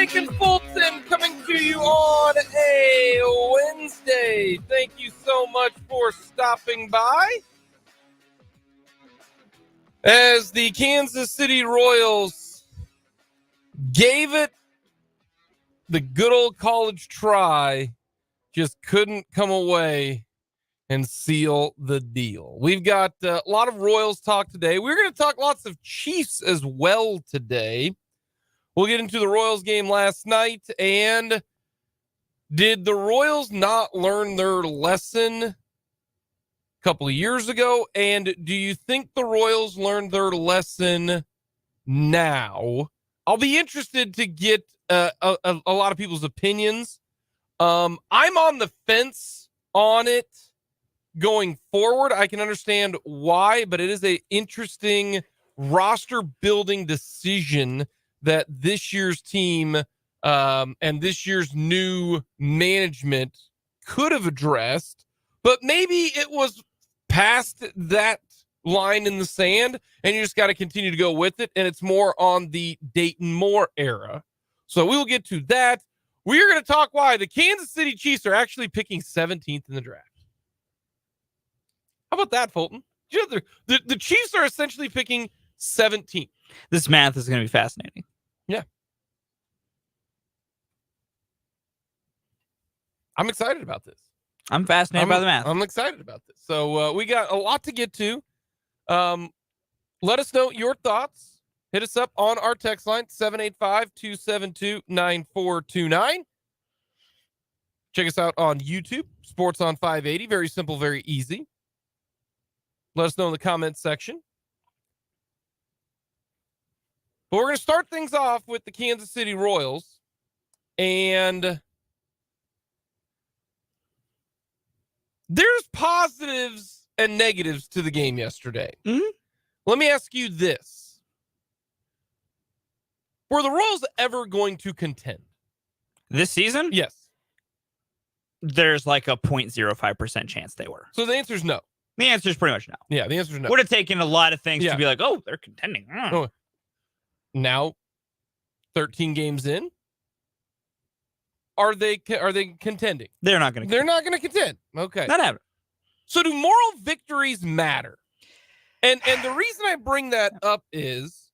Jake and Fulton coming to you on a Wednesday. Thank you so much for stopping by. As the Kansas City Royals gave it the good old college try, just couldn't come away and seal the deal. We've got a lot of Royals talk today. We're going to talk lots of Chiefs as well today. We'll get into the Royals game last night. And did the Royals not learn their lesson a couple of years ago? And do you think the Royals learned their lesson now? I'll be interested to get a lot of people's opinions. I'm on the fence on it going forward. I can understand why, but it is an interesting roster building decision that this year's team and this year's new management could have addressed, but maybe it was past that line in the sand and you just got to continue to go with it. And it's more on the Dayton Moore era. So we will get to that. We are going to talk why the Kansas City Chiefs are actually picking 17th in the draft. How about that, Fulton? You know, the Chiefs are essentially picking 17th. This math is going to be fascinating. Yeah. I'm excited about this. I'm fascinated by the math. I'm excited about this. So we got a lot to get to. Let us know your thoughts. Hit us up on our text line, 785-272-9429. Check us out on YouTube, Sports on 580. Very simple, very easy. Let us know in the comments section. But we're going to start things off with the Kansas City Royals. And there's positives and negatives to the game yesterday. Mm-hmm. Let me ask you this. Were the Royals ever going to contend? This season? Yes. There's like a 0.05% chance they were. So the answer is no. The answer is pretty much no. Yeah, the answer is no. Would have taken a lot of things to be like, oh, they're contending. Oh. Now, 13 games in, are they contending? They're not going to. They're not going to contend. Okay. Not happening. So do moral victories matter? And the reason I bring that up is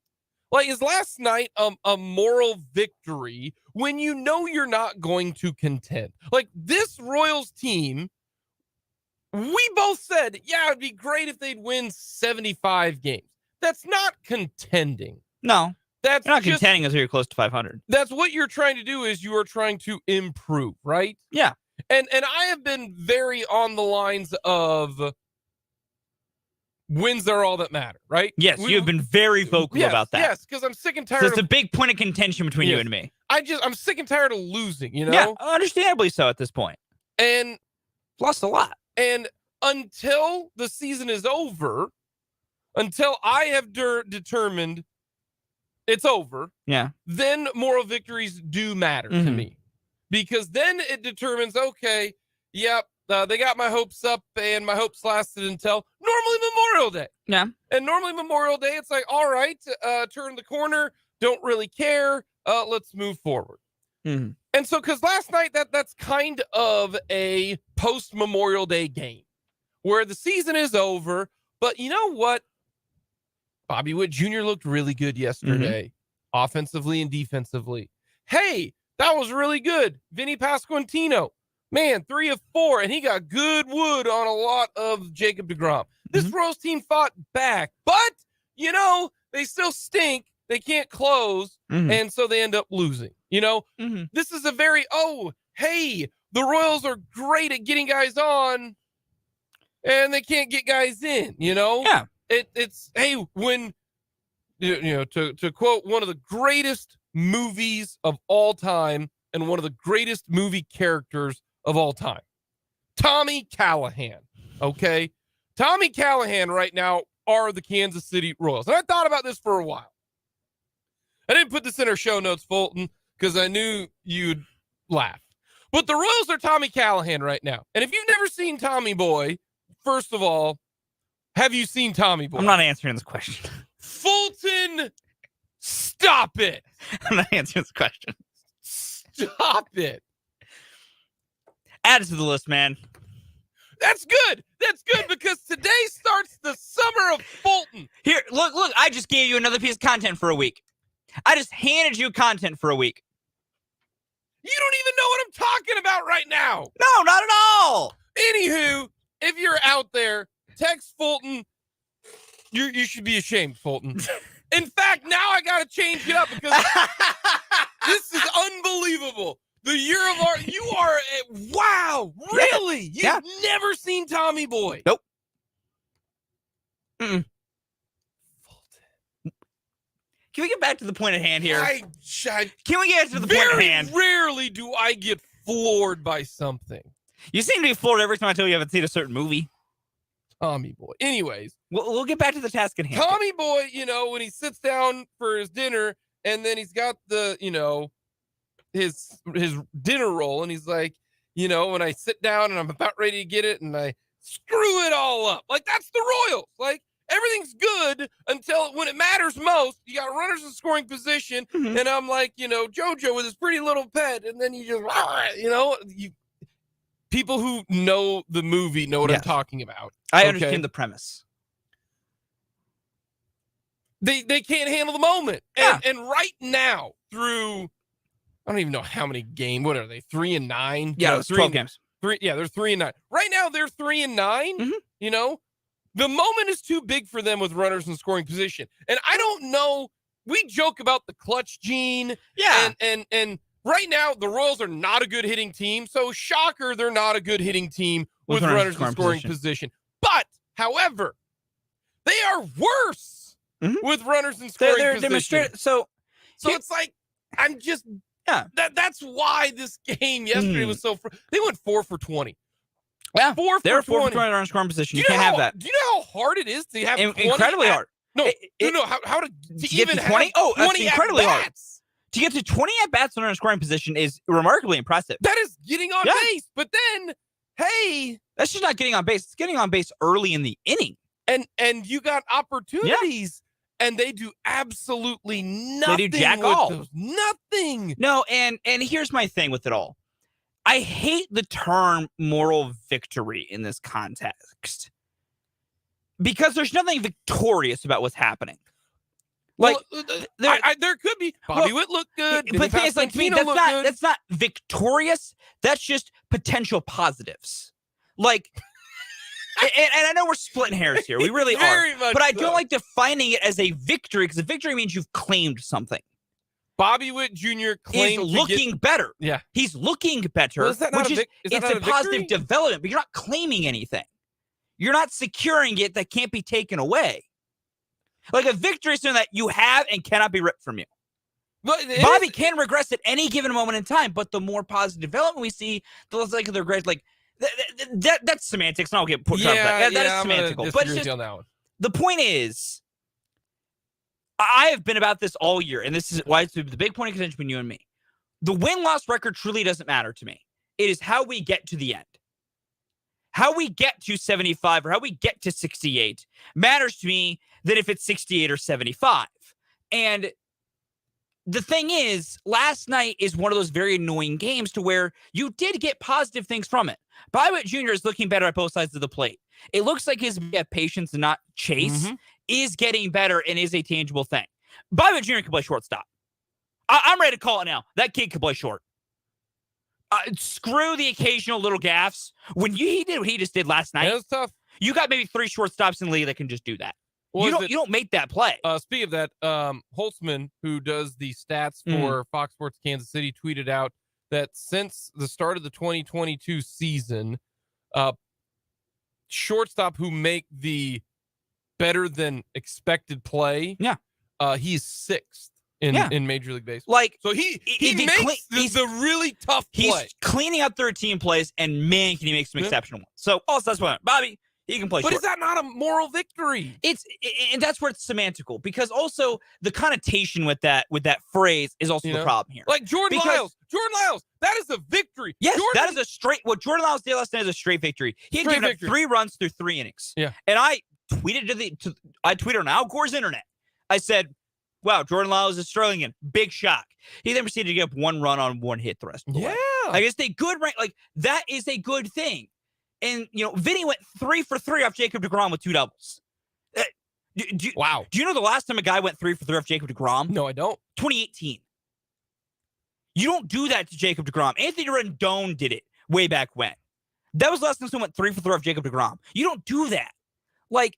last night a moral victory when you know you're not going to contend? Like this Royals team, we both said, yeah, it'd be great if they'd win 75 games. That's not contending. No. That's you're not contending until you're close to 500. That's what you're trying to do is you are trying to improve, right? Yeah. And I have been very on the lines of wins are all that matter, right? Yes, you've been very vocal about that. Yes, because I'm sick and tired. So it's a big point of contention between you and me. I'm sick and tired of losing, you know? Yeah, understandably so at this point. And lost a lot. And until the season is over, until I have determined it's over, then moral victories do matter to me. Because then it determines, okay, yep, they got my hopes up and my hopes lasted until normally Memorial Day. Yeah. And normally Memorial Day, it's like, all right, turn the corner, don't really care, let's move forward. Mm-hmm. And so, because last night, that's kind of a post-Memorial Day game where the season is over, but you know what? Bobby Witt Jr. looked really good yesterday, offensively and defensively. Hey, that was really good. Vinny Pasquantino, man, 3 of 4, and he got good wood on a lot of Jacob deGrom. This Royals team fought back, but, you know, they still stink. They can't close, and so they end up losing. You know, this is a very, hey, the Royals are great at getting guys on, and they can't get guys in, you know? Yeah. It's hey, when, you know, to quote one of the greatest movies of all time and one of the greatest movie characters of all time, Tommy Callahan, okay? Tommy Callahan right now are the Kansas City Royals. And I thought about this for a while. I didn't put this in our show notes, Fulton, because I knew you'd laugh. But the Royals are Tommy Callahan right now. And if you've never seen Tommy Boy, first of all, have you seen Tommy Boy? I'm not answering this question. Fulton, stop it. I'm not answering this question. Stop it. Add it to the list, man. That's good. That's good because today starts the summer of Fulton. Here, look. I just gave you another piece of content for a week. I just handed you content for a week. You don't even know what I'm talking about right now. No, not at all. Anywho, if you're out there, text Fulton. You should be ashamed, Fulton. In fact, now I got to change it up because this is unbelievable. The year of our, you are, wow, really? You've never seen Tommy Boy? Nope. Fulton. Can we get back to the point at hand here? Can we get to the point at hand? Very rarely do I get floored by something. You seem to be floored every time I tell you haven't seen a certain movie. Tommy Boy. Anyways. We'll get back to the task at hand. Tommy Boy, when he sits down for his dinner and then he's got the, his dinner roll and he's like, when I sit down and I'm about ready to get it and I screw it all up. Like, that's the Royals. Like, everything's good until when it matters most, you got runners in scoring position. Mm-hmm. And I'm like, JoJo with his pretty little pet. And then you just, people who know the movie know what I'm talking about. I understand the premise. They can't handle the moment. And right now, through, I don't even know how many games. What are they? 3-9? Yeah, it's 12 games. They're 3-9. Right now, they're 3-9. Mm-hmm. The moment is too big for them with runners in scoring position. And I don't know. We joke about the clutch gene. Yeah. And right now, the Royals are not a good hitting team. So, shocker, they're not a good hitting team with runners in scoring position. But, however, they are worse with runners in scoring position. So it's like, I'm just, that's why this game yesterday was so, they went 4 for 20. Yeah, 4 for 20. They were 4 for 20 on scoring position. You can't have that. Do you know how hard it is to have 20 incredibly hard. No, how to even get to 20? Have 20 that's incredibly hard. To get to 20 at-bats on a scoring position is remarkably impressive. That is getting on base. But then, hey. That's just not getting on base. It's getting on base early in the inning. And you got opportunities, and they do absolutely nothing. They do jack all. Those. Nothing. No, and here's my thing with it all. I hate the term moral victory in this context. Because there's nothing victorious about what's happening. Like, there could be. Bobby Witt looked good. But things like, to me, that's not victorious. That's just potential positives. Like, and I know we're splitting hairs here. We really are. But I don't like defining it as a victory, because a victory means you've claimed something. Bobby Witt Jr. claimed he's looking better. Yeah. He's looking better. Well, it's a positive development, but you're not claiming anything. You're not securing it that can't be taken away. Like, a victory is something that you have and cannot be ripped from you. Bobby can regress at any given moment in time, but the more positive development we see, the less likely they're great. Like, that's semantics, and I'll get put on that. That is semantical. But it's just, the point is, I have been about this all year, and this is why it's the big point of contention between you and me. The win-loss record truly doesn't matter to me. It is how we get to the end. How we get to 75 or how we get to 68 matters to me than if it's 68 or 75. And the thing is, last night is one of those very annoying games to where you did get positive things from it. Bobby Witt Jr. is looking better at both sides of the plate. It looks like his patience and not chase is getting better and is a tangible thing. Bobby Witt Jr. can play shortstop. I'm ready to call it now. That kid can play short. Screw the occasional little gaffes. When he did what he just did last night, it was tough. You got maybe 3 shortstops in the league that can just do that. You don't make that play. Speaking of that, Holtzman, who does the stats for Fox Sports Kansas City, tweeted out that since the start of the 2022 season, shortstop who make the better than expected play, he's 6th in Major League Baseball. Like, so he makes the really tough play. He's cleaning up 13 plays, and man, can he make some exceptional ones. So also that's why Bobby, he can play short. But is that not a moral victory? And that's where it's semantical, because also the connotation with that phrase is also the problem here. Like Jordan Lyles, that is a victory. Yes, that is a straight. What Jordan Lyles did last night is a straight victory. He had given up 3 runs through 3 innings. Yeah, and I tweeted I tweeted on Al Gore's internet. I said, wow, Jordan Lyles is struggling again. Big shock. He then proceeded to give up 1 run on 1 hit the rest of the way. Like, it's a good rank. Like, that is a good thing. And, Vinny went 3 for 3 off Jacob deGrom with 2 doubles. Wow. Do you know the last time a guy went 3 for 3 off Jacob deGrom? No, I don't. 2018. You don't do that to Jacob deGrom. Anthony Rendon did it way back when. That was the last time someone went 3 for 3 off Jacob deGrom. You don't do that. Like,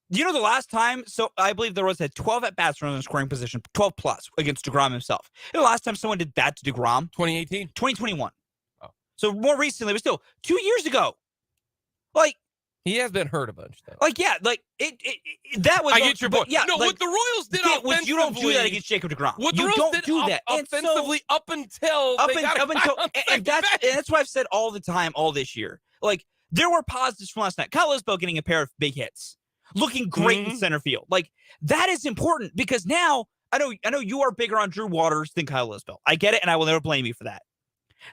the last time? So I believe there was a 12 at-bats runner in the scoring position, 12 plus against deGrom himself. The last time someone did that to deGrom? 2018? 2021. Oh. So more recently, but still 2 years ago. Like, he has been hurt a bunch, though. Like, yeah, like that was. I get your point. Yeah, no, what the Royals did offensively, you don't do that against Jacob deGrom. What the you Royals don't do that offensively up until and that's what I've said all the time, all this year. Like, there were positives from last night. Kyle Isbell getting a pair of big hits, looking great in center field. Like, that is important because now I know you are bigger on Drew Waters than Kyle Isbell. I get it, and I will never blame you for that.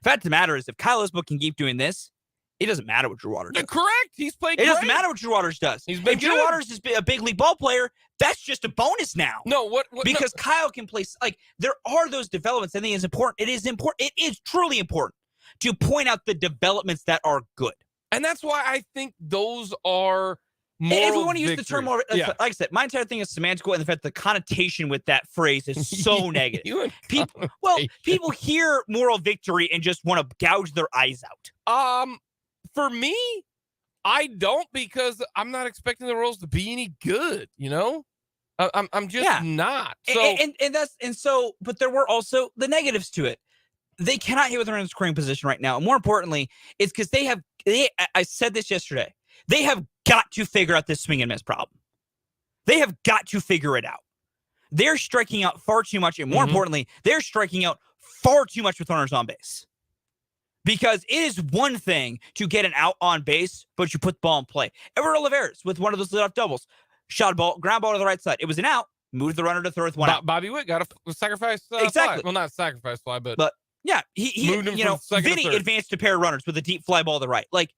The fact of the matter is, if Kyle Isbell can keep doing this, it doesn't matter what Drew Waters does. Correct. He's played It great. doesn't matter what Drew Waters does. He's been if Drew Waters is a big league ball player, that's just a bonus now. No, because Kyle can play. Like, there are those developments. I think it's important. It is important. It is truly important to point out the developments that are good. And that's why I think those are moral if we want to use the term more, yeah. like I said, my entire thing is semantical, and the fact the connotation with that phrase is so negative. People hear moral victory and just want to gouge their eyes out. For me, I don't, because I'm not expecting the Royals to be any good. I'm just not. So but there were also the negatives to it. They cannot hit with their own scoring position right now. And more importantly, it's because I said this yesterday. They have got to figure out this swing and miss problem. They have got to figure it out. They're striking out far too much. And more importantly, they're striking out far too much with runners on base. Because it is one thing to get an out on base, but you put the ball in play. Everett Olivares with one of those leadoff doubles. Shot a ball, ground ball to the right side. It was an out. Moved the runner to third with one out. Bobby Witt got a sacrifice exactly. fly. Well, not sacrifice fly, but yeah, he moved him from second Vinny to third. advanced a pair of runners with a deep fly ball to the right. Like,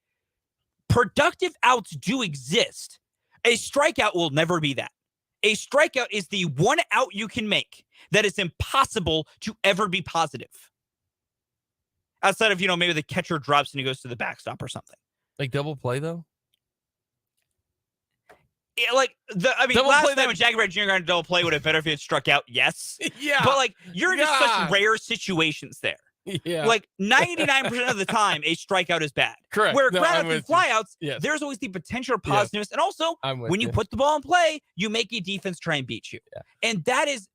productive outs do exist. A strikeout will never be that. A strikeout is the one out you can make that is impossible to ever be positive. Outside of, maybe the catcher drops and he goes to the backstop or something. Like double play, though? Yeah, last time when Jackie Ray Jr. got a double play, would have better if he had struck out? Yes. Yeah. But, you're in just such rare situations there. Yeah. 99% of the time, a strikeout is bad. Correct. Where groundouts and flyouts, yes. there's always the potential positiveness. Yes. And also, when you put the ball in play, you make a defense try and beat you. Yeah. And that is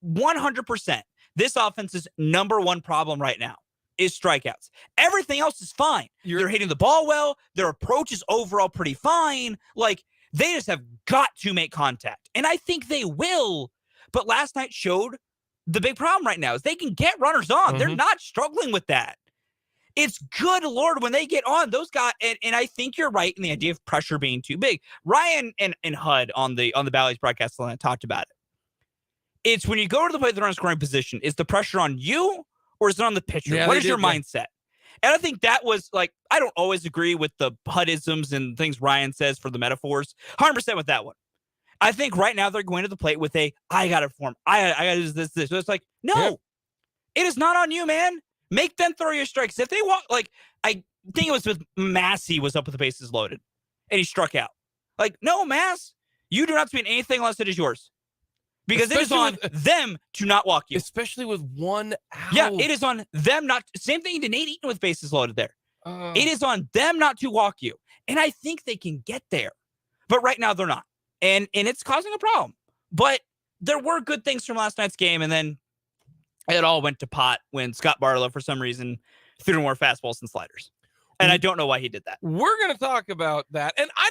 100% this offense's number one problem right now. Is strikeouts. Everything else is fine. They're hitting the ball well. Their approach is overall pretty fine. They just have got to make contact. And I think they will. But last night showed the big problem right now is they can get runners on. They're not struggling with that. It's good Lord when they get on. Those guys, and I think you're right in the idea of pressure being too big. Ryan and HUD on the Bally's broadcast line talked about it. It's when you go to the plate, the runner scoring position, is the pressure on you? Or is it on the pitcher? Yeah, what is your mindset? And I think that was I don't always agree with the HUDisms and things Ryan says for the metaphors. 100% with that one. I think right now they're going to the plate with I got to perform. I got to do this. So it's no, It is not on you, man. Make them throw your strikes. If they walk, I think it was with Massey was up with the bases loaded and he struck out. No, Mass, you do not swing anything unless it is yours. Because it is on them to not walk you. Especially with one out. Yeah, it is on them not. Same thing to Nate Eaton with bases loaded there. It is on them not to walk you. And I think they can get there. But right now they're not. And it's causing a problem. But there were good things from last night's game. And then it all went to pot when Scott Barlow, for some reason, threw more fastballs than sliders. And I don't know why he did that. We're going to talk about that. And I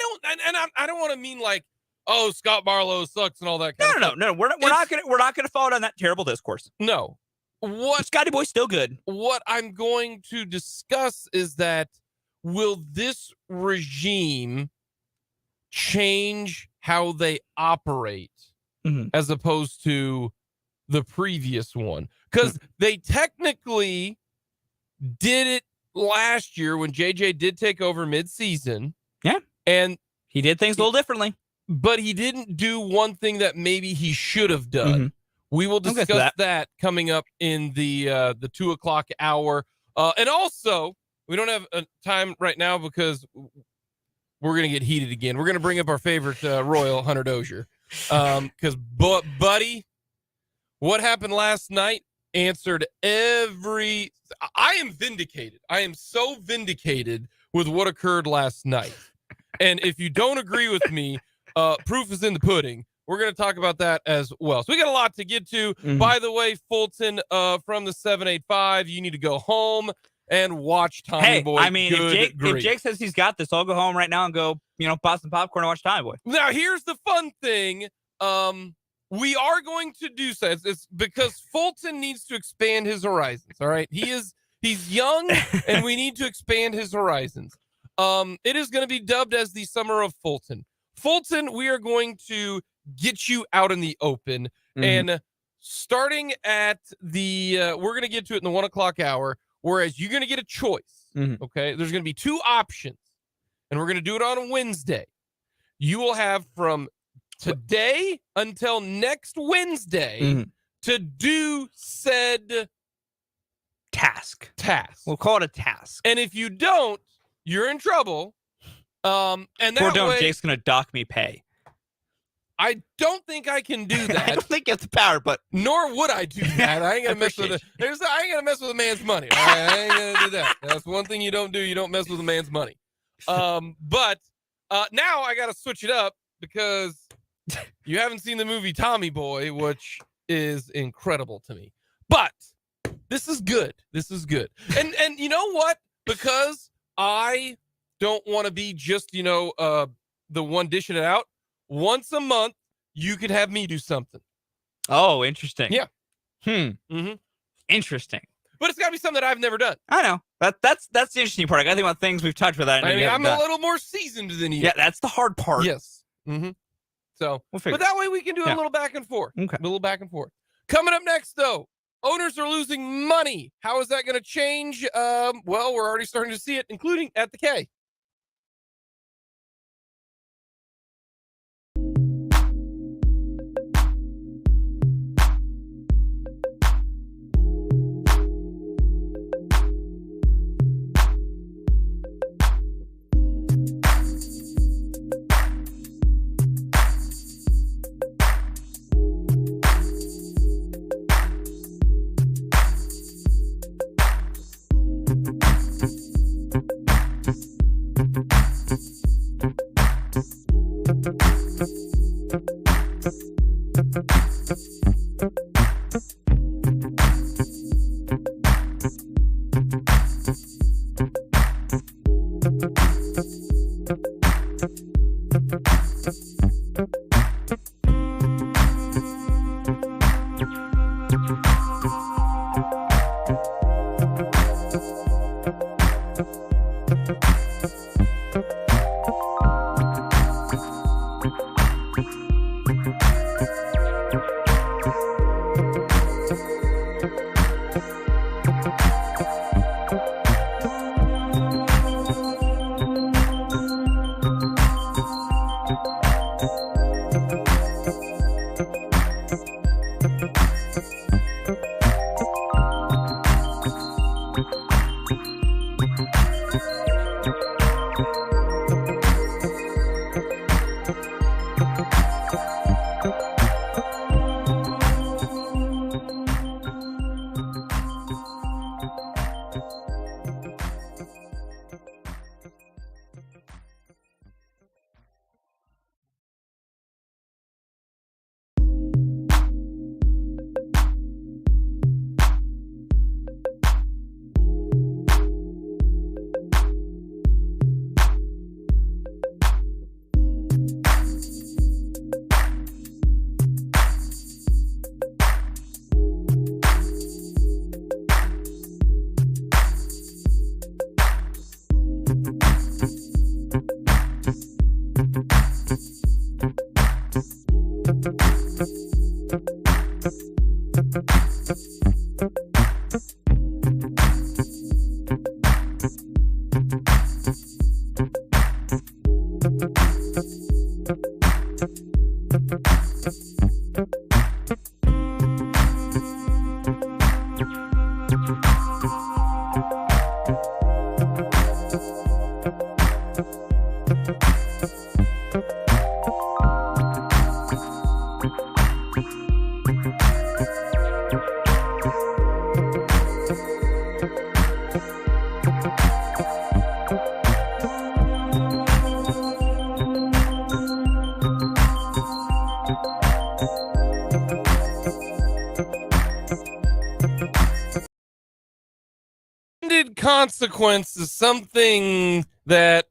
don't want to mean oh, Scott Barlow sucks and all that kind of stuff. No. We're not gonna follow down that terrible discourse. No. Scotty Boy's still good. What I'm going to discuss is that will this regime change how they operate as opposed to the previous one? Because they technically did it last year when JJ did take over midseason. Yeah. And he did things a little differently. but he didn't do one thing that maybe he should have done. Mhm. We will I'll get to discuss that coming up in the 2:00 hour. And also, we don't have time right now because we're going to get heated again. We're going to bring up our favorite Royal, Hunter Dozier. Because, buddy, what happened last night answered every... I am vindicated. I am so vindicated with what occurred last night. And if you don't agree with me, proof is in the pudding. We're going to talk about that as well. So we got a lot to get to. Mhm. By the way, Fulton from the 785, you need to go home and watch Tommy Boy. I mean, if Jake says he's got this, I'll go home right now and go, buy some popcorn and watch Tommy Boy. Now, here's the fun thing. We are going to do so. It's because Fulton needs to expand his horizons. All right. He's young and we need to expand his horizons. It is going to be dubbed as the summer of Fulton. Fulton, we are going to get you out in the open. And starting at we're going to get to it in the 1:00 hour, whereas you're going to get a choice. Okay. There's going to be two options and we're going to do it on a Wednesday. You will have from today until next Wednesday to do said task. We'll call it a task. And if you don't, you're in trouble. And that or don't, way, Jake's gonna dock me pay. I don't think I can do that. I don't think you have the power, but nor would I do that. I ain't gonna mess with it. I ain't gonna mess with a man's money. I ain't gonna do that. That's one thing you don't do. You don't mess with a man's money. But now I gotta switch it up because you haven't seen the movie Tommy Boy, which is incredible to me. But this is good. This is good. And you know what? Because I don't want to be just, the one dishing it out. Once a month, you could have me do something. Oh, interesting. Yeah. Interesting. But it's got to be something that I've never done. I know. That's the interesting part. I got to think about things we've talked about. I mean, I'm a little more seasoned than you. Yeah, that's the hard part. Yes. So, we'll figure but that way we can do a little back and forth. Okay. A little back and forth. Coming up next, though, owners are losing money. How is that going to change? Well, we're already starting to see it, including at the K. consequence is something that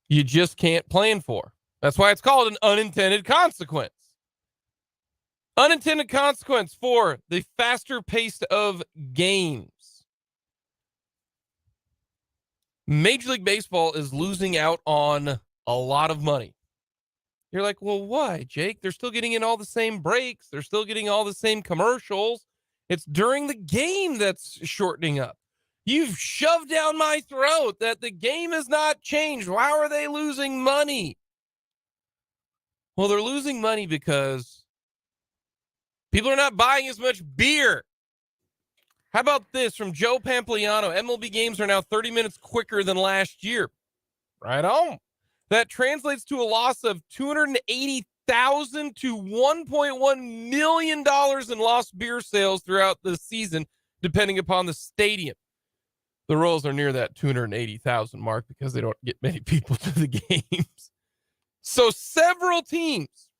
you just can't plan for. That's why it's called an unintended consequence. Unintended consequence for the faster pace of games. Major League Baseball is losing out on a lot of money. You're like, well, why, Jake? They're still getting in all the same breaks. They're still getting all the same commercials. It's during the game that's shortening up. You've shoved down my throat that the game has not changed. How are they losing money? Well, they're losing money because people are not buying as much beer. How about this from Joe Pampliano? MLB games are now 30 minutes quicker than last year. Right on. That translates to a loss of $280,000 to $1.1 million in lost beer sales throughout the season, depending upon the stadium. The Royals are near that 280,000 mark because they don't get many people to the games. So several teams,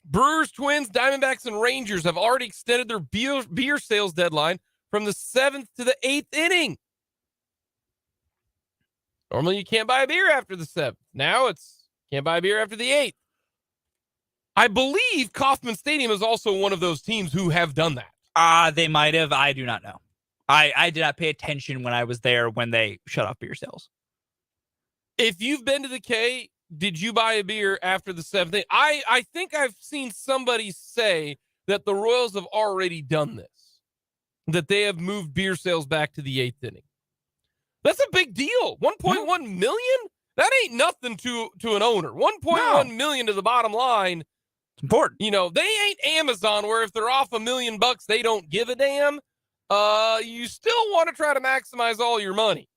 Brewers, Twins, Diamondbacks, and Rangers, have already extended their beer sales deadline from the 7th to the 8th inning. Normally you can't buy a beer after the 7th. Now it's can't buy a beer after the 8th. I believe Kauffman Stadium is also one of those teams who have done that. They might have. I do not know. I did not pay attention when I was there when they shut off beer sales. If you've been to the K, did you buy a beer after the 7th inning? I think I've seen somebody say that the Royals have already done this, that they have moved beer sales back to the 8th inning. That's a big deal. 1.1 million? That ain't nothing to an owner. 1.1 million to the bottom line. It's important. You know, they ain't Amazon where if they're off $1 million, they don't give a damn. You still want to try to maximize all your money.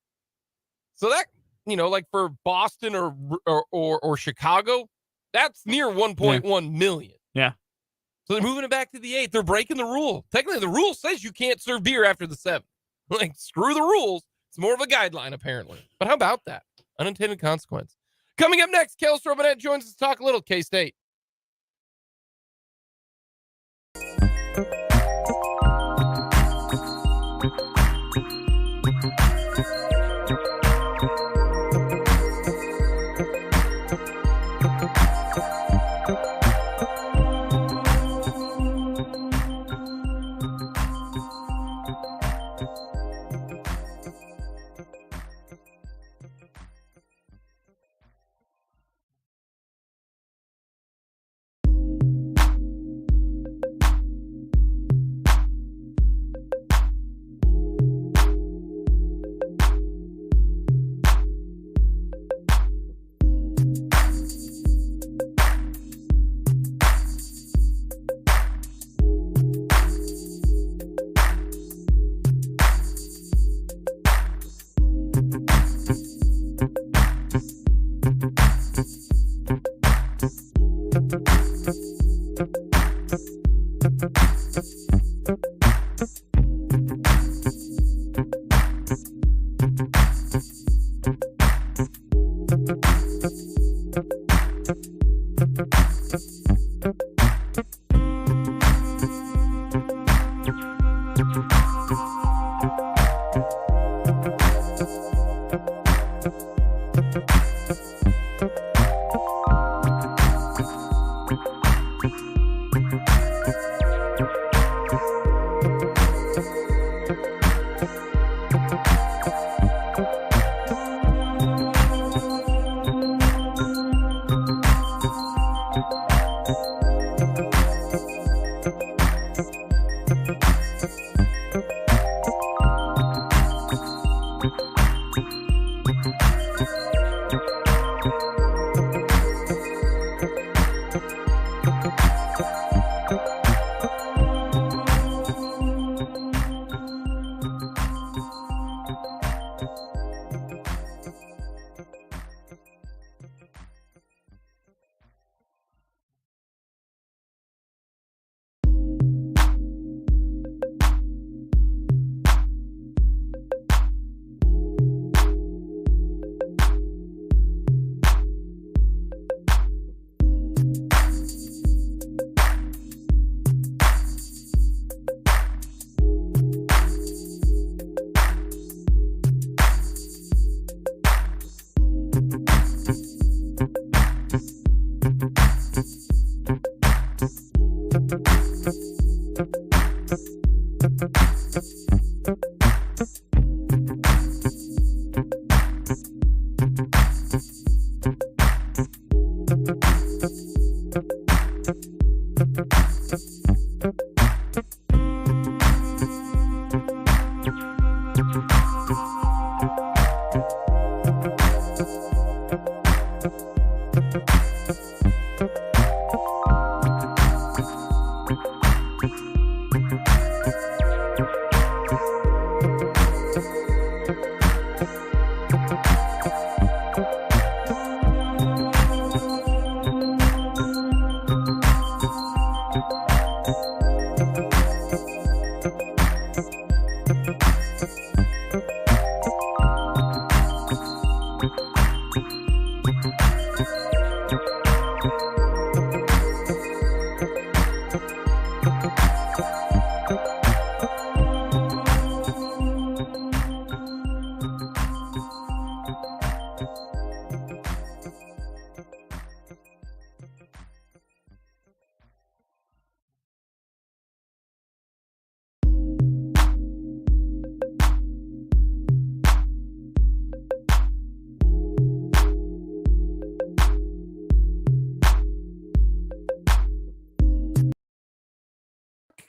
So that, you know, like for Boston or Chicago, that's near 1.1 million. Yeah. So they're moving it back to the 8th. They're breaking the rule. Technically, the rule says you can't serve beer after the 7th. Like, screw the rules. It's more of a guideline, apparently. But how about that? Unintended consequence. Coming up next, Kellis Robinett joins us to talk a little K-State.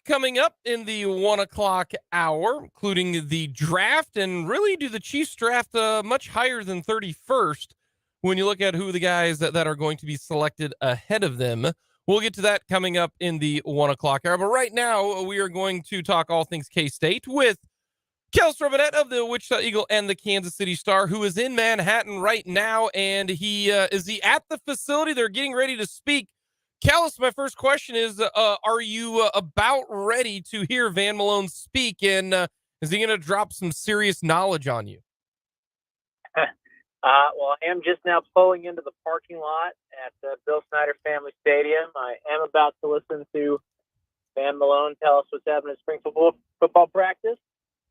Coming up in the 1 o'clock hour, including the draft, and really do the Chiefs draft much higher than 31st when you look at who the guys that are going to be selected ahead of them. We'll get to that coming up in the 1 o'clock hour. But right now, we are going to talk all things K-State with Kellis Robinett of the Wichita Eagle and the Kansas City Star, who is in Manhattan right now. And he is he at the facility? They're getting ready to speak. Kellis, my first question is, are you about ready to hear Van Malone speak? And is he going to drop some serious knowledge on you? Well, I am just now pulling into the parking lot at the Bill Snyder Family Stadium. I am about to listen to Van Malone tell us what's happening at spring football practice.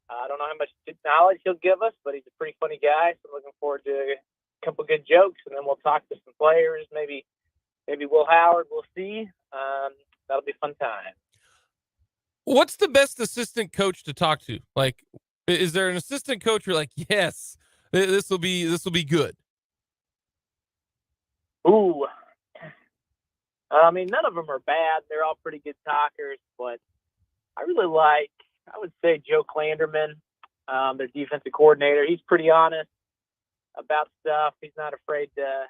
I don't know how much knowledge he'll give us, but he's a pretty funny guy. So I'm looking forward to a couple good jokes, and then we'll talk to some players, maybe Will Howard. We'll see. That'll be a fun time. What's the best assistant coach to talk to? Like, is there an assistant coach you're like, yes, this will be good? Ooh. I mean, none of them are bad. They're all pretty good talkers, but I really like, I would say, Joe Klanderman, their defensive coordinator. He's pretty honest about stuff. He's not afraid to,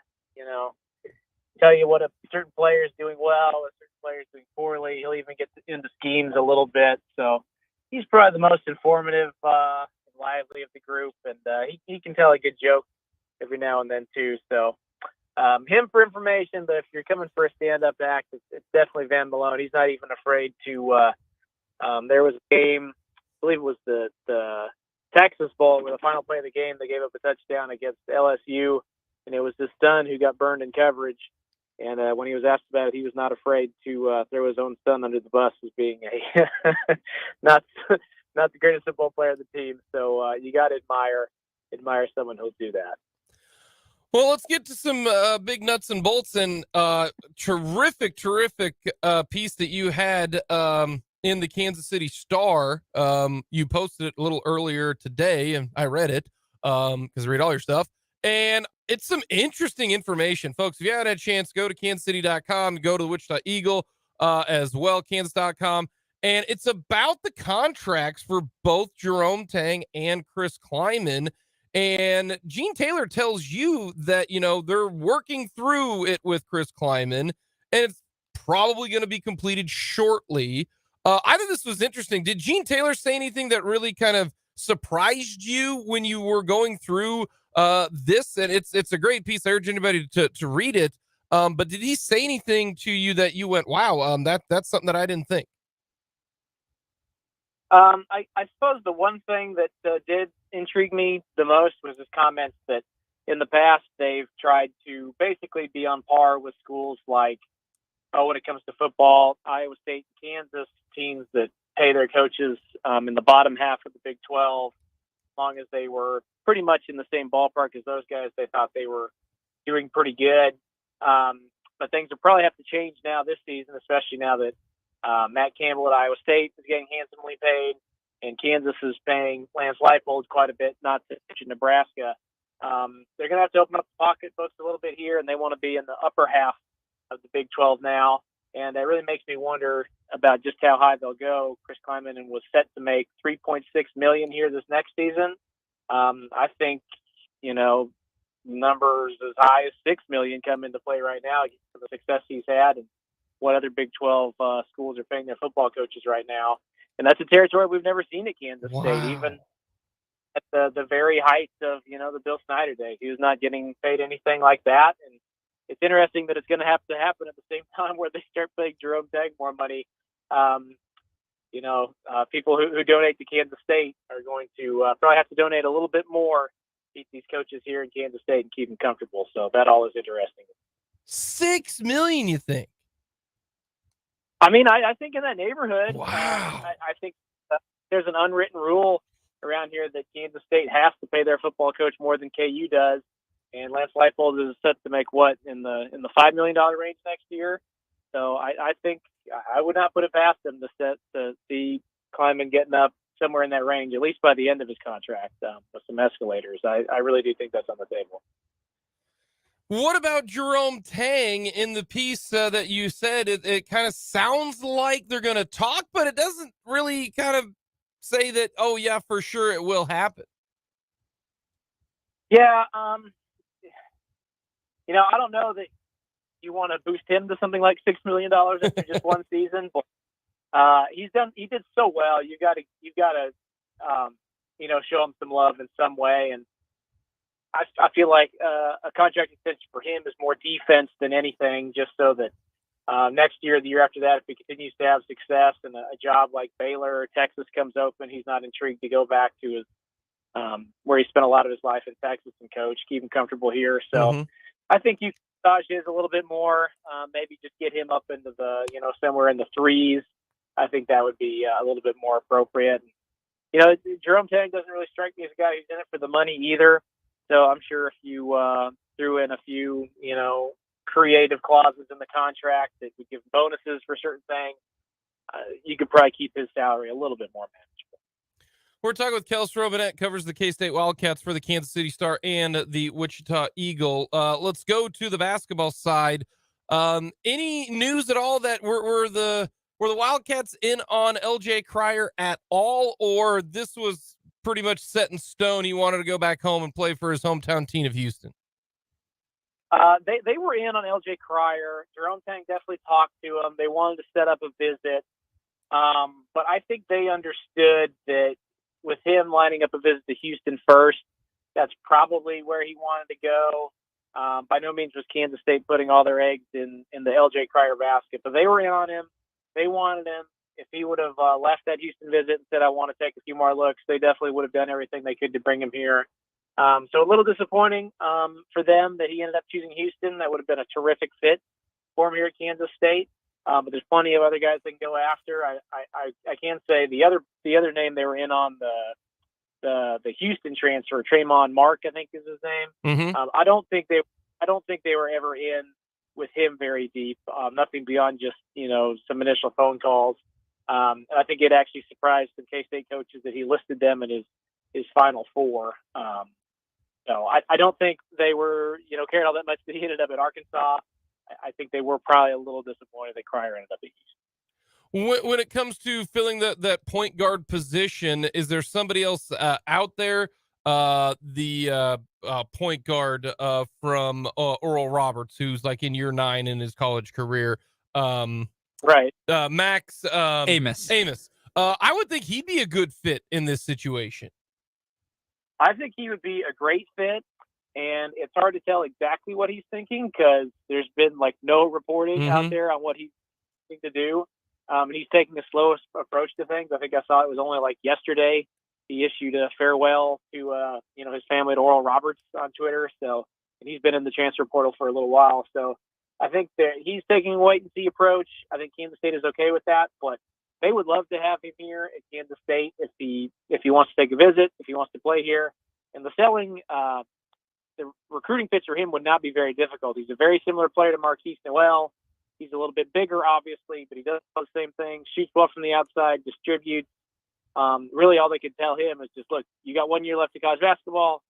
tell you what a certain player is doing well, a certain player is doing poorly. He'll even get into schemes a little bit. So he's probably the most informative and lively of the group, and he can tell a good joke every now and then too. So him for information, but if you're coming for a stand-up act, it's definitely Van Malone. He's not even afraid to there was a game, I believe it was the Texas Bowl, where the final play of the game, they gave up a touchdown against LSU, and it was his son who got burned in coverage. And when he was asked about it, he was not afraid to throw his own son under the bus as being a not the greatest football player of the team. So you got to admire someone who'll do that. Well, let's get to some big nuts and bolts, and terrific piece that you had in the Kansas City Star. You posted it a little earlier today, and I read it because I read all your stuff. And it's some interesting information, folks. If you haven't had a chance, go to kansascity.com, go to the Wichita Eagle as well, kansas.com. And it's about the contracts for both Jerome Tang and Chris Kleiman. And Gene Taylor tells you that, they're working through it with Chris Kleiman, and it's probably going to be completed shortly. I thought this was interesting. Did Gene Taylor say anything that really kind of surprised you when you were going through this? And it's a great piece. I urge anybody to read it. But did he say anything to you that you went, wow, that's something that I didn't think? I suppose the one thing that did intrigue me the most was his comments that in the past they've tried to basically be on par with schools like, when it comes to football, Iowa State and Kansas, teams that pay their coaches in the bottom half of the Big 12, as long as they were pretty much in the same ballpark as those guys, they thought they were doing pretty good. But things will probably have to change now this season, especially now that Matt Campbell at Iowa State is getting handsomely paid, and Kansas is paying Lance Leipold quite a bit, not to mention Nebraska. They're going to have to open up the pocketbooks a little bit here, and they want to be in the upper half of the Big 12 now. And that really makes me wonder about just how high they'll go. Chris Kleiman was set to make $3.6 million here this next season. I think, numbers as high as $6 million come into play right now for the success he's had and what other Big 12 schools are paying their football coaches right now. And that's a territory we've never seen at Kansas State, even at the very height of, the Bill Snyder days. He was not getting paid anything like that. And it's interesting that it's going to happen at the same time where they start paying Jerome Tang more money. People who donate to Kansas State are going to probably have to donate a little bit more to keep these coaches here in Kansas State and keep them comfortable. So that all is interesting. $6 million, you think? I mean, I think in that neighborhood. Wow. I think there's an unwritten rule around here that Kansas State has to pay their football coach more than KU does. And Lance Leipold is set to make what in the $5 million range next year. So I think I would not put it past him to see Kleiman getting up somewhere in that range, at least by the end of his contract, with some escalators. I really do think that's on the table. What about Jerome Tang in the piece that you said? It kind of sounds like they're going to talk, but it doesn't really kind of say that, oh, yeah, for sure it will happen. Yeah, I don't know that you want to boost him to something like $6 million after just one season, but he did so well. You've got to show him some love in some way. And I feel like a contract extension for him is more defense than anything, just so that next year, the year after that, if he continues to have success and a job like Baylor or Texas comes open, he's not intrigued to go back to his where he spent a lot of his life in Texas and coach, keep him comfortable here. So I think you massage his a little bit more, maybe just get him up into the, somewhere in the threes. I think that would be a little bit more appropriate. Jerome Tang doesn't really strike me as a guy who's in it for the money either. So I'm sure if you threw in a few, creative clauses in the contract that would give bonuses for certain things, you could probably keep his salary a little bit more manageable. We're talking with Kellis Robinett, covers the K-State Wildcats for the Kansas City Star and the Wichita Eagle. Let's go to the basketball side. Any news at all that were the Wildcats in on LJ Cryer at all, or this was pretty much set in stone? He wanted to go back home and play for his hometown team of Houston. They were in on LJ Cryer. Jerome Tang definitely talked to him. They wanted to set up a visit. But I think they understood that with him lining up a visit to Houston first, that's probably where he wanted to go. By no means was Kansas State putting all their eggs in the LJ Cryer basket, but they were in on him. They wanted him. If he would have left that Houston visit and said, I want to take a few more looks, they definitely would have done everything they could to bring him here. So a little disappointing for them that he ended up choosing Houston. That would have been a terrific fit for him here at Kansas State. But there's plenty of other guys they can go after. I can say the other name they were in on the Houston transfer, Tremont Mark, I think is his name. I don't think they were ever in with him very deep. Nothing beyond just some initial phone calls. I think it actually surprised some K-State coaches that he listed them in his Final Four. So I don't think they were caring all that much that he ended up at Arkansas. I think they were probably a little disappointed that Cryer ended up at Houston. When it comes to filling that point guard position, is there somebody else out there? The point guard from Oral Roberts, who's like in year 9 in his college career. Right. Max Amos. I would think he'd be a good fit in this situation. I think he would be a great fit. And it's hard to tell exactly what he's thinking because there's been no reporting out there on what he's thinking to do. And he's taking a slow approach to things. I think I saw it was only yesterday he issued a farewell to his family at Oral Roberts on Twitter. So, and he's been in the transfer portal for a little while. So I think that he's taking a wait and see approach. I think Kansas State is okay with that, but they would love to have him here at Kansas State if he wants to take a visit, if he wants to play here. And the recruiting pitch for him would not be very difficult. He's a very similar player to Marquise Noel. He's a little bit bigger, obviously, but he does the same thing. Shoots well from the outside, distributes. Really, all they can tell him is just, look, you got 1 year left of college basketball.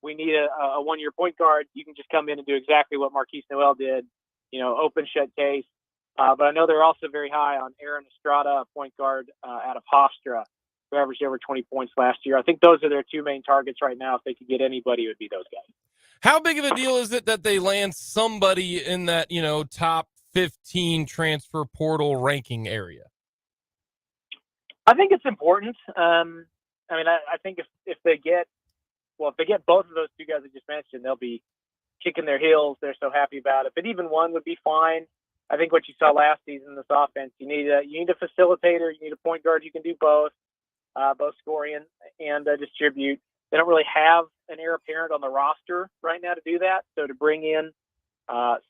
We need a 1 year point guard. You can just come in and do exactly what Marquise Noel did, open shut case. But I know they're also very high on Aaron Estrada, a point guard out of Hofstra, who averaged over 20 points last year. I think those are their two main targets right now. If they could get anybody, it would be those guys. How big of a deal is it that they land somebody in that, top 15 transfer portal ranking area? I think it's important. I think if they get both of those two guys I just mentioned, they'll be kicking their heels. They're so happy about it. But even one would be fine. I think what you saw last season in this offense, you need a facilitator, you need a point guard who can do both scoring and distribute. They don't really have an heir apparent on the roster right now to do that. So to bring in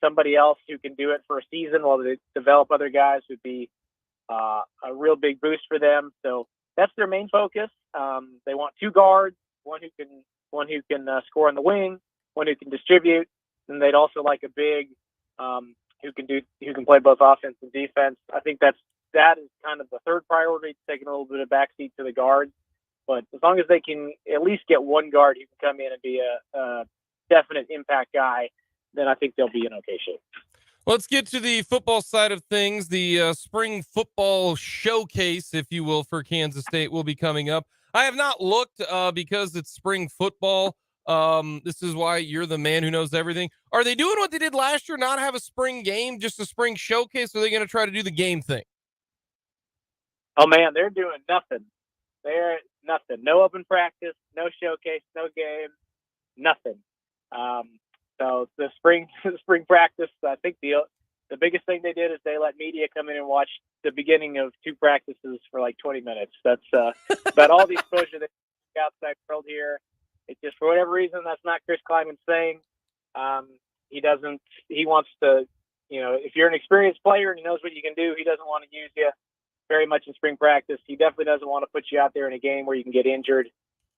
somebody else who can do it for a season while they develop other guys would be a real big boost for them. So that's their main focus. They want two guards, one who can score on the wing, one who can distribute, and they'd also like a big who can play both offense and defense. I think that is kind of the third priority, taking a little bit of backseat to the guards. But as long as they can at least get one guard who can come in and be a definite impact guy, then I think they'll be in okay shape. Let's get to the football side of things. The spring football showcase, if you will, for Kansas State will be coming up. I have not looked because it's spring football. This is why you're the man who knows everything. Are they doing what they did last year, not have a spring game, just a spring showcase? Or are they going to try to do the game thing? Oh, man, they're doing nothing. They're nothing. No open practice, no showcase, no game, nothing. So the spring practice, I think the biggest thing they did is they let media come in and watch the beginning of two practices for like 20 minutes. That's about all the exposure they get outside world here. It's just, for whatever reason, that's not Chris Kleiman's thing. He wants to, if you're an experienced player and he knows what you can do, he doesn't want to use you very much in spring practice. He definitely doesn't want to put you out there in a game where you can get injured.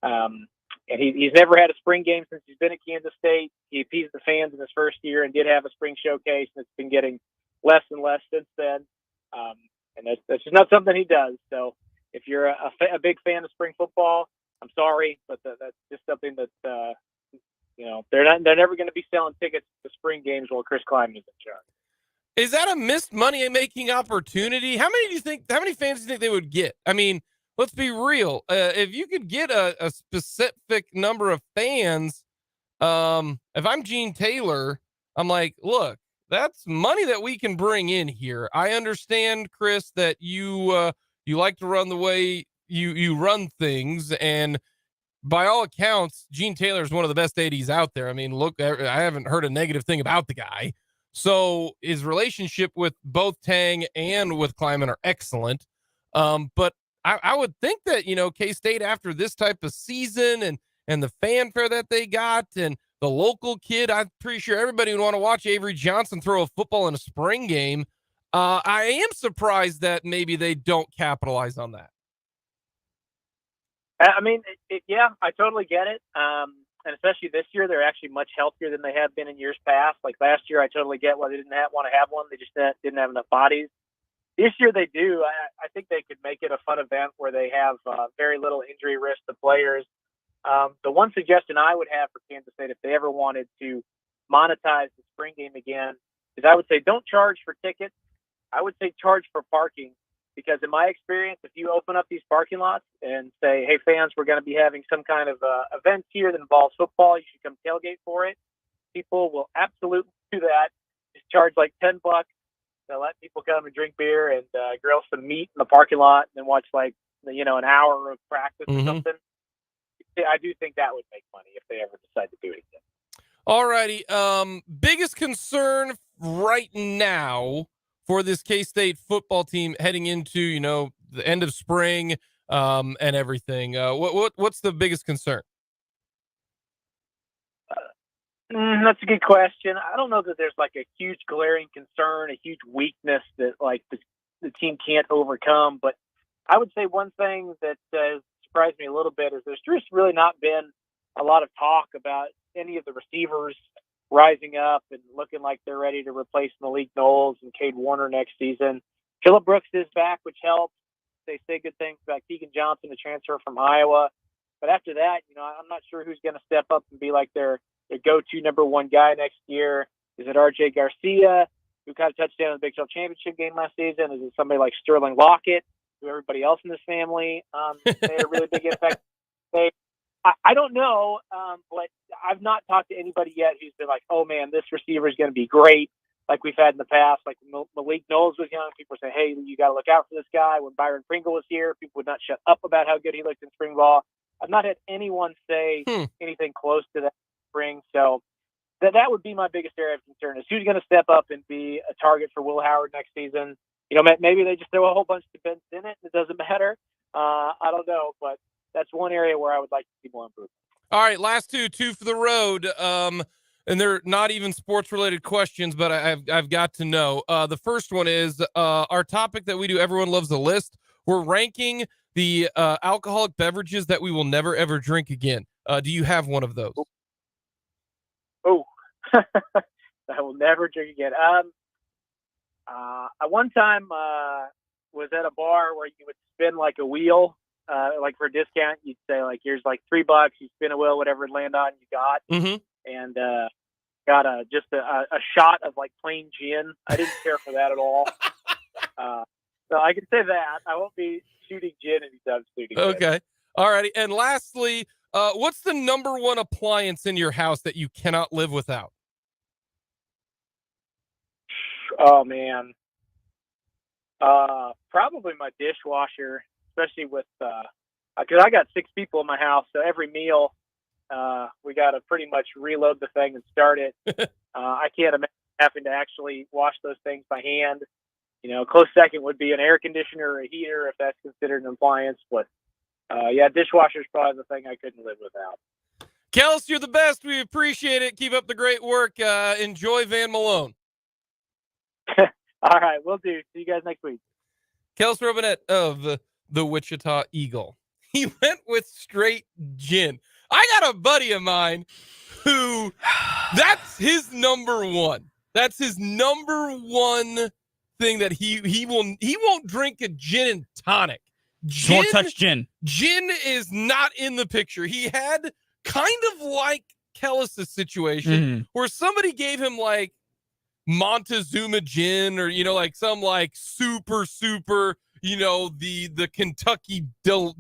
And he's never had a spring game since he's been at Kansas State. He appeased the fans in his first year and did have a spring showcase, and it's been getting less and less since then. And that's just not something he does. So if you're a big fan of spring football, I'm sorry, but that's just something that they're never going to be selling tickets to spring games while Chris Kleiman is in charge. Is that a missed money-making opportunity? How many fans do you think they would get? I mean, let's be real. If you could get a specific number of fans, if I'm Gene Taylor, I'm like, look, that's money that we can bring in here. I understand, Chris, that you like to run the way you run things, and by all accounts, Gene Taylor is one of the best ADs out there. I mean, look, I haven't heard a negative thing about the guy. So his relationship with both Tang and with Kleiman are excellent. But I would think that, K-State, after this type of season and the fanfare that they got and the local kid, I'm pretty sure everybody would want to watch Avery Johnson throw a football in a spring game. I am surprised that maybe they don't capitalize on that. I mean, yeah, I totally get it. And especially this year, they're actually much healthier than they have been in years past. Like last year, I totally get why they didn't want to have one. They just didn't have enough bodies. This year they do. I think they could make it a fun event where they have very little injury risk to players. The one suggestion I would have for Kansas State, if they ever wanted to monetize the spring game again, is I would say don't charge for tickets. I would say charge for parking. Because in my experience, if you open up these parking lots and say, hey, fans, we're going to be having some kind of event here that involves football, you should come tailgate for it. People will absolutely do that. Just charge like $10 to let people come and drink beer and grill some meat in the parking lot and then watch like, an hour of practice or something. I do think that would make money if they ever decide to do it again. All righty. Biggest concern right now for this K-State football team heading into, the end of spring and everything. What's the biggest concern? That's a good question. I don't know that there's like a huge glaring concern, a huge weakness that like the team can't overcome. But I would say one thing that surprised me a little bit is there's just really not been a lot of talk about any of the receivers rising up and looking like they're ready to replace Malik Knowles and Cade Warner next season. Phillip Brooks is back, which helps. They say good things about Keegan Johnson, the transfer from Iowa. But after that, I'm not sure who's going to step up and be like their go-to number one guy next year. Is it R.J. Garcia, who caught a touchdown in the Big 12 championship game last season? Is it somebody like Sterling Lockett, who everybody else in this family made a really big impact? I don't know, but I've not talked to anybody yet who's been like, oh, man, this receiver is going to be great, like we've had in the past. Like Malik Knowles was young. People were saying, hey, you got to look out for this guy. When Byron Pringle was here, people would not shut up about how good he looked in spring ball. I've not had anyone say anything close to that spring. So that would be my biggest area of concern is who's going to step up and be a target for Will Howard next season. Maybe they just throw a whole bunch of Ben Sinnott and it doesn't matter. I don't know, but that's one area where I would like to see more improvement. All right, last two for the road. And they're not even sports related questions, but I've got to know. The first one is our topic that we do. Everyone loves the list. We're ranking the alcoholic beverages that we will never ever drink again. Do you have one of those? Oh, I will never drink again. I one time was at a bar where you would spin like a wheel, like for a discount. You'd say like, here's like $3. You spin a wheel, whatever it land on, you got. And got just a shot of like plain gin. I didn't care for that at all. So I can say that I won't be shooting gin anytime soon. Okay. All righty. And lastly, what's the number one appliance in your house that you cannot live without? Oh man. Probably my dishwasher, especially with, cause I got 6 people in my house. So every meal, we got to pretty much reload the thing and start it. I can't imagine having to actually wash those things by hand. Close second would be an air conditioner or a heater if that's considered an appliance. But dishwasher is probably the thing I couldn't live without. Kellis, you're the best. We appreciate it. Keep up the great work. Enjoy Van Malone. All right, will do. See you guys next week. Kellis Robinett of the Wichita Eagle. He went with straight gin. I got a buddy of mine who that's his number one. That's his number one thing that he won't drink a gin and tonic. Gin, won't touch gin. Gin is not in the picture. He had kind of like Kellis' situation where somebody gave him like Montezuma gin or, like some like super, the Kentucky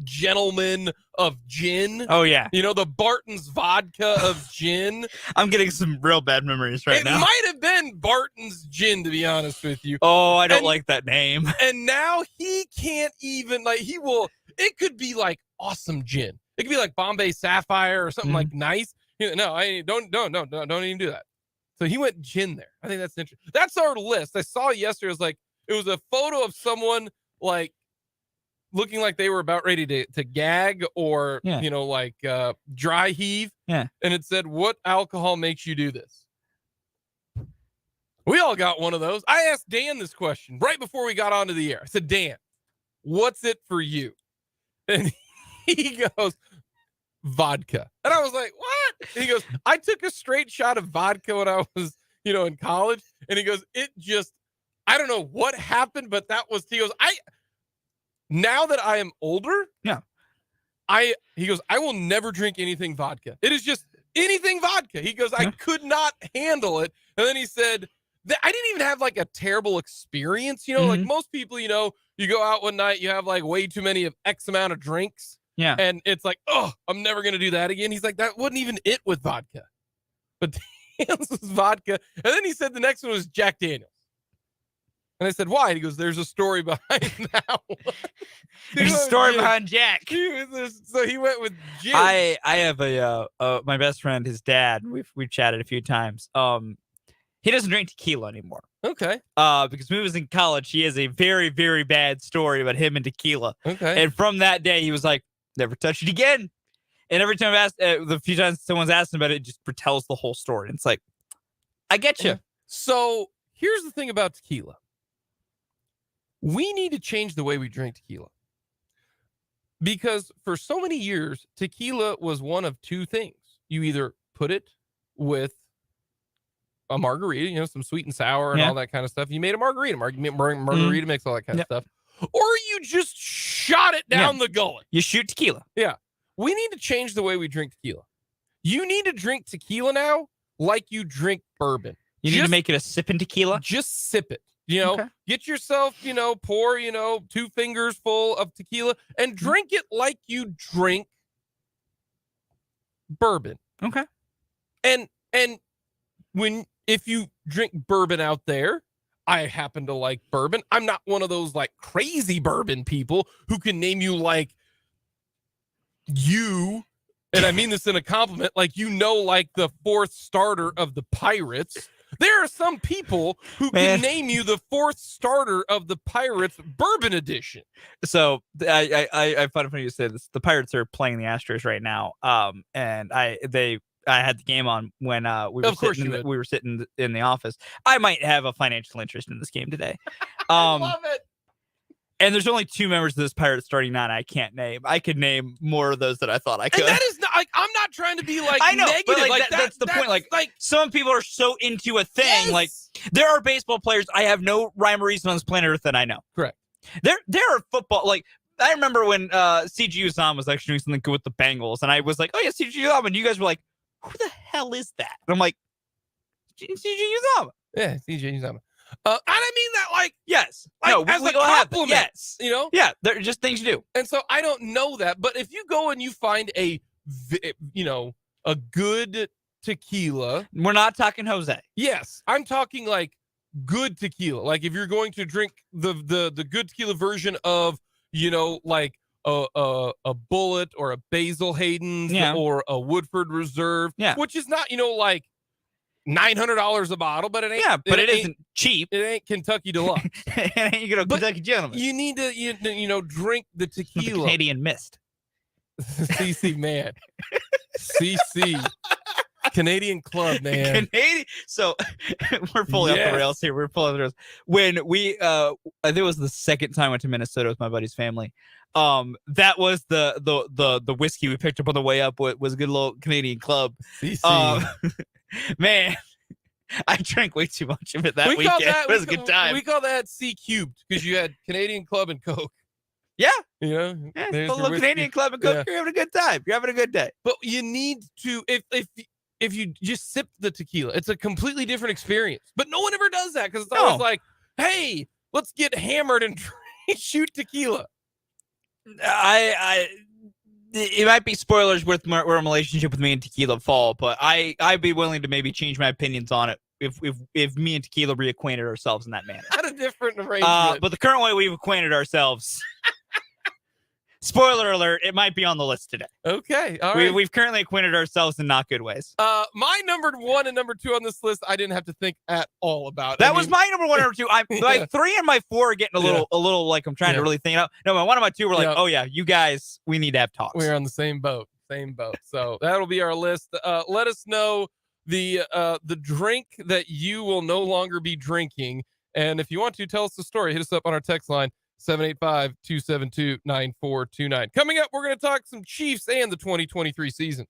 gentleman of gin. Oh, yeah. The Barton's vodka of gin. I'm getting some real bad memories now. It might have been Barton's gin, to be honest with you. Oh, I don't like that name. And now he can't even, it could be like awesome gin. It could be like Bombay Sapphire or something like nice. No, don't even do that. So he went gin there. I think that's interesting. That's our list. I saw yesterday. It was a photo of someone like looking like they were about ready to gag or, dry heave. Yeah. And it said, what alcohol makes you do this? We all got one of those. I asked Dan this question right before we got onto the air. I said, Dan, what's it for you? And he goes, vodka. And I was like, what? And he goes, I took a straight shot of vodka when I was, in college. And he goes, I don't know what happened, but he goes, now that I am older. Yeah. He goes, I will never drink anything vodka. It is just anything vodka. He goes, I could not handle it. And then he said, I didn't even have like a terrible experience. Like most people, you go out one night, you have like way too many of X amount of drinks. Yeah. And it's like, oh, I'm never going to do that again. He's like, that wasn't even it with vodka. But this was vodka. And then he said the next one was Jack Daniels. And I said, why? He goes, there's a story behind that one. There's a story behind Jack. So he went with gin. I have my best friend, his dad, we've chatted a few times. He doesn't drink tequila anymore. Okay. Because when he was in college, he has a very, very bad story about him and tequila. Okay. And from that day, he was like, never touch it again. And every time I've asked, the few times someone's asked him about it just retells the whole story. And it's like, I get you. So here's the thing about tequila. We need to change the way we drink tequila. Because for so many years, tequila was one of two things. You either put it with a margarita, some sweet and sour and all that kind of stuff. You made a margarita. Margarita mix, all that kind of stuff. Or you just shot it down the gullet. You shoot tequila. Yeah. We need to change the way we drink tequila. You need to drink tequila now like you drink bourbon. You need to make it a sipping tequila? Just sip it. Get yourself, pour, 2 fingers full of tequila and drink it like you drink bourbon. Okay. And if you drink bourbon out there, I happen to like bourbon. I'm not one of those like crazy bourbon people who can name you like and I mean this in a compliment, like like the 4th starter of the Pirates. There are some people who can name you the 4th starter of the Pirates Bourbon Edition. So I find it funny you say this. The Pirates are playing the Astros right now. And I had the game on when we were sitting in the office. I might have a financial interest in this game today. I love it. And there's only 2 members of this Pirates starting 9 I can't name. I could name more of those that I thought I could. And that is not, I'm not trying to be like I know, negative. But that's the point. Like some people are so into a thing. Yes. Like there are baseball players I have no rhyme or reason on this planet Earth that I know. Correct. There are football. Like I remember when C.J. Uzomah was actually doing something good with the Bengals, and I was like, "Oh yeah, C.J. Uzomah," and you guys were like, "Who the hell is that?" And I'm like, "C.J. Uzomah." Yeah, C.J. Uzomah. And I mean that like yes, as a compliment. Yes, yeah, they're just things you do. And so I don't know that, but if you go and you find a good tequila, we're not talking Jose. Yes, I'm talking like good tequila. Like if you're going to drink the good tequila version of like a Bullet or a Basil Hayden's or a Woodford Reserve, which is not like $900 a bottle, but it ain't. But it isn't cheap. It ain't Kentucky Deluxe. It ain't Kentucky Gentleman. You need to drink the tequila. Canadian Mist. CC man. CC. Canadian Club, man. So we're fully off the rails here. We're fully off the rails. When we I think it was the second time I went to Minnesota with my buddy's family. That was the whiskey we picked up on the way up was a good little Canadian Club. Man, I drank way too much of it that weekend. It was a good time. We call that C cubed because you had Canadian Club and Coke. Yeah. A little Canadian Club and Coke. You're having a good time. You're having a good day. But you need to, if you just sip the tequila, it's a completely different experience. But no one ever does that because it's always like, hey, let's get hammered and shoot tequila. It might be spoilers where my relationship with me and tequila fall, but I'd be willing to maybe change my opinions on it if me and tequila reacquainted ourselves in that manner. At a different arrangement. But the current way we've acquainted ourselves, spoiler alert, it might be on the list today. Okay, all right. We've currently acquainted ourselves in not good ways. My number 1 and number 2 on this list, I didn't have to think at all about. That was my number 1 and number 2. I'm like 3 and my 4 are getting a little like I'm trying to really think out. No, my 1 and my 2 were like, oh yeah, you guys, we need to have talks. We're on the same boat. So that'll be our list. Let us know the drink that you will no longer be drinking, and if you want to tell us the story, hit us up on our text line 785-272-9429. Coming up, we're going to talk some Chiefs and the 2023 season.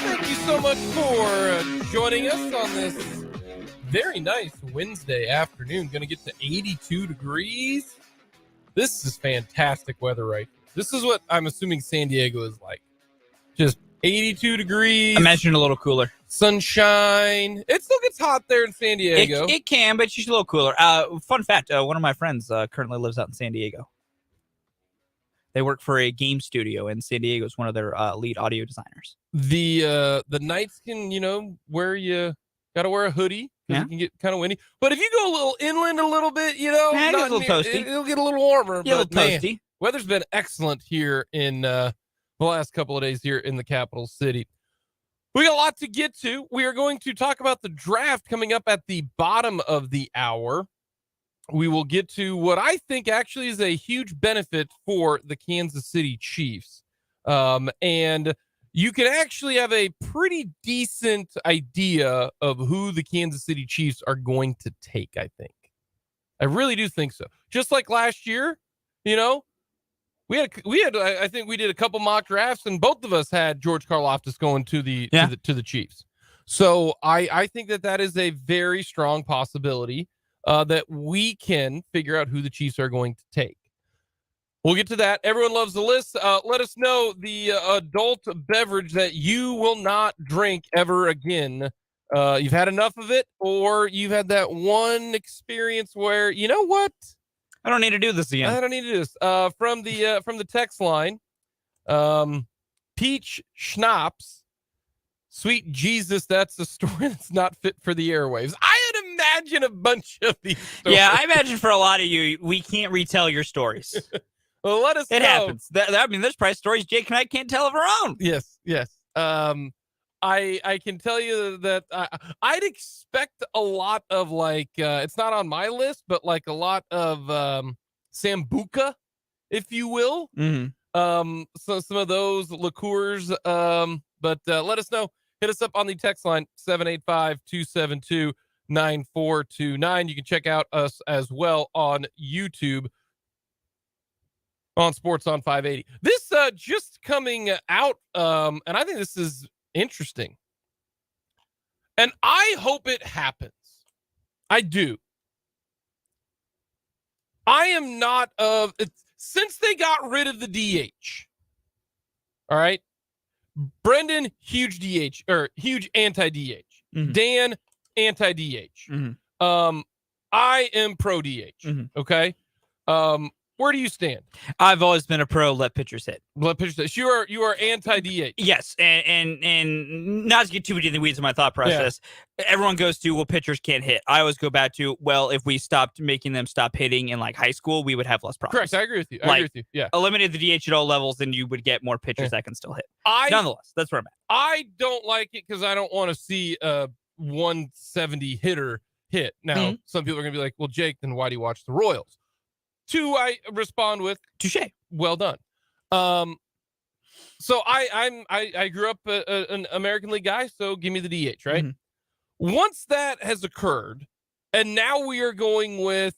Thank you so much for joining us on this very nice Wednesday afternoon. Going to get to 82 degrees. This is fantastic weather, right? This is what I'm assuming San Diego is like. Just 82 degrees. Imagine a little cooler. Sunshine. It still gets hot there in San Diego. It can, but she's a little cooler. Fun fact, one of my friends currently lives out in San Diego. They work for a game studio in San Diego. Is one of their lead audio designers. The nights can, where you got to wear a hoodie because it can get kind of windy. But if you go a little inland a little bit, it gets a little toasty. It'll get a little warmer. Yeah, a little man, toasty. Weather's been excellent here in the last couple of days here in the capital city. We got a lot to get to. We are going to talk about the draft coming up at the bottom of the hour. We will get to what I think actually is a huge benefit for the Kansas City Chiefs. And you can actually have a pretty decent idea of who the Kansas City Chiefs are going to take, I think. I really do think so. Just like last year, we had I think we did a couple mock drafts and both of us had George Karlaftis going to the Chiefs. So I think that is a very strong possibility that we can figure out who the Chiefs are going to take. We'll get to that. Everyone loves the list. Let us know the adult beverage that you will not drink ever again. You've had enough of it, or you've had that one experience where, you know what? I don't need to do this again. I don't need to do this. From the text line, Peach Schnapps, sweet Jesus, that's a story that's not fit for the airwaves. I'd imagine a bunch of these stories. Yeah, I imagine for a lot of you, we can't retell your stories. Well, let us know. It happens. There's probably stories Jake and I can't tell of our own. Yes. I can tell you that I'd expect a lot of like it's not on my list, but like a lot of sambuca, if you will. So some of those liqueurs. But let us know. Hit us up on the text line 785-272-9429. You can check out us as well on YouTube on Sports on 580. This just coming out, and I think this is interesting. And I hope it happens. I do. I am not of since they got rid of the DH. All right. Brendan, huge DH or huge anti-DH. Dan, anti-DH. I am pro DH. Okay. Where do you stand? I've always been a pro let pitchers hit. Let pitchers hit. You are anti-DH. Yes, and not to get too much in the weeds of my thought process, everyone goes to, well, pitchers can't hit. I always go back to, well, if we stopped making them stop hitting in like high school, we would have less problems. Correct. I agree with you. I agree with you. Yeah. Eliminate the DH at all levels, then you would get more pitchers that can still hit. Nonetheless, that's where I'm at. I don't like it because I don't want to see a 170 hitter hit. Now, some people are going to be like, well, Jake, then why do you watch the Royals? I respond with touche. Well done. So I grew up an American League guy, so give me the DH, right? Once that has occurred, and now we are going with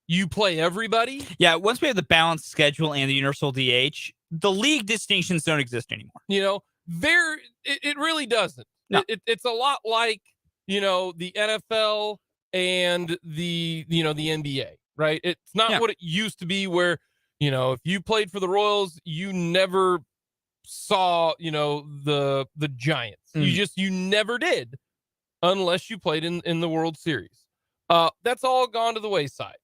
you play everybody. Yeah, once we have the balanced schedule and the universal DH, the league distinctions don't exist anymore. You know, it really doesn't. No. It's a lot like, you know, the NFL and the NBA. Right. It's not what it used to be where, you know, if you played for the Royals, you never saw, you know, the Giants. You never did unless you played in the World Series. That's all gone to the wayside.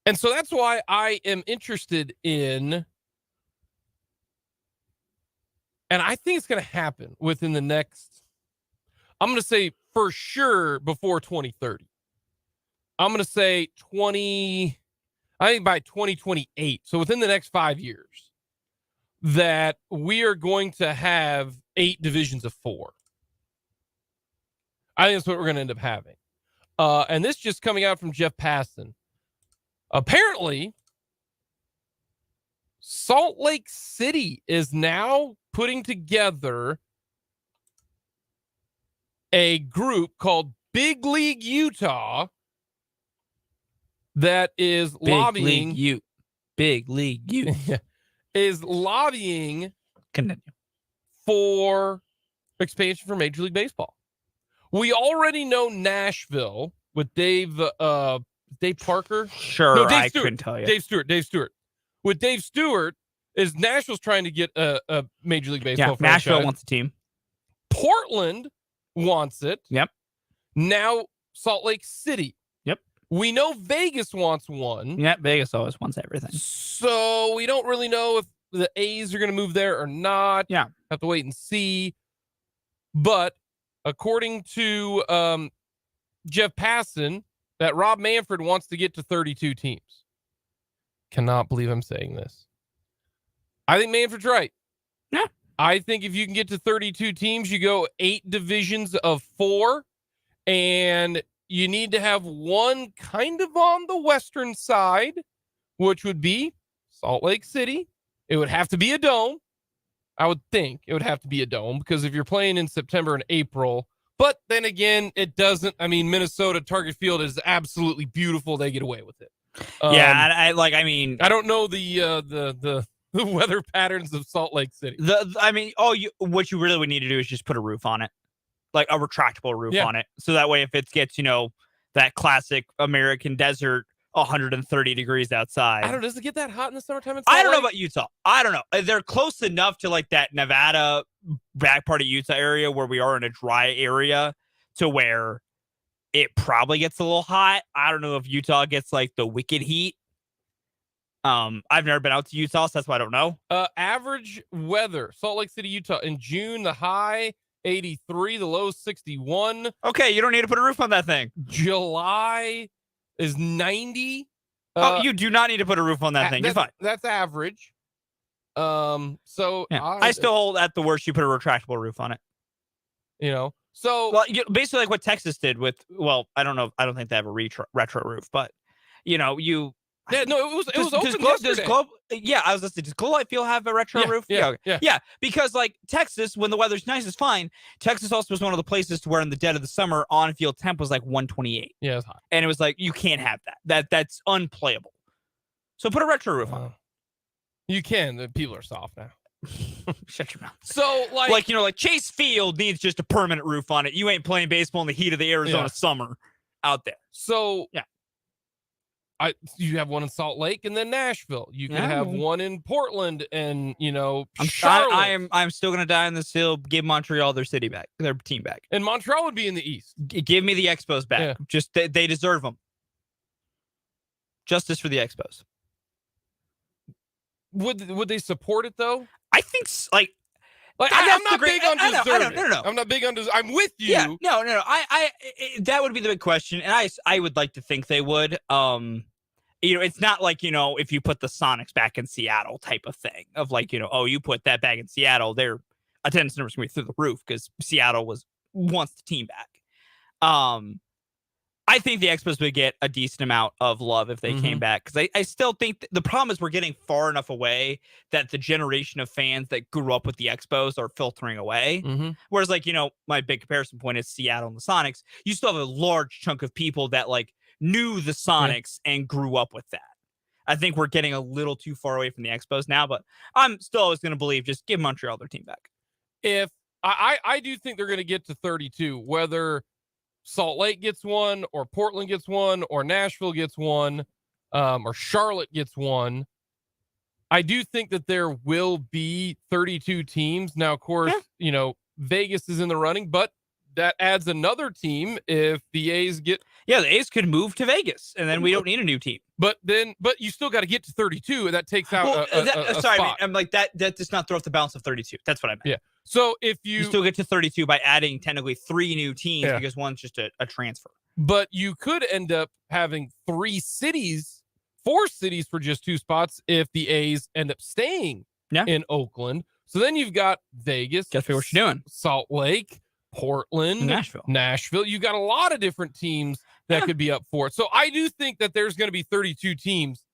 And so that's why I am interested in, and I think it's going to happen within the next, I'm going to say for sure before 2030. I'm going to say I think by 2028. So within the next 5 years that we are going to have 8 divisions of 4. I think that's what we're going to end up having. And this just coming out from Jeff Passan. Apparently, Salt Lake City is now putting together a group called Big League Utah that is lobbying Big League Ute is lobbying Continue. for expansion for Major League Baseball. We already know Nashville with Dave Parker. Sure, no, Dave I Stewart. couldn't tell you. Dave Stewart. With Dave Stewart, is Nashville's trying to get a Major League Baseball franchise. Nashville wants a team. Portland wants it. Yep. Now Salt Lake City. Yep. We know Vegas wants one. Yeah, Vegas always wants everything. So we don't really know if the A's are going to move there or not. Yeah. Have to wait and see. But according to Jeff Passan, that Rob Manfred wants to get to 32 teams. Cannot believe I'm saying this. I think Manfred's right. Yeah. I think if you can get to 32 teams, you go 8 divisions of 4, and you need to have one kind of on the western side, which would be Salt Lake City. It would have to be a dome. I would think it would have to be a dome because if you're playing in September and April, but then again, it doesn't. I mean, Minnesota Target Field is absolutely beautiful. They get away with it. Yeah, I don't know the weather patterns of Salt Lake City. What you really would need to do is just put a roof on it, like a retractable roof on it. So that way, if it gets, that classic American desert, 130 degrees outside. I don't know. Does it get that hot in the summertime? I don't know about Utah. I don't know. They're close enough to like that Nevada back part of Utah area where we are in a dry area to where it probably gets a little hot. I don't know if Utah gets like the wicked heat. I've never been out to Utah, so that's why I don't know. Average weather, Salt Lake City, Utah. In June, the high 83, the low 61. Okay, you don't need to put a roof on that thing. July is 90. You do not need to put a roof on that thing. You're fine. That's average. So Yeah. I still hold at the worst you put a retractable roof on it. So well, basically like what Texas did with, well, I don't know. I don't think they have a retro roof, but you it was open yesterday. I was listening. Does Glow Life Field have a retro roof? Yeah. Because like Texas, when the weather's nice, is fine. Texas also was one of the places to where in the dead of the summer on-field temp was like 128. Yeah, it's hot. And it was like, you can't have that. That's unplayable. So put a retro roof on. You can. The people are soft now. Shut your mouth. So like Chase Field needs just a permanent roof on it. You ain't playing baseball in the heat of the Arizona summer out there. So you have one in Salt Lake and then Nashville. You could have one in Portland and Charlotte. I'm still gonna die on this hill. Give Montreal their team back. And Montreal would be in the East. Give me the Expos back. Yeah. Just they deserve them. Justice for the Expos. Would they support it though? I think I'm not big on deserving. No. I'm not big on deserving. I'm with you. Yeah, no. That would be the big question, and I would like to think they would. It's not like if you put the Sonics back in Seattle type of thing of like you put that back in Seattle, their attendance numbers gonna be through the roof because Seattle wants the team back. I think the Expos would get a decent amount of love if they came back because I still think the problem is we're getting far enough away that the generation of fans that grew up with the Expos are filtering away. Whereas my big comparison point is Seattle and the Sonics. You still have a large chunk of people that like knew the Sonics and grew up with that. I think we're getting a little too far away from the Expos now, but I'm still always going to believe just give Montreal their team back. If I do think they're going to get to 32, whether Salt Lake gets one, or Portland gets one, or Nashville gets one, or Charlotte gets one. I do think that there will be 32 teams. Now, of course, Vegas is in the running, but that adds another team if the A's get... Yeah, the A's could move to Vegas, and then we don't need a new team. But you still got to get to 32, and that takes out a spot. I'm like, that does not throw off the balance of 32. That's what I meant. Yeah. So if you still get to 32 by adding technically 3 new teams because one's just a transfer. But you could end up having 4 cities for just 2 spots if the A's end up staying in Oakland. So then you've got Vegas. Guess what you're doing? Salt Lake, Portland, Nashville. You got a lot of different teams that could be up for it. So I do think that there's going to be 32 teams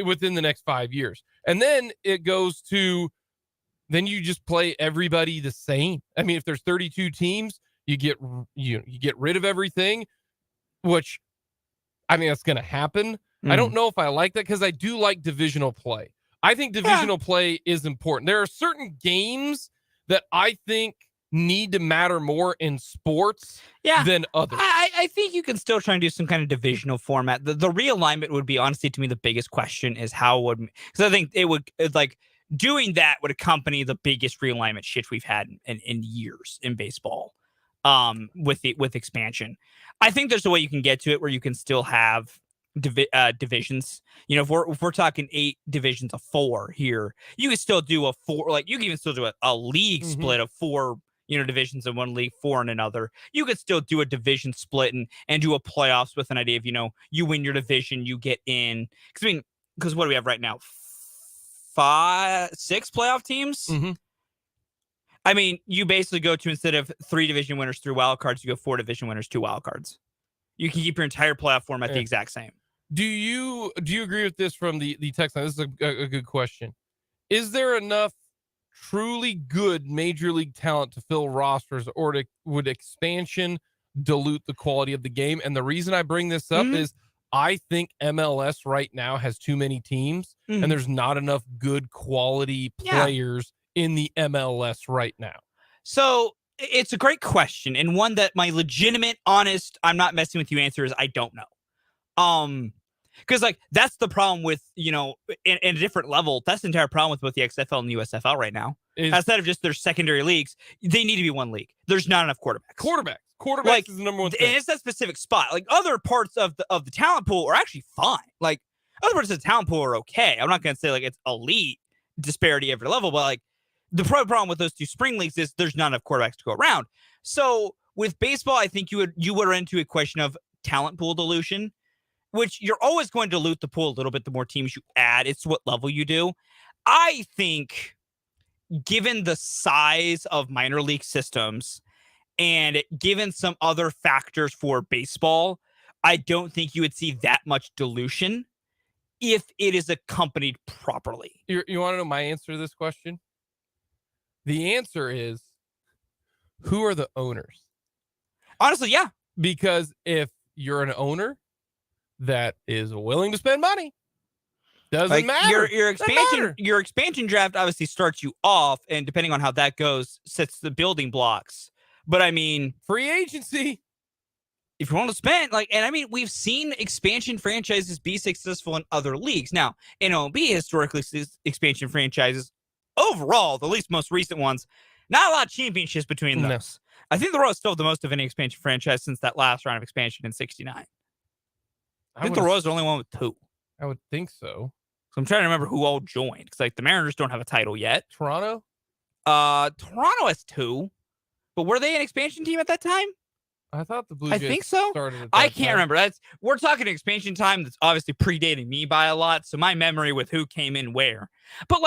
within the next 5 years. And then it goes to... Then you just play everybody the same. I mean, if there's 32 teams, you get rid of everything, which I mean, that's going to happen. I don't know if I like that because I do like divisional play. I think divisional play is important. There are certain games that I think need to matter more in sports than others. I think you can still try and do some kind of divisional format. The realignment would be, honestly, to me, the biggest question is how would, because I think it's like, doing that would accompany the biggest realignment shit we've had in years in baseball, with expansion. I think there's a way you can get to it where you can still have divisions. If we're talking 8 divisions of 4 here, you can still do a 4. Like you can even still do a league split of 4. Divisions in one league, 4 in another. You could still do a division split and do a playoffs with an idea of you win your division, you get in. Because what do we have right now? 6 playoff teams. I mean, you basically go to, instead of 3 division winners through wild cards, you go 4 division winners, 2 wild cards. You can keep your entire playoff format the exact same. Do you agree with this from the text line? This is a good question. Is there enough truly good major league talent to fill rosters, or would expansion dilute the quality of the game? And the reason I bring this up is I think MLS right now has too many teams, and there's not enough good quality players in the MLS right now. So it's a great question, and one that my legitimate, honest, I'm not messing with you answer is I don't know. Because like that's the problem with, in a different level, that's the entire problem with both the XFL and the USFL right now. Instead of just their secondary leagues, they need to be one league. There's not enough quarterbacks. Quarterbacks is the number one thing. And it's that specific spot. Like other parts of the talent pool are actually fine. Like other parts of the talent pool are okay. I'm not going to say like it's elite disparity every level, but like the problem with those 2 spring leagues is there's not enough quarterbacks to go around. So with baseball, I think you would run into a question of talent pool dilution, which you're always going to dilute the pool a little bit the more teams you add. It's what level you do. I think, given the size of minor league systems and given some other factors for baseball, I don't think you would see that much dilution if it is accompanied properly. You want to know my answer to this question? The answer is, who are the owners? Honestly, yeah. Because if you're an owner that is willing to spend money, doesn't matter. Your expansion draft obviously starts you off, and depending on how that goes, sets the building blocks. But I mean, free agency. If you want to spend, and I mean, we've seen expansion franchises be successful in other leagues. Now, in MLB, historically, expansion franchises, overall, the least most recent ones, not a lot of championships between those. No. I think the Royals still have the most of any expansion franchise since that last round of expansion in '69. I think the Royals are the only one with 2. I would think so. So I'm trying to remember who all joined, because the Mariners don't have a title yet. Toronto? Toronto has 2, but were they an expansion team at that time? I thought the Blue Jays think so. Started at that I can't time. remember. We're talking expansion time that's obviously predating me by a lot, so my memory with who came in where. But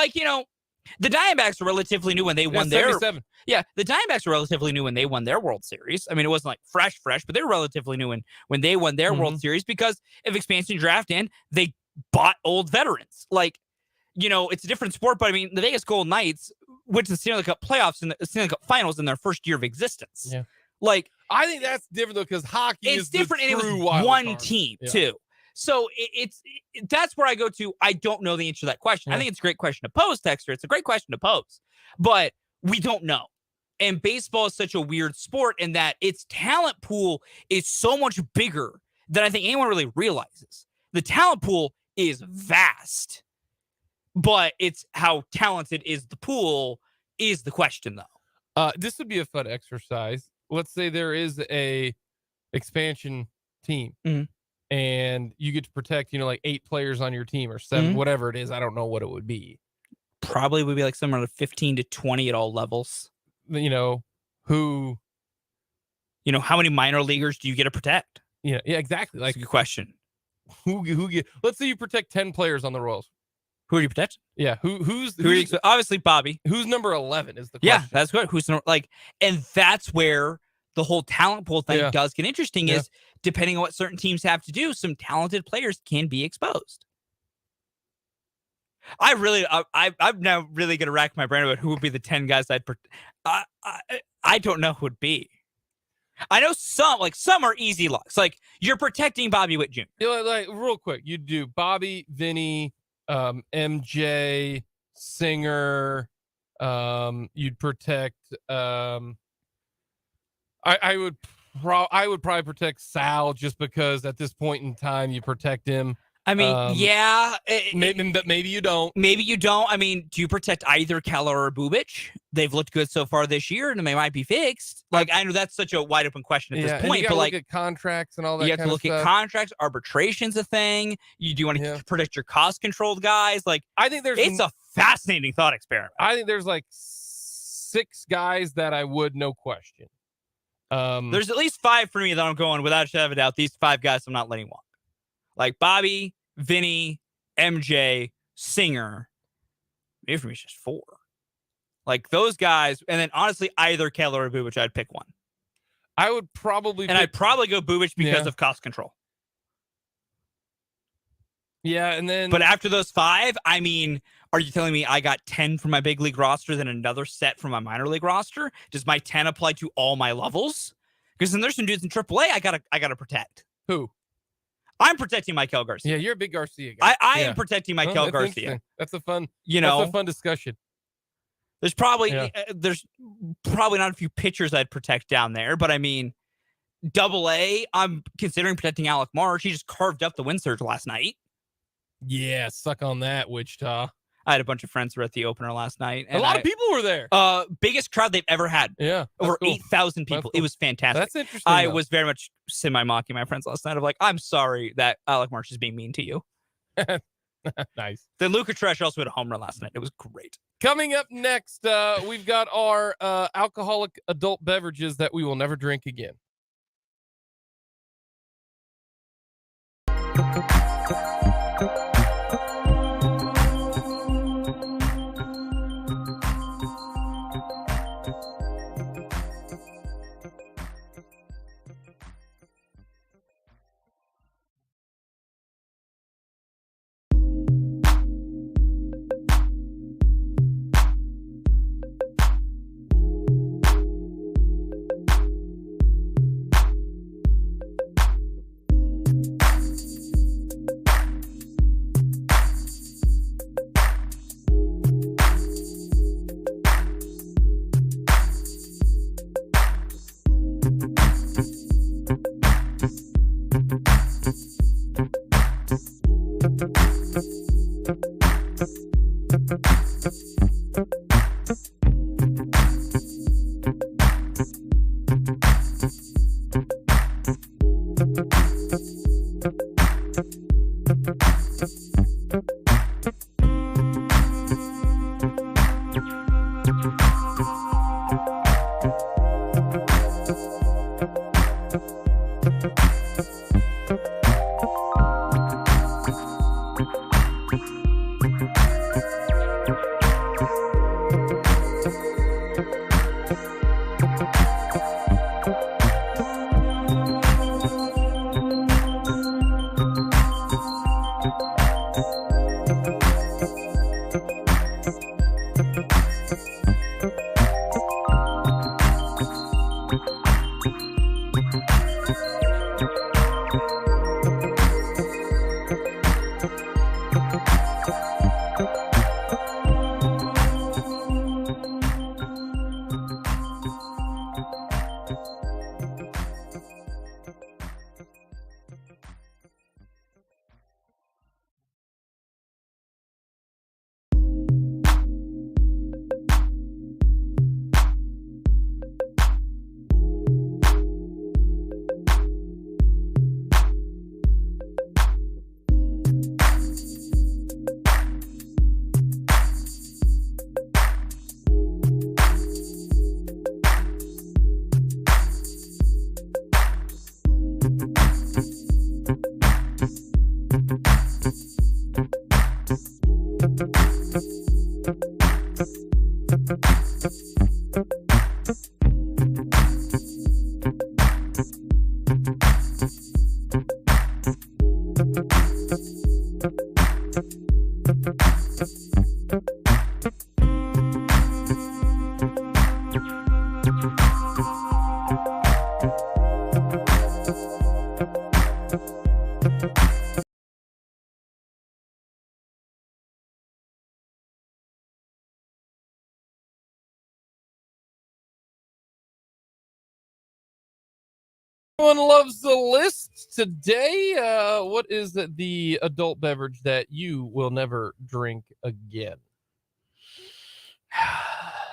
the Diamondbacks were relatively new when they won their. 77. Yeah, the Diamondbacks were relatively new when they won their World Series. I mean, it wasn't fresh, but they were relatively new when they won their World Series because of expansion draft, and they bought old veterans. It's a different sport, but I mean, the Vegas Golden Knights went to the Stanley Cup playoffs and the Stanley Cup finals in their first year of existence. Yeah. I think that's different though, because hockey is different, and it was one team too. So that's where I go to. I don't know the answer to that question. I think it's a great question to pose, Texter. It's a great question to pose, but we don't know. And baseball is such a weird sport in that its talent pool is so much bigger than I think anyone really realizes. The talent pool is vast, but it's how talented is the pool is the question, though. This would be a fun exercise. Let's say there is a expansion team and you get to protect, 8 players on your team or 7, whatever it is. I don't know what it would be. Probably would be somewhere to 15 to 20 at all levels. How many minor leaguers do you get to protect? Yeah, exactly. That's a good question. Let's say you protect 10 players on the Royals. Who are you protecting? Yeah, who's obviously Bobby. Who's number 11 is the question. Yeah, that's good. And that's where the whole talent pool thing does get interesting. Is depending on what certain teams have to do, some talented players can be exposed. I'm now really gonna rack my brain about who would be the 10 guys I don't know who would be. I know some are easy locks. You're protecting Bobby Witt Jr. Real quick, you'd do Bobby, Vinny, MJ, Singer. You'd protect. I would probably protect Sal, just because at this point in time you protect him. I mean, maybe you don't. Maybe you don't. I mean, do you protect either Keller or Bubic? They've looked good so far this year, and they might be fixed. I know that's such a wide open question at this point, but look at contracts and all that. You have to look at contracts. Arbitration's a thing. Do you want to protect your cost controlled guys? I think it's a fascinating thought experiment. I think there's 6 guys that I would, no question. There's at least 5 for me that I'm going without a shadow of a doubt. These 5 guys I'm not letting walk. Bobby, Vinny, MJ, Singer. Maybe for me it's just 4. Those guys, and then honestly, either Keller or Bubic, I'd pick one. I would probably I'd probably go Bubic because of cost control. Yeah, and then but after those 5, I mean, are you telling me I got 10 from my big league roster, then another set from my minor league roster? Does my 10 apply to all my levels? Because then there's some dudes in AAA I gotta protect. Who? I'm protecting Maikel Garcia. Yeah, you're a big Garcia guy. I am protecting Maikel Garcia. That's a fun, that's a fun discussion. There's probably not a few pitchers I'd protect down there, but I mean, AA, I'm considering protecting Alec Marsh. He just carved up the win surge last night. Yeah, suck on that, Wichita. I had a bunch of friends who were at the opener last night. And a lot of people were there. Biggest crowd they've ever had. Yeah. Over 8,000 people. Cool. It was fantastic. That's interesting. I was very much semi-mocking my friends last night of I'm sorry that Alec Marsh is being mean to you. Nice. Then Luca Tresh also had a home run last night. It was great. Coming up next, we've got our alcoholic adult beverages that we will never drink again. Everyone loves the list today. What is the adult beverage that you will never drink again?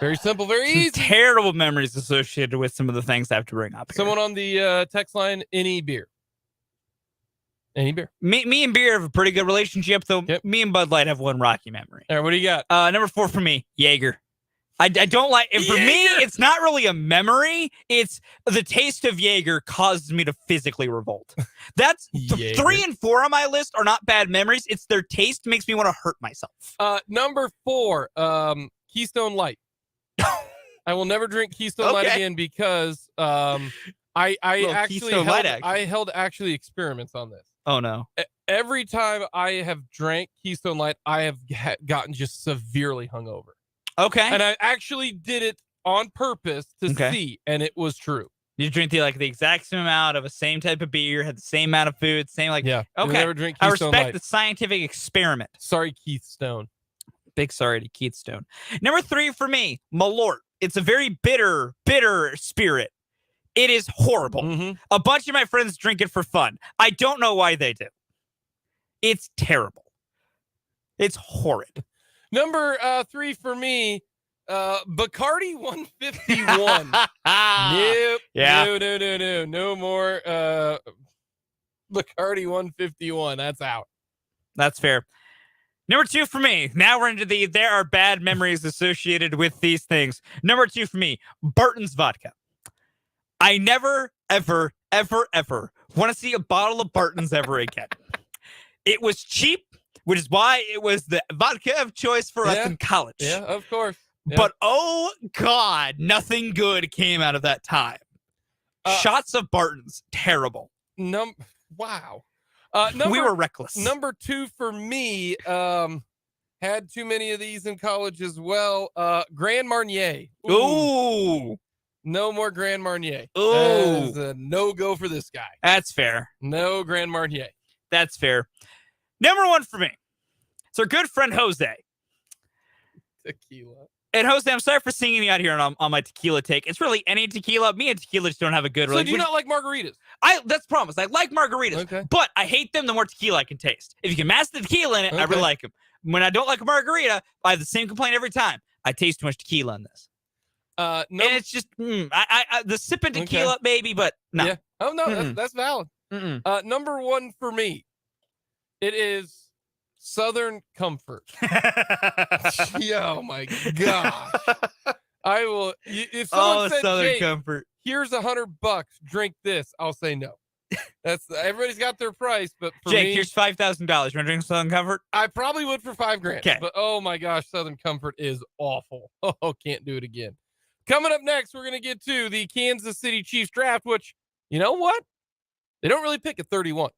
Very simple, very Some easy. terrible memories associated with some of the things I have to bring up here. Someone on the text line, any beer. Any beer. Me and beer have a pretty good relationship, though. Yep. Me and Bud Light have one rocky memory. All right, what do you got? Number 4 for me, Jaeger. I don't like it. For me, it's not really a memory. It's the taste of Jaeger causes me to physically revolt. That's 3 and 4 on my list are not bad memories. It's their taste makes me want to hurt myself. Number 4, Keystone Light. I will never drink Keystone Light again because I held experiments on this. Oh no. Every time I have drank Keystone Light, I have gotten just severely hungover. Okay. And I actually did it on purpose to see, and it was true. You drink the exact same amount of the same type of beer, had the same amount of food, same yeah. Okay. Never drink I Keystone respect Light. the scientific experiment. Sorry, Keith Stone. Big sorry to Keith Stone. Number 3 for me, Malort. It's a very bitter spirit. It is horrible. Mm-hmm. A bunch of my friends drink it for fun. I don't know why they do. It's terrible. It's horrid. Number 3 for me, Bacardi 151. Nope. Yeah. No more Bacardi 151. That's out. That's fair. Number 2 for me. Now we're into there are bad memories associated with these things. Number 2 for me, Barton's vodka. I never, ever, ever, ever want to see a bottle of Barton's ever again. It was cheap, which is why it was the vodka of choice for us in college. Yeah, of course. Yeah. But oh God, nothing good came out of that time. Shots of Barton's, terrible. Wow. We were reckless. Number 2 for me, had too many of these in college as well. Grand Marnier. Ooh. No more Grand Marnier. Ooh. That is a no-go for this guy. That's fair. No Grand Marnier. That's fair. Number 1 for me. It's our good friend Jose. Tequila. And Jose, I'm sorry for singing you out here on my tequila take. It's really any tequila. Me and tequila just don't have a good relationship. So do you not like margaritas? That's the problem. I like margaritas, but I hate them the more tequila I can tast. If you can mask the tequila in it, I really like them. When I don't like a margarita, I have the same complaint every time. I taste too much tequila in this. And it's just the sipping tequila maybe, but no. Yeah. Oh no, that's valid. Number 1 for me, it is Southern Comfort. Oh my gosh. I will. If someone said, Southern Jake, Comfort. here's $100, drink this, I'll say no. That's everybody's got their price, but for Jake, me, here's $5,000. You want to drink Southern Comfort? I probably would for $5,000. Okay. But oh my gosh, Southern Comfort is awful. Oh, can't do it again. Coming up next, we're gonna get to the Kansas City Chiefs draft, which, you know what? They don't really pick at 31.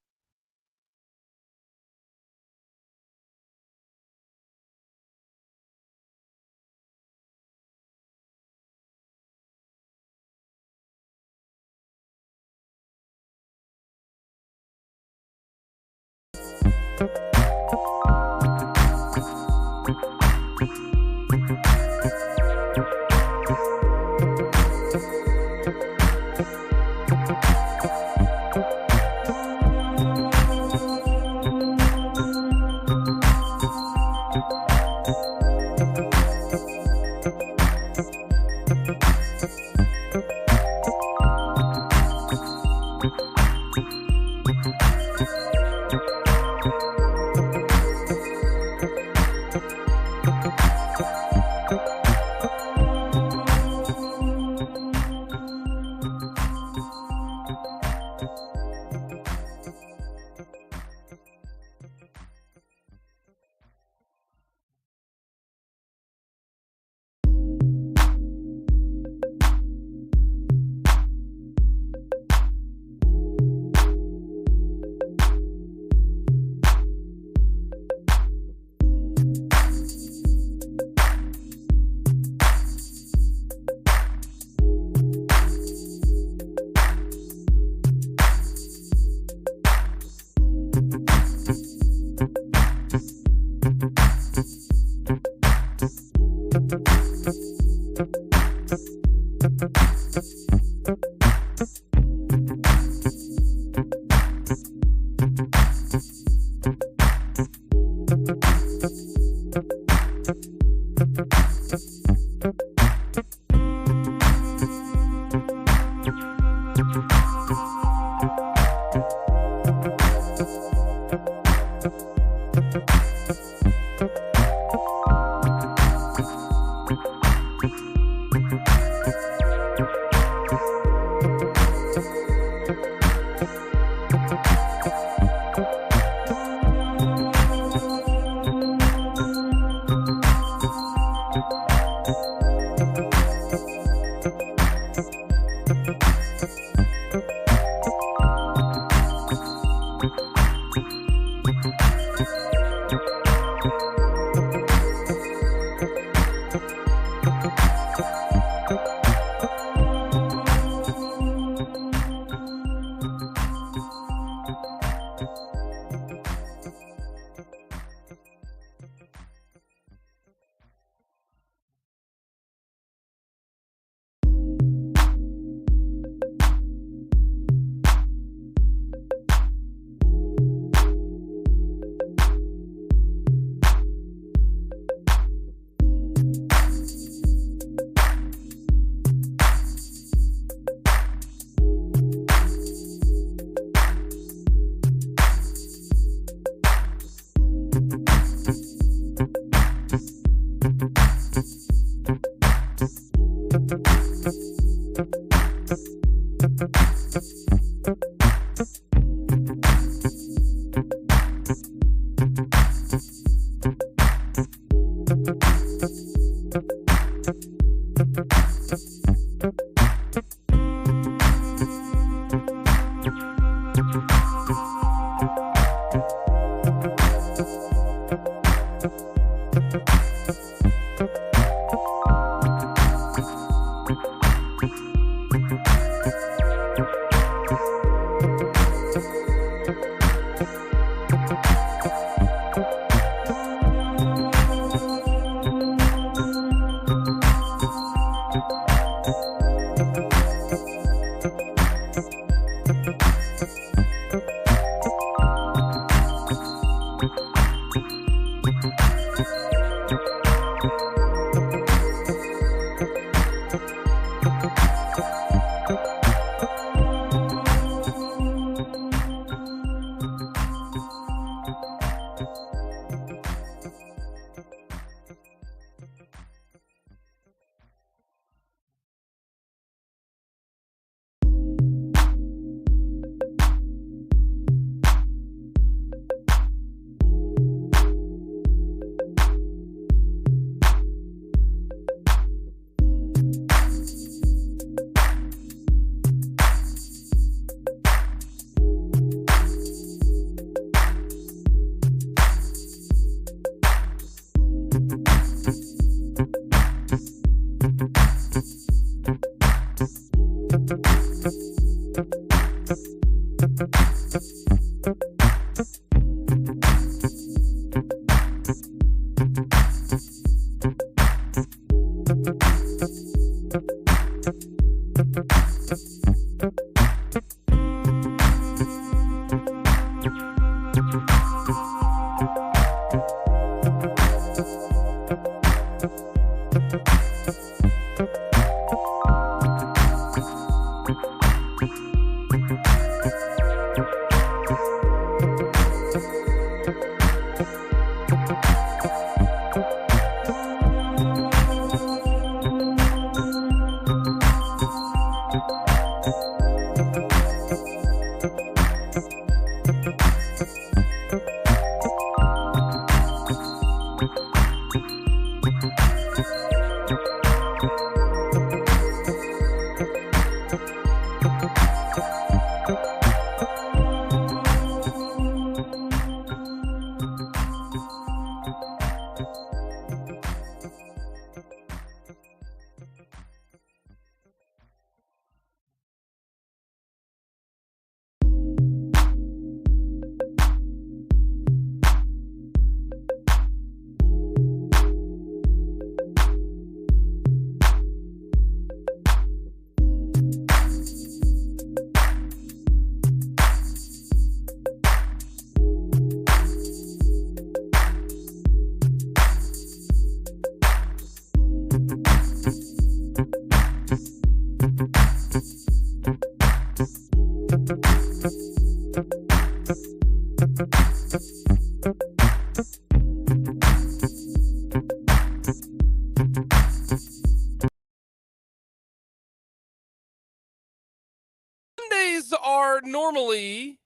Mondays are normally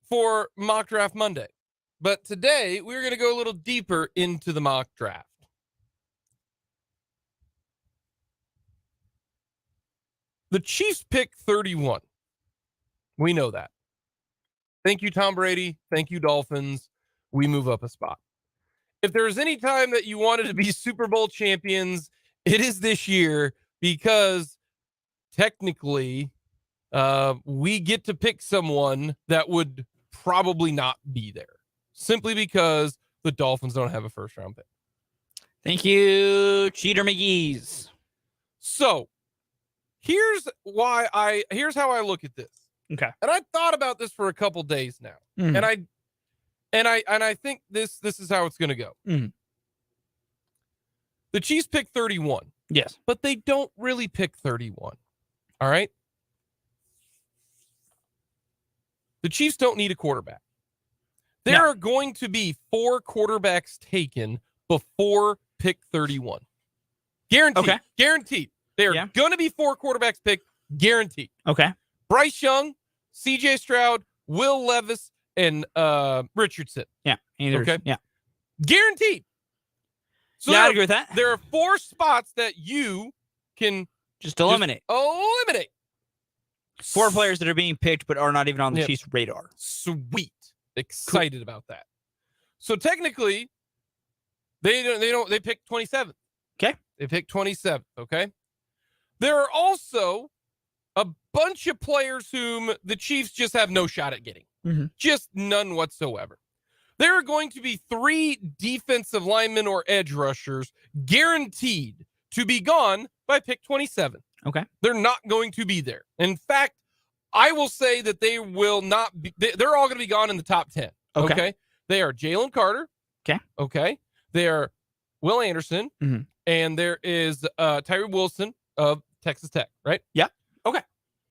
for Mock Draft Monday, but today we're going to go a little deeper into the mock draft. The Chiefs pick 31. We know that. Thank you, Tom Brady. Thank you, Dolphins. We move up a spot. If there's any time that you wanted to be Super Bowl champions, it is this year, because technically we get to pick someone that would probably not be there, simply because the Dolphins don't have a first round pick. Thank you, Cheater McGee's. So here's how I look at this. Okay. And I've thought about this for a couple days now. Mhm. And I think this is how it's going to go. Mhm. The Chiefs pick 31, Yes. but they don't really pick 31. All right. The Chiefs don't need a quarterback. There are going to be 4 quarterbacks taken before pick 31. Guaranteed. Okay. Guaranteed. There are going to be 4 quarterbacks picked. Guaranteed. Okay. Bryce Young, CJ Stroud, Will Levis, and Richardson. Yeah. Okay. Yeah. Guaranteed. So I agree with that. There are 4 spots that you can Just eliminate. eliminate. 4 players that are being picked but are not even on the Chiefs' radar. Sweet. Excited about that. So technically, they pick 27th. Okay. They pick 27th. Okay. There are also a bunch of players whom the Chiefs just have no shot at getting. Mm-hmm. Just none whatsoever. There are going to be 3 defensive linemen or edge rushers guaranteed to be gone by pick 27. Okay. They're not going to be there. In fact, I will say that they will not be. They're all going to be gone in the top 10. Okay. They are Jalen Carter. Okay. Okay. They are Will Anderson. Mm-hmm. And there is Tyree Wilson of Texas Tech, right? Yeah. Okay.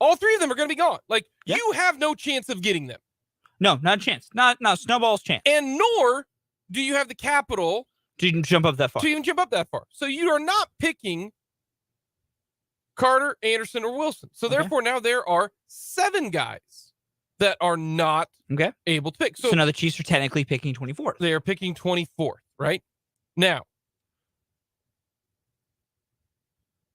All 3 of them are going to be gone. Like, you have no chance of getting them. No, not a chance. Not snowball's chance. And nor do you have the capital to even jump up that far. So you are not picking Carter, Anderson, or Wilson. So therefore, now there are 7 guys that are not able to pick. So now the Chiefs are technically picking 24th. They are picking 24th, right? Now,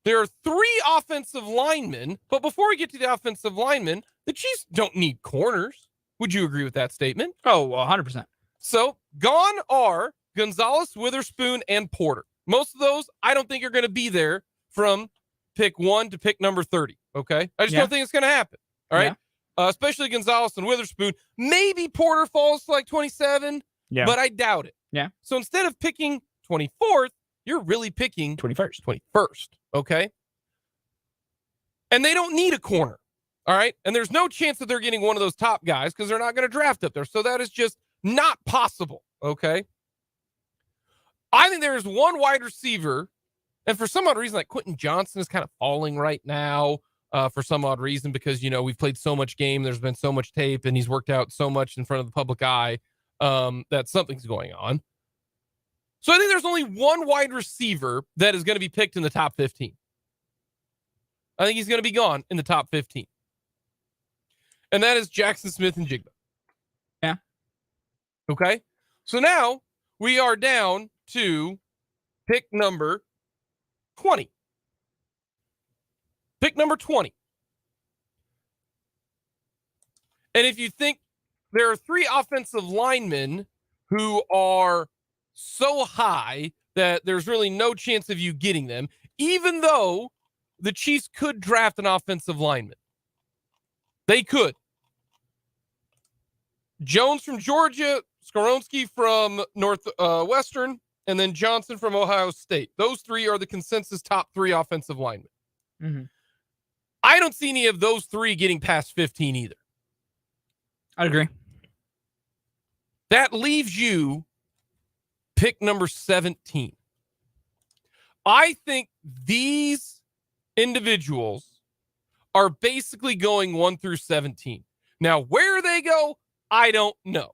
there are 3 offensive linemen, but before we get to the offensive linemen, the Chiefs don't need corners. Would you agree with that statement? Oh, 100%. So gone are Gonzalez, Witherspoon, and Porter. Most of those, I don't think are going to be there from pick 1 to pick number 30. Okay. I just don't think it's going to happen. All right. Especially Gonzalez and Witherspoon. Maybe Porter falls to like 27, but I doubt it. Yeah. So instead of picking 24th, you're really picking 21st. Okay. And they don't need a corner. All right. And there's no chance that they're getting one of those top guys because they're not going to draft up there. So that is just not possible. Okay. I think there is one wide receiver, and for some odd reason, like Quentin Johnson is kind of falling right now for some odd reason because, we've played so much game. There's been so much tape and he's worked out so much in front of the public eye that something's going on. So I think there's only one wide receiver that is going to be picked in the top 15. I think he's going to be gone in the top 15. and that is Jackson Smith and Jigba. Yeah. Okay. So now we are down to pick number 20. Pick number 20. And if you think there are 3 offensive linemen who are so high that there's really no chance of you getting them, even though the Chiefs could draft an offensive lineman. They could. Jones from Georgia, Skoronski from Northwestern, and then Johnson from Ohio State. Those 3 are the consensus top 3 offensive linemen. Mm-hmm. I don't see any of those 3 getting past 15 either. I agree. That leaves you pick number 17. I think these individuals are basically going 1 through 17. Now, where they go, I don't know.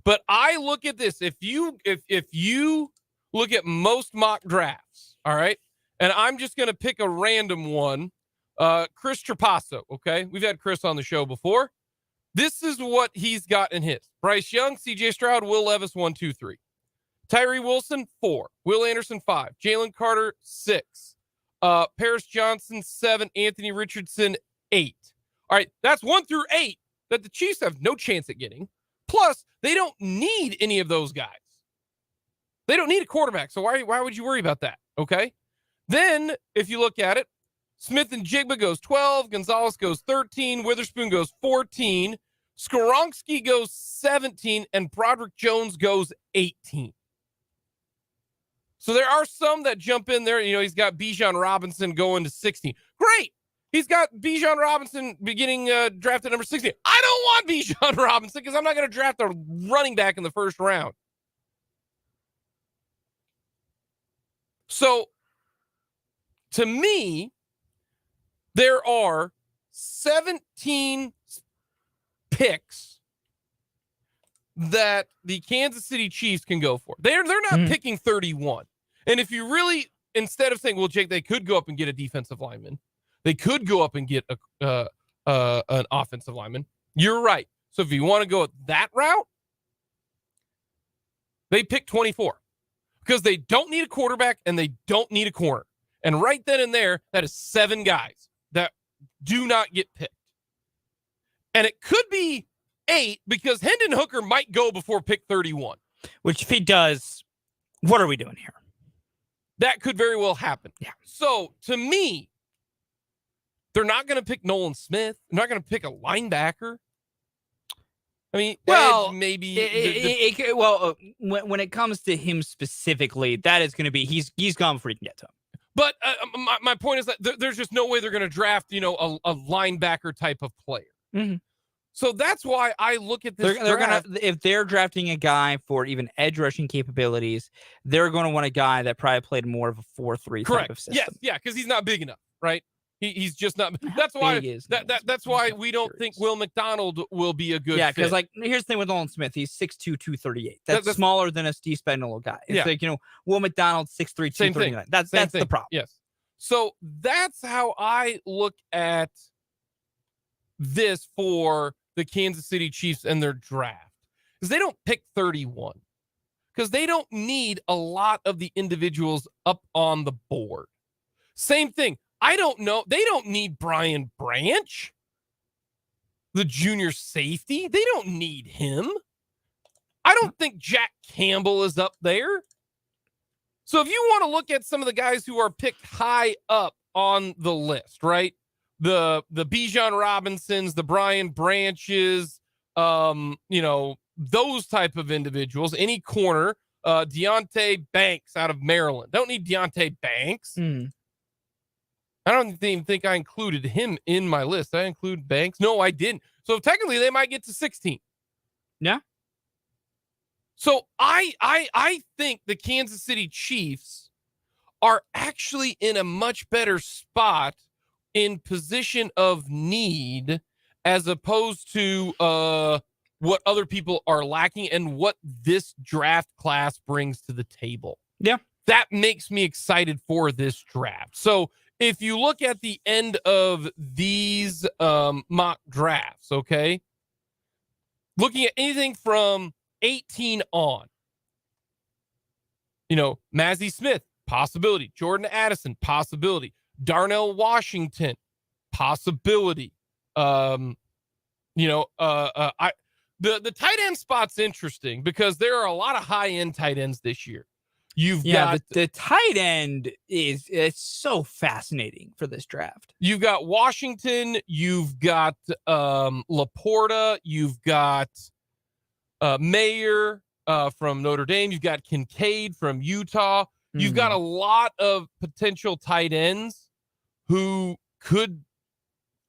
But I look at this. If you look at most mock drafts, all right, and I'm just going to pick a random one, Chris Trapasso, okay? We've had Chris on the show before. This is what he's got in his. Bryce Young, C.J. Stroud, Will Levis, 1, 2, 3. Tyree Wilson, 4. Will Anderson, 5. Jalen Carter, 6. Paris Johnson, 7. Anthony Richardson, 8. All right, that's 1 through 8 that the Chiefs have no chance at getting. Plus, they don't need any of those guys. They don't need a quarterback, so why would you worry about that, okay? Then, if you look at it, Smith and Jigba goes 12, Gonzalez goes 13, Witherspoon goes 14, Skoronski goes 17, and Broderick Jones goes 18. So there are some that jump in there. You know, he's got Bijan Robinson going to 16. Great. He's got Bijan Robinson beginning drafted number 16. I don't want Bijan Robinson because I'm not going to draft a running back in the first round. So, to me, there are 17 picks that the Kansas City Chiefs can go for. They're not picking 31. And if you really, instead of saying, well, Jake, they could go up and get a defensive lineman, they could go up and get an offensive lineman. You're right. So if you want to go that route, they pick 24 because they don't need a quarterback and they don't need a corner. And right then and there, that is 7 guys that do not get picked. And it could be 8 because Hendon Hooker might go before pick 31. Which if he does, what are we doing here? That could very well happen. Yeah. So to me, they're not going to pick Nolan Smith. They're not going to pick a linebacker. I mean, well, maybe. When it comes to him specifically, that is going to be he's gone before he can get to him. But my point is that there's just no way they're going to draft, a linebacker type of player. Mm-hmm. So that's why I look at this. They're gonna, if they're drafting a guy for even edge rushing capabilities, they're going to want a guy that probably played more of a 4-3 type of system. Yes, yeah, because he's not big enough, right? He's just not. That's why. That's why we don't think Will McDonald will be a good. Yeah, because fit. here's the thing with Nolan Smith, he's 6'2", 238. That's smaller than a Steve Spagnuolo guy. It's like Will McDonald 6'3", 239. That's the problem. Yes. So that's how I look at this for the Kansas City Chiefs and their draft, because they don't pick 31 because they don't need a lot of the individuals up on the board. Same thing. I don't know. They don't need Brian Branch, the junior safety. They don't need him. I don't think Jack Campbell is up there. So if you want to look at some of the guys who are picked high up on the list, right? The Bijan Robinsons, the Brian Branches, those type of individuals, any corner, Deontay Banks out of Maryland. Don't need Deontay Banks. I don't even think I included him in my list. Did I include Banks? No, I didn't. So technically they might get to 16. Yeah. So I think the Kansas City Chiefs are actually in a much better spot in position of need as opposed to what other people are lacking and what this draft class brings to the table. Yeah. That makes me excited for this draft. So if you look at the end of these mock drafts, okay, looking at anything from 18 on, Mazzie Smith, possibility. Jordan Addison, possibility. Darnell Washington, possibility. The tight end spot's interesting because there are a lot of high end tight ends this year. You've got the tight end it's so fascinating for this draft. You've got Washington, you've got Laporta, you've got Mayer from Notre Dame, you've got Kincaid from Utah. You've got a lot of potential tight ends who could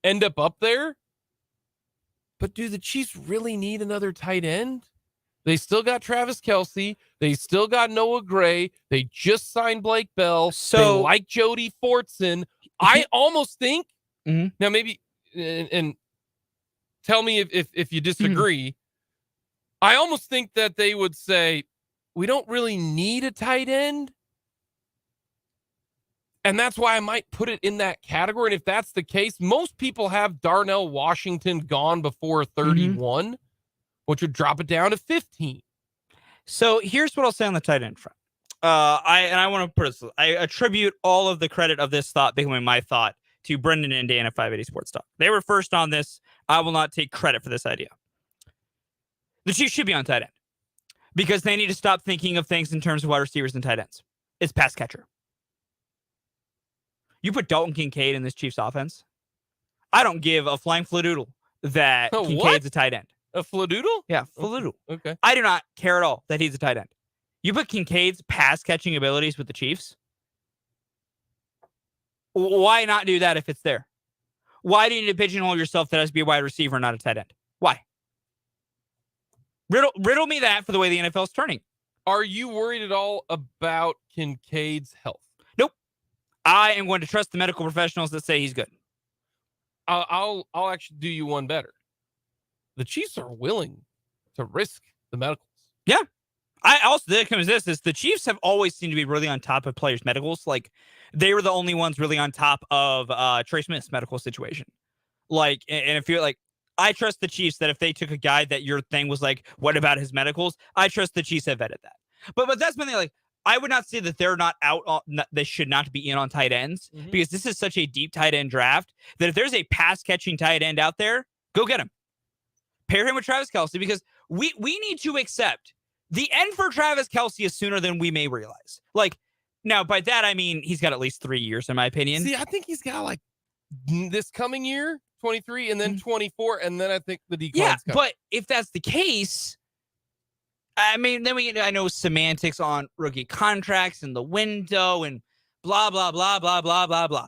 end up there. But do the Chiefs really need another tight end? They still got Travis Kelce. They still got Noah Gray. They just signed Blake Bell. So, they like Jody Fortson. I almost think, now maybe, and tell me if you disagree, I almost think that they would say, we don't really need a tight end. And that's why I might put it in that category. And if that's the case, most people have Darnell Washington gone before 31, which would drop it down to 15. So here's what I'll say on the tight end front. I want to put this, I attribute all of the credit of this thought becoming my thought to Brendan and Dan at 580 Sports Talk. They were first on this. I will not take credit for this idea. The Chiefs should be on tight end because they need to stop thinking of things in terms of wide receivers and tight ends. It's pass catcher. You put Dalton Kincaid in this Chiefs offense, I don't give a flying fladoodle that Kincaid's a tight end. A fladoodle? Yeah, fladoodle. Okay. I do not care at all that he's a tight end. You put Kincaid's pass catching abilities with the Chiefs. Why not do that if it's there? Why do you need to pigeonhole yourself that has to be a wide receiver, not a tight end? Why? Riddle me that for the way the NFL is turning. Are you worried at all about Kincaid's health? Nope. I am going to trust the medical professionals that say he's good. I'll actually do you one better. The Chiefs are willing to risk the medicals. Yeah. I also, that comes this, is the Chiefs have always seemed to be really on top of players' medicals. Like, they were the only ones really on top of Trey Smith's medical situation. Like, and if you're like, I trust the Chiefs that if they took a guy that your thing was like, what about his medicals? I trust the Chiefs have vetted that. But that's been like, I would not say that they're not out on, they should not be in on tight ends because this is such a deep tight end draft that if there's a pass catching tight end out there, go get him. Pair him with Travis Kelce because we need to accept the end for Travis Kelce is sooner than we may realize. Like, now by that, I mean, he's got at least 3 years in my opinion. See, I think he's got like this coming year, 23, and then 24, and then I think the decline's coming. But if that's the case, I mean, then I know semantics on rookie contracts and the window and blah, blah, blah, blah, blah, blah, blah.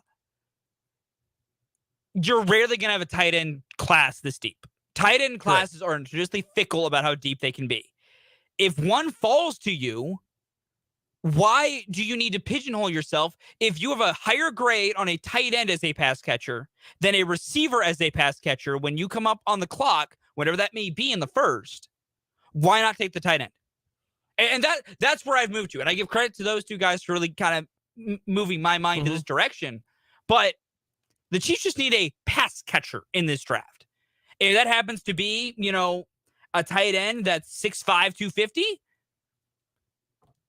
You're rarely going to have a tight end class this deep. Tight end classes are notoriously fickle about how deep they can be. If one falls to you, why do you need to pigeonhole yourself if you have a higher grade on a tight end as a pass catcher than a receiver as a pass catcher when you come up on the clock, whatever that may be in the first? Why not take the tight end? And that's where I've moved to. And I give credit to those two guys for really kind of moving my mind to this direction. But the Chiefs just need a pass catcher in this draft. If that happens to be, a tight end that's 6'5", 250,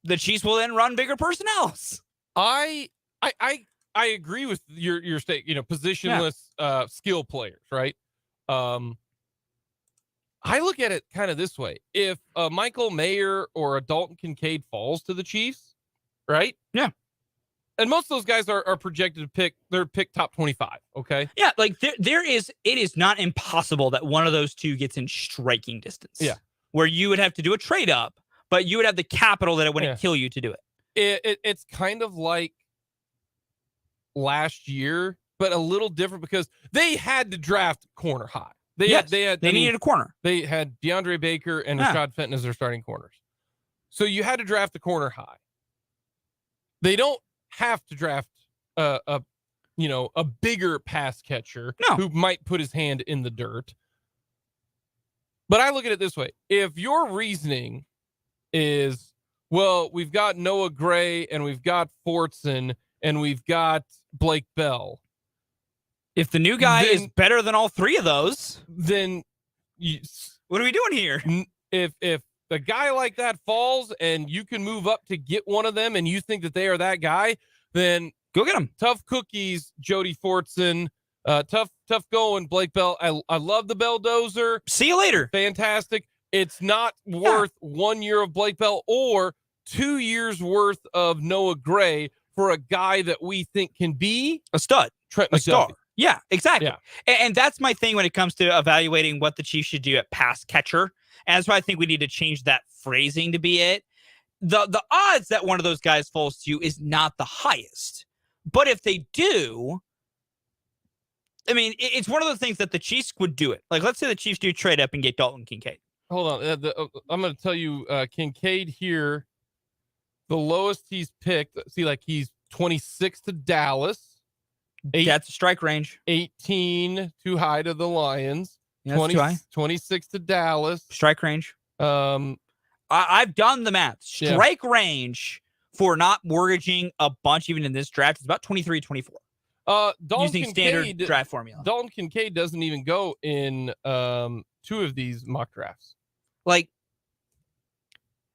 the Chiefs will then run bigger personnels. I agree with your state, positionless skill players, right? I look at it kind of this way. If a Michael Mayer or a Dalton Kincaid falls to the Chiefs, right? Yeah. And most of those guys are projected to pick top 25. Okay. Yeah. Like it is not impossible that one of those two gets in striking distance. Yeah. Where you would have to do a trade up, but you would have the capital that it wouldn't kill you to do it. It's kind of like last year, but a little different because they had to draft corner high. They needed a corner. They had DeAndre Baker and Rashad Fenton as their starting corners. So you had to draft the corner high. They don't have to draft a bigger pass catcher who might put his hand in the dirt. But I look at it this way. If your reasoning is, well, we've got Noah Gray and we've got Fortson and we've got Blake Bell. If the new guy is better than all three of those, then what are we doing here? If a guy like that falls and you can move up to get one of them and you think that they are that guy, then go get him. Tough cookies, Jody Fortson. Tough going, Blake Bell. I love the Belldozer. See you later. Fantastic. It's not worth 1 year of Blake Bell or 2 years worth of Noah Gray for a guy that we think can be a stud, Trent a McDuffie. star. Yeah, exactly. Yeah. And that's my thing when it comes to evaluating what the Chiefs should do at pass catcher. And that's why I think we need to change that phrasing to be it. The odds that one of those guys falls to you is not the highest. But if they do, I mean, it's one of those things that the Chiefs would do it. Like, let's say the Chiefs do trade up and get Dalton Kincaid. Hold on. I'm going to tell you, Kincaid here, the lowest he's picked. See, like he's 26 to Dallas. That's a strike range. 18 too high to the Lions. Yeah, 26 to Dallas. Strike range. I've done the math. Strike range for not mortgaging a bunch, even in this draft, is about 23, 24. Using standard draft formula. Dalton Kincaid doesn't even go in 2 of these mock drafts. Like,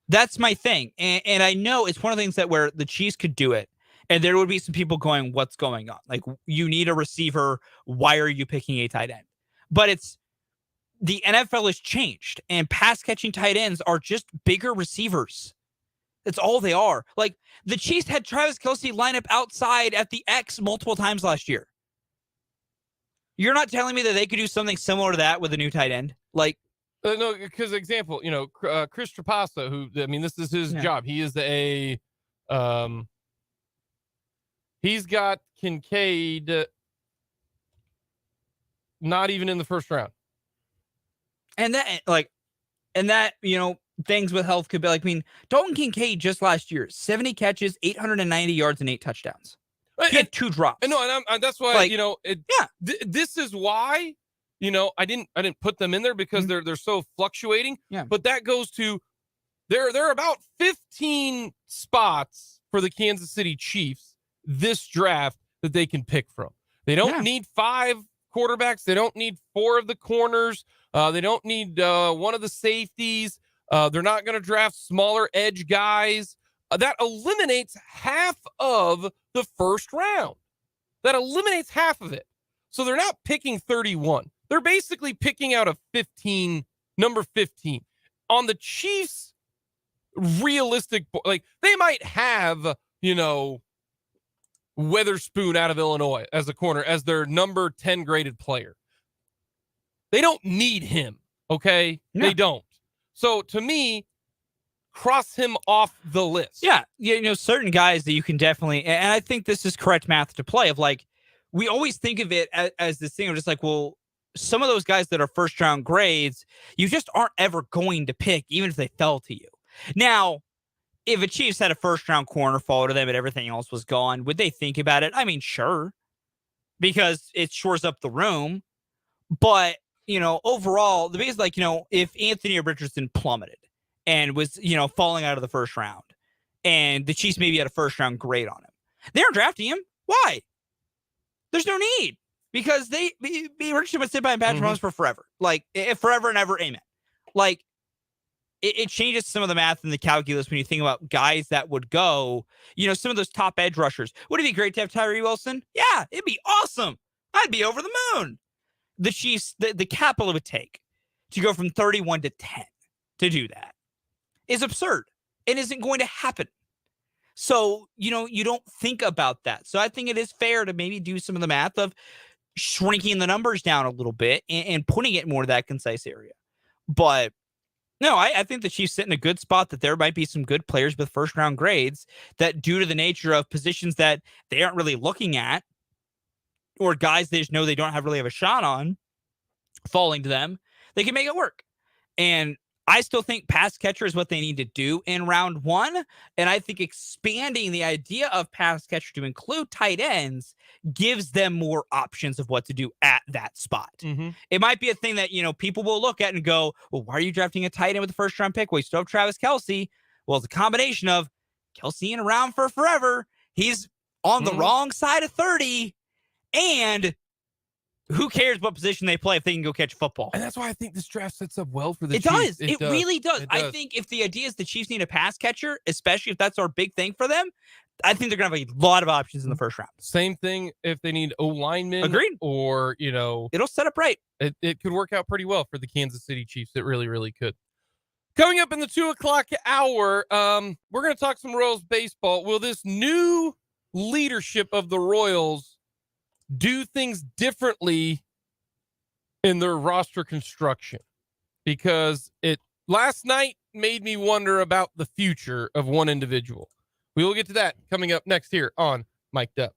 that's my thing. And I know it's one of the things that where the Chiefs could do it. And there would be some people going, what's going on? Like, you need a receiver. Why are you picking a tight end? But it's the NFL has changed, and pass catching tight ends are just bigger receivers. That's all they are. Like, the Chiefs had Travis Kelce line up outside at the X multiple times last year. You're not telling me that they could do something similar to that with a new tight end? Like, no, because example, Chris Trapassa, who, I mean, this is his job. He is he's got Kincaid not even in the first round. And that, things with health could be like, I mean, Dalton Kincaid just last year, 70 catches, 890 yards, and 8 touchdowns. He had 2 drops. And that's why, this is why, I didn't put them in there because they're so fluctuating. Yeah. But that goes to, there are about 15 spots for the Kansas City Chiefs this draft that they can pick from. They don't need 5 quarterbacks. They don't need 4 of the corners. They don't need 1 of the safeties. They're not going to draft smaller edge guys. That eliminates half of the first round. That eliminates half of it. So they're not picking 31. They're basically picking out a 15, number 15. On the Chiefs, realistic, like they might have, Weatherspoon out of Illinois as a corner, as their number 10 graded player. They don't need him, okay? No. They don't. So to me, cross him off the list. Yeah, certain guys that you can definitely, and I think this is correct math to play, of like, we always think of it as this thing of just like, well, some of those guys that are first round grades, you just aren't ever going to pick, even if they fell to you. Now, if a Chiefs had a first round corner fall to them and everything else was gone, would they think about it? I mean, sure, because it shores up the room. But, overall, the biggest, if Anthony Richardson plummeted and was, falling out of the first round, and the Chiefs maybe had a first round grade on him, they aren't drafting him. Why? There's no need, because Richardson would sit by Patrick Mahomes for forever. Like, forever and ever, amen. Like, it changes some of the math and the calculus when you think about guys that would go, some of those top edge rushers. Would it be great to have Tyree Wilson? Yeah, it'd be awesome. I'd be over the moon. The Chiefs, the capital it would take to go from 31 to 10 to do that is absurd. It isn't going to happen. So, you don't think about that. So I think it is fair to maybe do some of the math of shrinking the numbers down a little bit and putting it more to that concise area. But no, I think the Chiefs sit in a good spot that there might be some good players with first round grades that, due to the nature of positions that they aren't really looking at, or guys they just know they don't really have a shot on falling to them, they can make it work. And I still think pass catcher is what they need to do in round 1. And I think expanding the idea of pass catcher to include tight ends gives them more options of what to do at that spot. It might be a thing that, people will look at and go, well, why are you drafting a tight end with the first round pick? Well, you still have Travis Kelce. Well, it's a combination of Kelce in around for forever. He's on the wrong side of 30, and who cares what position they play if they can go catch a football? And that's why I think this draft sets up well for the It Chiefs. does. It really does. It I does. think if the idea is the Chiefs need a pass catcher, especially if that's our big thing for them, I think they're going to have a lot of options in the first round. Same thing if they need O-linemen. Agreed. Or, It'll set up right. it could work out pretty well for the Kansas City Chiefs. It really, really could. Coming up in the 2 o'clock hour, we're going to talk some Royals baseball. Will this new leadership of the Royals do things differently in their roster construction? Because it last night made me wonder about the future of one individual. We will get to that coming up next here on Mic'd Up.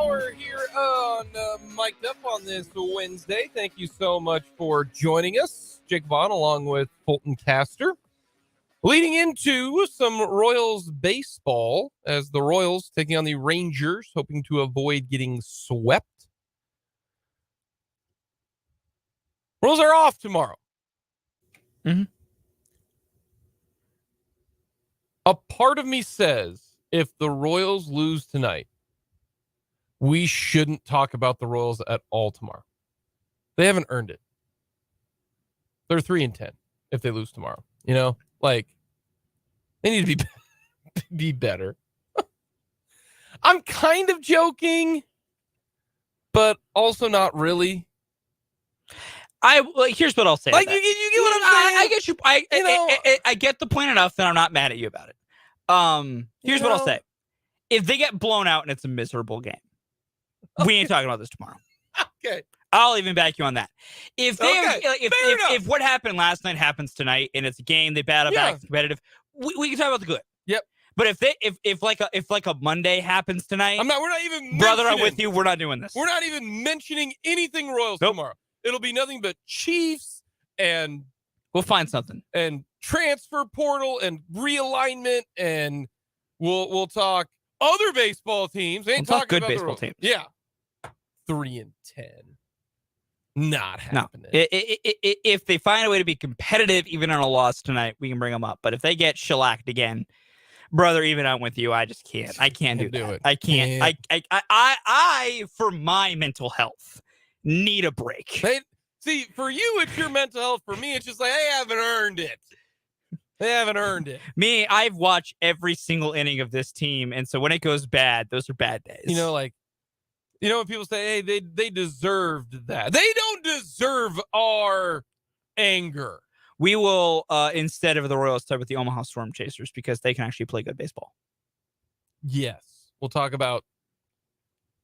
Hour here on Mic'd Up on this Wednesday. Thank you so much for joining us. Jake Vaughn along with Fulton Caster. Leading into some Royals baseball as the Royals taking on the Rangers, hoping to avoid getting swept. Royals are off tomorrow. Mm-hmm. A part of me says if the Royals lose tonight, we shouldn't talk about the Royals at all tomorrow. They haven't earned it. They're 3-10 if they lose tomorrow. You know, like They need to be better. I'm kind of joking, but also not really. Here's what I'll say. Like, you get what I'm saying? I get you. I get the point enough that I'm not mad at you about it. Here's what I'll say. If they get blown out and it's a miserable game, we ain't talking about this tomorrow. Okay. I'll even back you on that. If what happened last night happens tonight and it's a game, they battle back, it's competitive, we can talk about the good. Yep. But if like a Monday happens tonight, we're not even brother, I'm with you. We're not doing this. We're not even mentioning anything Royals tomorrow. It'll be nothing but Chiefs, and we'll find something, and transfer portal and realignment, and we'll talk other baseball teams. Ain't we'll talking talk good about baseball teams. Yeah. 3-10. Not happening. No. If they find a way to be competitive, even on a loss tonight, we can bring them up. But if they get shellacked again, brother, even I'm with you. I just can't. I can't do it. I can't. I for my mental health, need a break. See, for you, it's your mental health. For me, it's just like, they haven't earned it. They haven't earned it. Me, I've watched every single inning of this team, and so when it goes bad, those are bad days. When people say, hey, they deserved that. They don't deserve our anger. We will, instead of the Royals, start with the Omaha Storm Chasers because they can actually play good baseball. Yes. We'll talk about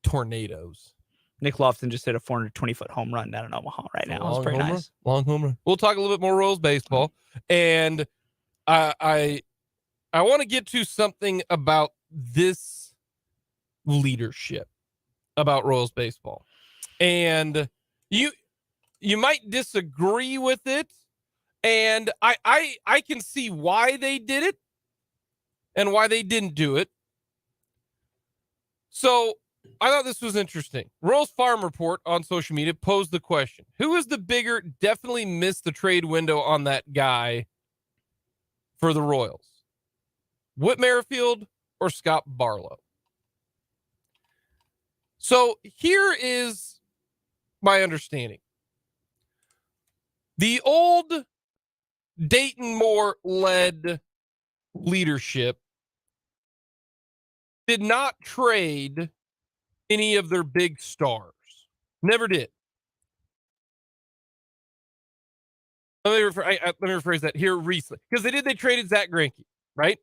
tornadoes. Nick Lofton just hit a 420-foot home run down in Omaha right now. It's pretty nice. Long home run. We'll talk a little bit more Royals baseball. And I want to get to something about this leadership about Royals baseball. And you might disagree with it. And I can see why they did it and why they didn't do it. So I thought this was interesting. Royals Farm Report on social media posed the question: who is the bigger, definitely missed the trade window on that guy for the Royals? Whit Merrifield or Scott Barlow? So here is my understanding. The old Dayton Moore-led leadership did not trade any of their big stars. Never did. Let me rephrase that here recently. Because they traded Zach Greinke, right?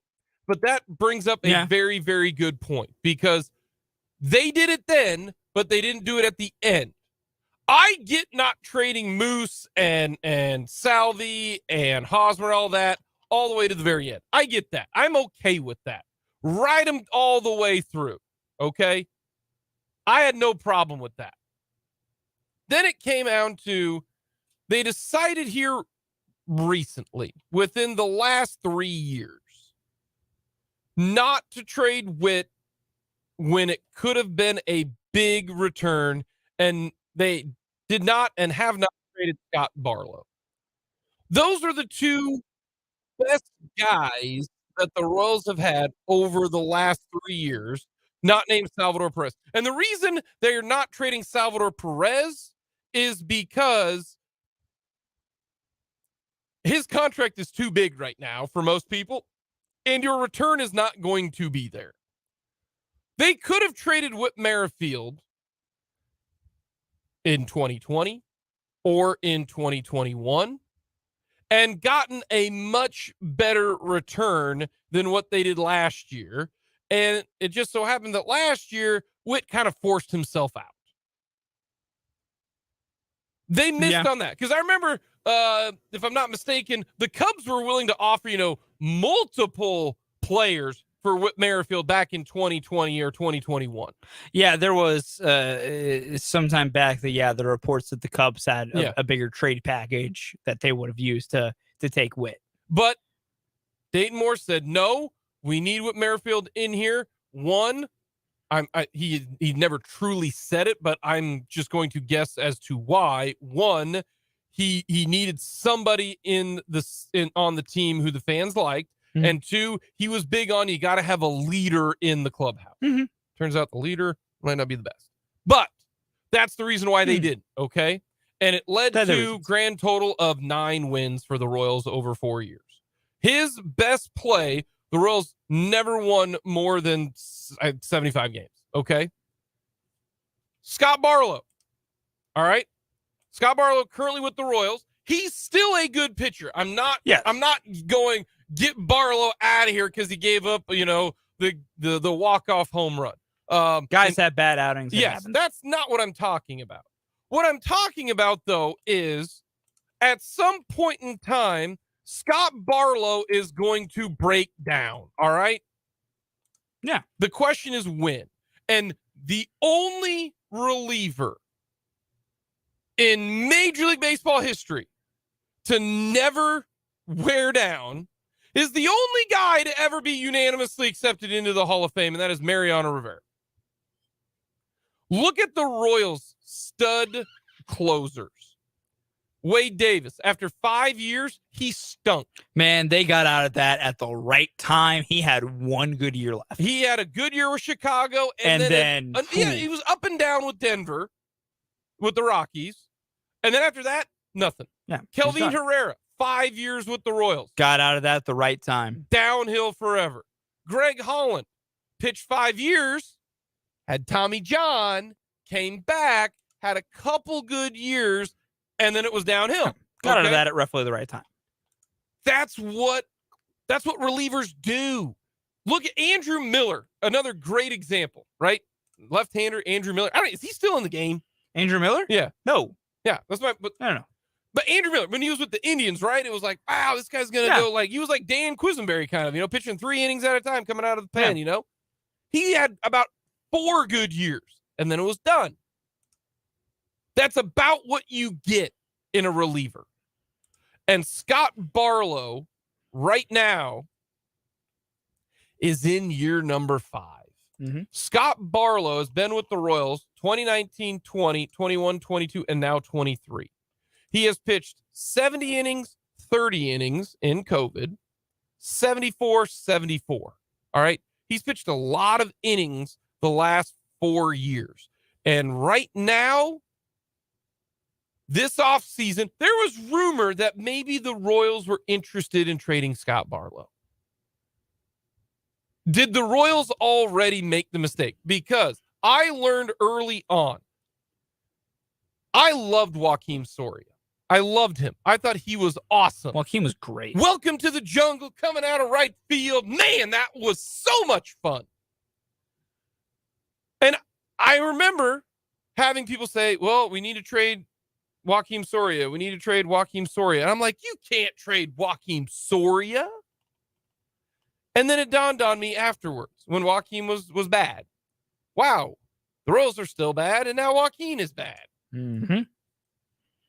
But that brings up a very, very good point. Because they did it then, but they didn't do it at the end. I get not trading Moose and Salvi and Hosmer, all that, all the way to the very end. I get that. I'm okay with that. Ride them all the way through, okay? I had no problem with that. Then it came down to, they decided here recently, within the last 3 years, not to trade Witt when it could have been a big return, and they did not and have not traded Scott Barlow. Those are the two best guys that the Royals have had over the last 3 years, not named Salvador Perez. And the reason they're not trading Salvador Perez is because his contract is too big right now for most people, and your return is not going to be there. They could have traded Whit Merrifield in 2020 or in 2021 and gotten a much better return than what they did last year. And it just so happened that last year, Whit kind of forced himself out. They missed on that. Because I remember, if I'm not mistaken, the Cubs were willing to offer, multiple players for Whit Merrifield back in 2020 or 2021. Yeah, there was sometime back the reports that the Cubs had a bigger trade package that they would have used to take Whit. But Dayton Moore said, no, we need Whit Merrifield in here. One, he never truly said it, but I'm just going to guess as to why. One, he needed somebody on the team who the fans liked. Mm-hmm. And two, he was big on, you got to have a leader in the clubhouse. Mm-hmm. Turns out the leader might not be the best. But that's the reason why they didn't, okay? And it led to grand total of 9 wins for the Royals over 4 years. His best play The Royals never won more than 75 games. Okay. Scott Barlow. All right. Scott Barlow currently with the Royals. He's still a good pitcher. I'm not going get Barlow out of here because he gave up, the walk-off home run. Guys have bad outings. Yes, that's not what I'm talking about. What I'm talking about, though, is at some point in time, Scott Barlow is going to break down. All right? Yeah. The question is when. And the only reliever in Major League Baseball history to never wear down is the only guy to ever be unanimously accepted into the Hall of Fame, and that is Mariano Rivera. Look at the Royals' stud closers. Wade Davis, after 5 years, he stunk. Man, they got out of that at the right time. He had one good year left. He had a good year with Chicago, and then he was up and down with Denver, with the Rockies, and then after that, nothing. Yeah, Kelvin Herrera, 5 years with the Royals. Got out of that at the right time. Downhill forever. Greg Holland pitched 5 years, had Tommy John, came back, had a couple good years, and then it was downhill. Got out of that at roughly the right time. That's what relievers do. Look at Andrew Miller, another great example, right? Left-hander Andrew Miller. Is he still in the game? Andrew Miller? Yeah. No. Yeah, but I don't know. But Andrew Miller, when he was with the Indians, right? It was like, wow, this guy's gonna go he was like Dan Quisenberry kind of, pitching 3 innings at a time coming out of the pen, He had about 4 good years, and then it was done. That's about what you get in a reliever. And Scott Barlow right now is in year number 5. Mm-hmm. Scott Barlow has been with the Royals 2019, 20, 21, 22, and now 23. He has pitched 70 innings, 30 innings in COVID, 74, 74. All right. He's pitched a lot of innings the last 4 years. And right now, this offseason, there was rumor that maybe the Royals were interested in trading Scott Barlow. Did the Royals already make the mistake? Because I learned early on, I loved Joakim Soria. I loved him. I thought he was awesome. Joakim was great. Welcome to the jungle, coming out of right field. Man, that was so much fun. And I remember having people say, well, we need to trade Joakim Soria. We need to trade Joakim Soria. And I'm like, you can't trade Joakim Soria. And then it dawned on me afterwards when Joakim was bad. Wow, the Royals are still bad, and now Joakim is bad. Mm-hmm.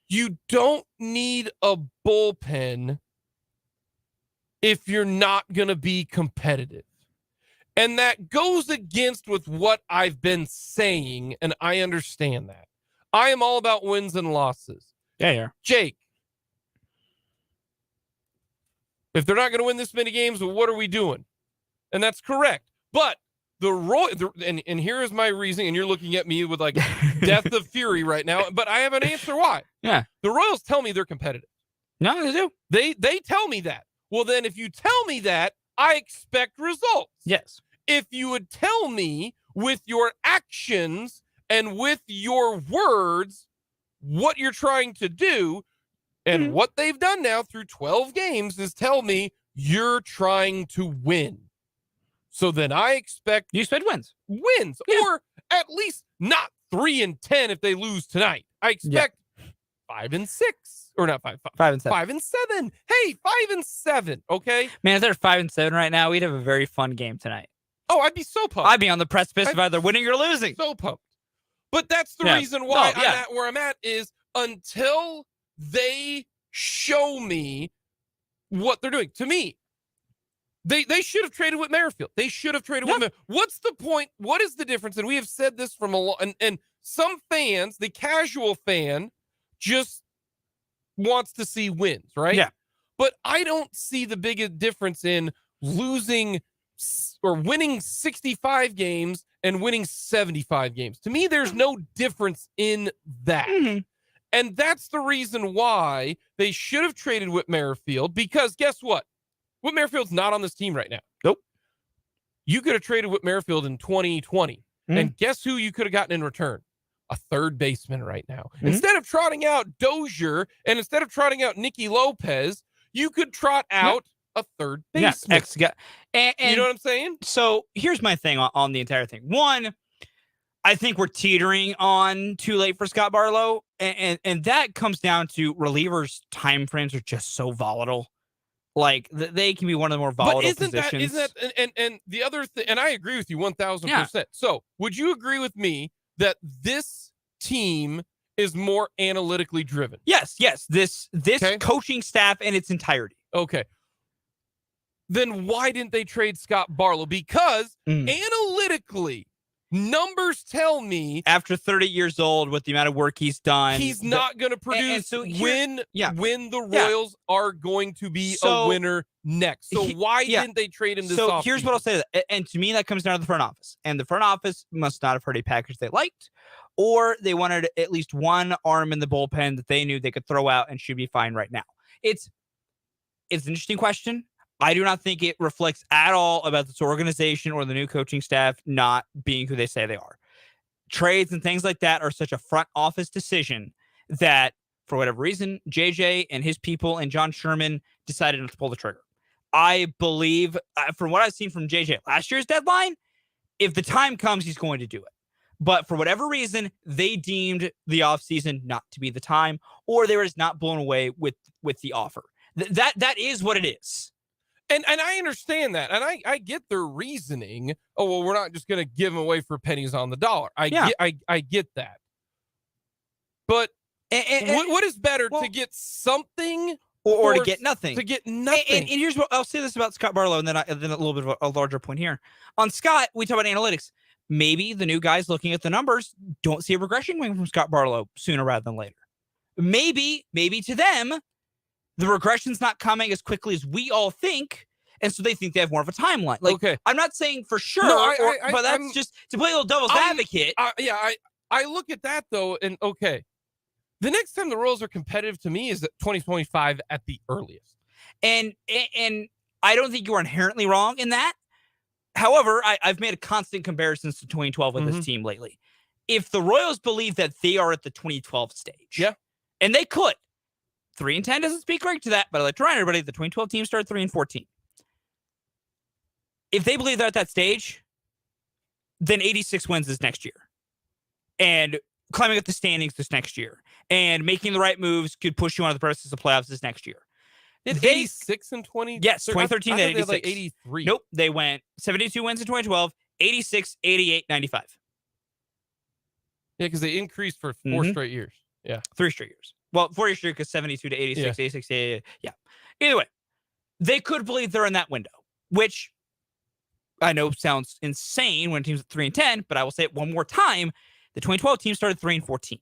You don't need a bullpen if you're not going to be competitive. And that goes against with what I've been saying, and I understand that. I am all about wins and losses. Yeah. Jake, if they're not going to win this many games, well, what are we doing? And that's correct. But and here is my reasoning, and you're looking at me with like death of fury right now, but I have an answer why. Yeah. The Royals tell me they're competitive. No, they do. They tell me that. Well, then if you tell me that, I expect results. Yes. If you would tell me with your actions and with your words what you're trying to do, and what they've done now through 12 games is tell me you're trying to win. So then I expect you expect wins, or at least not 3-10 if they lose tonight. I expect 5-6, or not 5 and 7. 5 and 7. Hey, 5 and 7. Okay, man. If they're 5 and 7 right now, we'd have a very fun game tonight. Oh, I'd be so pumped. I'd be on the precipice of either winning or losing. So pumped. But that's the reason why I'm at where I'm at is until they show me what they're doing. To me, they should have traded with Merrifield. They should have traded with Merrifield. What's the point? What is the difference? And we have said this from a lot. And some fans, the casual fan, just wants to see wins, right? Yeah. But I don't see the biggest difference in losing or winning 65 games and winning 75 games. To me, there's no difference in that. Mm-hmm. And that's the reason why they should have traded Whit Merrifield, because guess what? Whit Merrifield's not on this team right now. Nope. You could have traded Whit Merrifield in 2020. And guess who you could have gotten in return? A third baseman right now. Instead of trotting out Dozier and instead of trotting out Nicky Lopez, you could trot out a third baseman. And you know what I'm saying? So here's my thing on the entire thing. One, I think we're teetering on too late for Scott Barlow. And that comes down to relievers' time frames are just so volatile. Like they can be one of the more volatile positions. Isn't that and the other thing, and I agree with you 1000%. So would you agree with me that this team is more analytically driven? Yes. This coaching staff in its entirety. Okay. Then why didn't they trade Scott Barlow? Because analytically, numbers tell me after 30 years old, with the amount of work he's done, he's not going to produce when the Royals are going to be a winner next. So why didn't they trade him this offseason? Here's what I'll say. And to me, that comes down to the front office. And the front office must not have heard a package they liked, or they wanted at least one arm in the bullpen that they knew they could throw out and should be fine right now. It's an interesting question. I do not think it reflects at all about this organization or the new coaching staff not being who they say they are. Trades and things like that are such a front office decision that, for whatever reason, JJ and his people and John Sherman decided not to pull the trigger. I believe, from what I've seen from JJ last year's deadline, if the time comes, he's going to do it. But for whatever reason, they deemed the offseason not to be the time, or they were just not blown away with the offer. That is what it is. And I understand that. And I get their reasoning. Oh, well, we're not just going to give them away for pennies on the dollar. I get that. But what is better, to get something or to get nothing? To get nothing. And here's what I'll say this about Scott Barlow, and then a little bit of a larger point here. On Scott, we talk about analytics. Maybe the new guys looking at the numbers don't see a regression coming from Scott Barlow sooner rather than later. Maybe to them, the regression's not coming as quickly as we all think, and so they think they have more of a timeline. Like, okay. I'm not saying for sure, but that's just to play a little devil's advocate. I look at that, though, and okay. The next time the Royals are competitive to me is at 2025 at the earliest. And I don't think you are inherently wrong in that. However, I've made a constant comparison to 2012 with this team lately. If the Royals believe that they are at the 2012 stage, and they could, 3-10 doesn't speak right to that, but I like to remind everybody the 2012 team started 3-14. If they believe they're at that stage, then 86 wins this next year. And climbing up the standings this next year. And making the right moves could push you on the process of playoffs this next year. Did 86 and 20? Yes, 2013 they 86. Like 83. Nope, they went 72 wins in 2012, 86, 88, 95. Yeah, because they increased for 4 straight years. Yeah. 3 straight years. Well, 4 years straight because 72 to 86, 86, 88. Yeah. Either way, they could believe they're in that window, which I know sounds insane when a team's at 3-10, but I will say it one more time. The 2012 team started 3-14.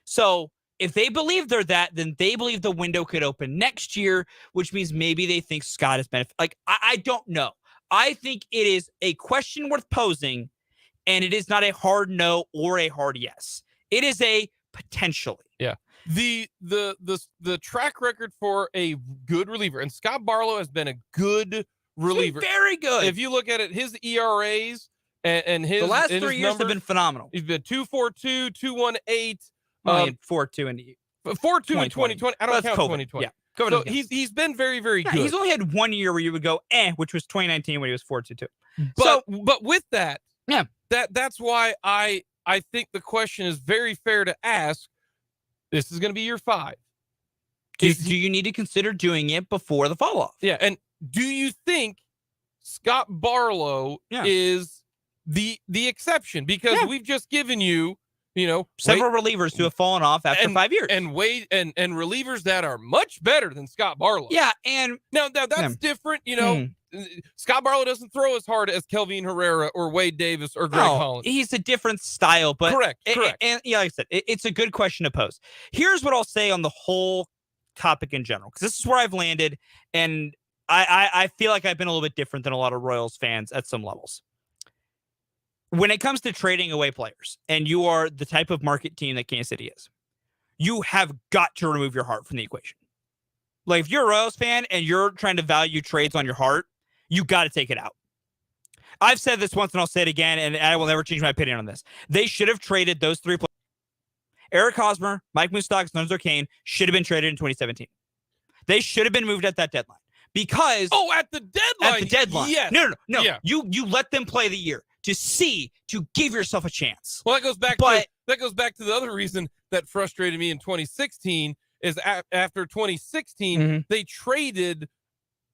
So if they believe they're that, then they believe the window could open next year, which means maybe they think Scott is benefit. Like, I don't know. I think it is a question worth posing, and it is not a hard no or a hard yes. It is a potentially. Yeah. The track record for a good reliever, and Scott Barlow has been a good reliever. Very good. If you look at it, his ERAs and his the last 3 years numbers have been phenomenal. He's been 2.42, 2.18. 4.2 and 4.2 in 2020. I don't count 2020. Yeah. So he's been very, very good. He's only had 1 year where you would go, which was 2019 when he was 4.22. But with that, that's why I think the question is very fair to ask. This is going to be year 5. Do you need to consider doing it before the fall off? Yeah. And do you think Scott Barlow is the exception? Because we've just given you, several relievers who have fallen off after 5 years, and and relievers that are much better than Scott Barlow. Yeah, and now that's different. Scott Barlow doesn't throw as hard as Kelvin Herrera or Wade Davis or Greg Holland. He's a different style, but correct. And like I said, it's a good question to pose. Here's what I'll say on the whole topic in general, because this is where I've landed, and I feel like I've been a little bit different than a lot of Royals fans at some levels. When it comes to trading away players, and you are the type of market team that Kansas City is, you have got to remove your heart from the equation. Like, if you're a Royals fan and you're trying to value trades on your heart, you got to take it out. I've said this once and I'll say it again, and I will never change my opinion on this. They should have traded those 3 players. Eric Hosmer, Mike Moustakas, Lorenzo Cain should have been traded in 2017. They should have been moved at that deadline because at the deadline. At the deadline. Yes. No. Yeah. You let them play the year to give yourself a chance. Well, that goes back to the other reason that frustrated me in 2016 is after 2016 they traded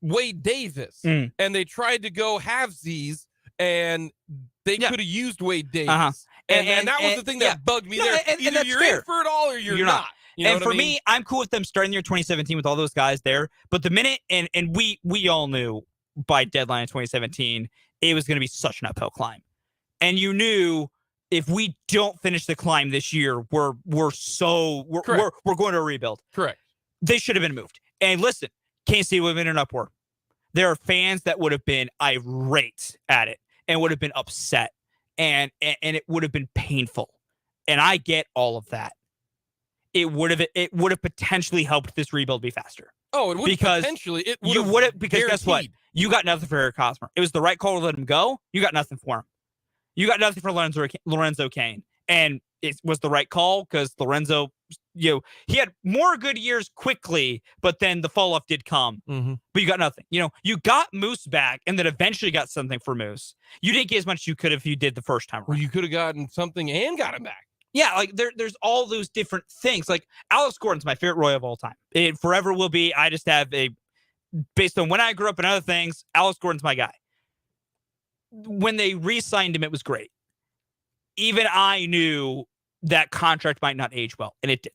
Wade Davis and they tried to go halvesies and they could have used Wade Davis. And that was the thing that bugged me there. Either you're in for it all or you're not. You know and for me, I'm cool with them starting the year 2017 with all those guys there. But the minute, and we all knew by deadline in 2017, it was going to be such an uphill climb. And you knew if we don't finish the climb this year, we're going to a rebuild. Correct. They should have been moved. And listen, Kansas City would have been an uproar. There are fans that would have been irate at it and would have been upset. And it would have been painful. And I get all of that. It would have potentially helped this rebuild be faster. Oh, it would potentially. You would have, because guess what? You got nothing for Eric Hosmer. It was the right call to let him go. You got nothing for him. You got nothing for Lorenzo Cain. And it was the right call because Lorenzo, he had more good years quickly, but then the fall off did come. But you got nothing. You got Moose back and then eventually got something for Moose. You didn't get as much as you could if you did the first time around. Well, you could have gotten something and got him back. Yeah, like there's all those different things. Like Alex Gordon's my favorite Roy of all time. It forever will be. I just have based on when I grew up and other things, Alex Gordon's my guy. When they re-signed him, it was great. Even I knew that contract might not age well, and it did.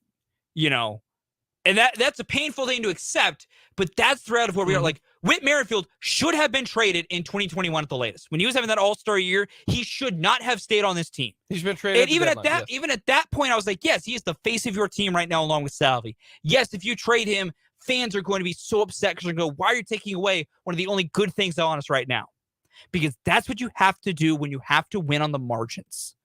And that's a painful thing to accept, but that's the route of where we are. Like, Whit Merrifield should have been traded in 2021 at the latest. When he was having that all-star year, he should not have stayed on this team. He's been traded. And even at that point, I was like, yes, he is the face of your team right now, along with Salvi. Yes, if you trade him, fans are going to be so upset because they're going to go, why are you taking away one of the only good things on us right now? Because that's what you have to do when you have to win on the margins.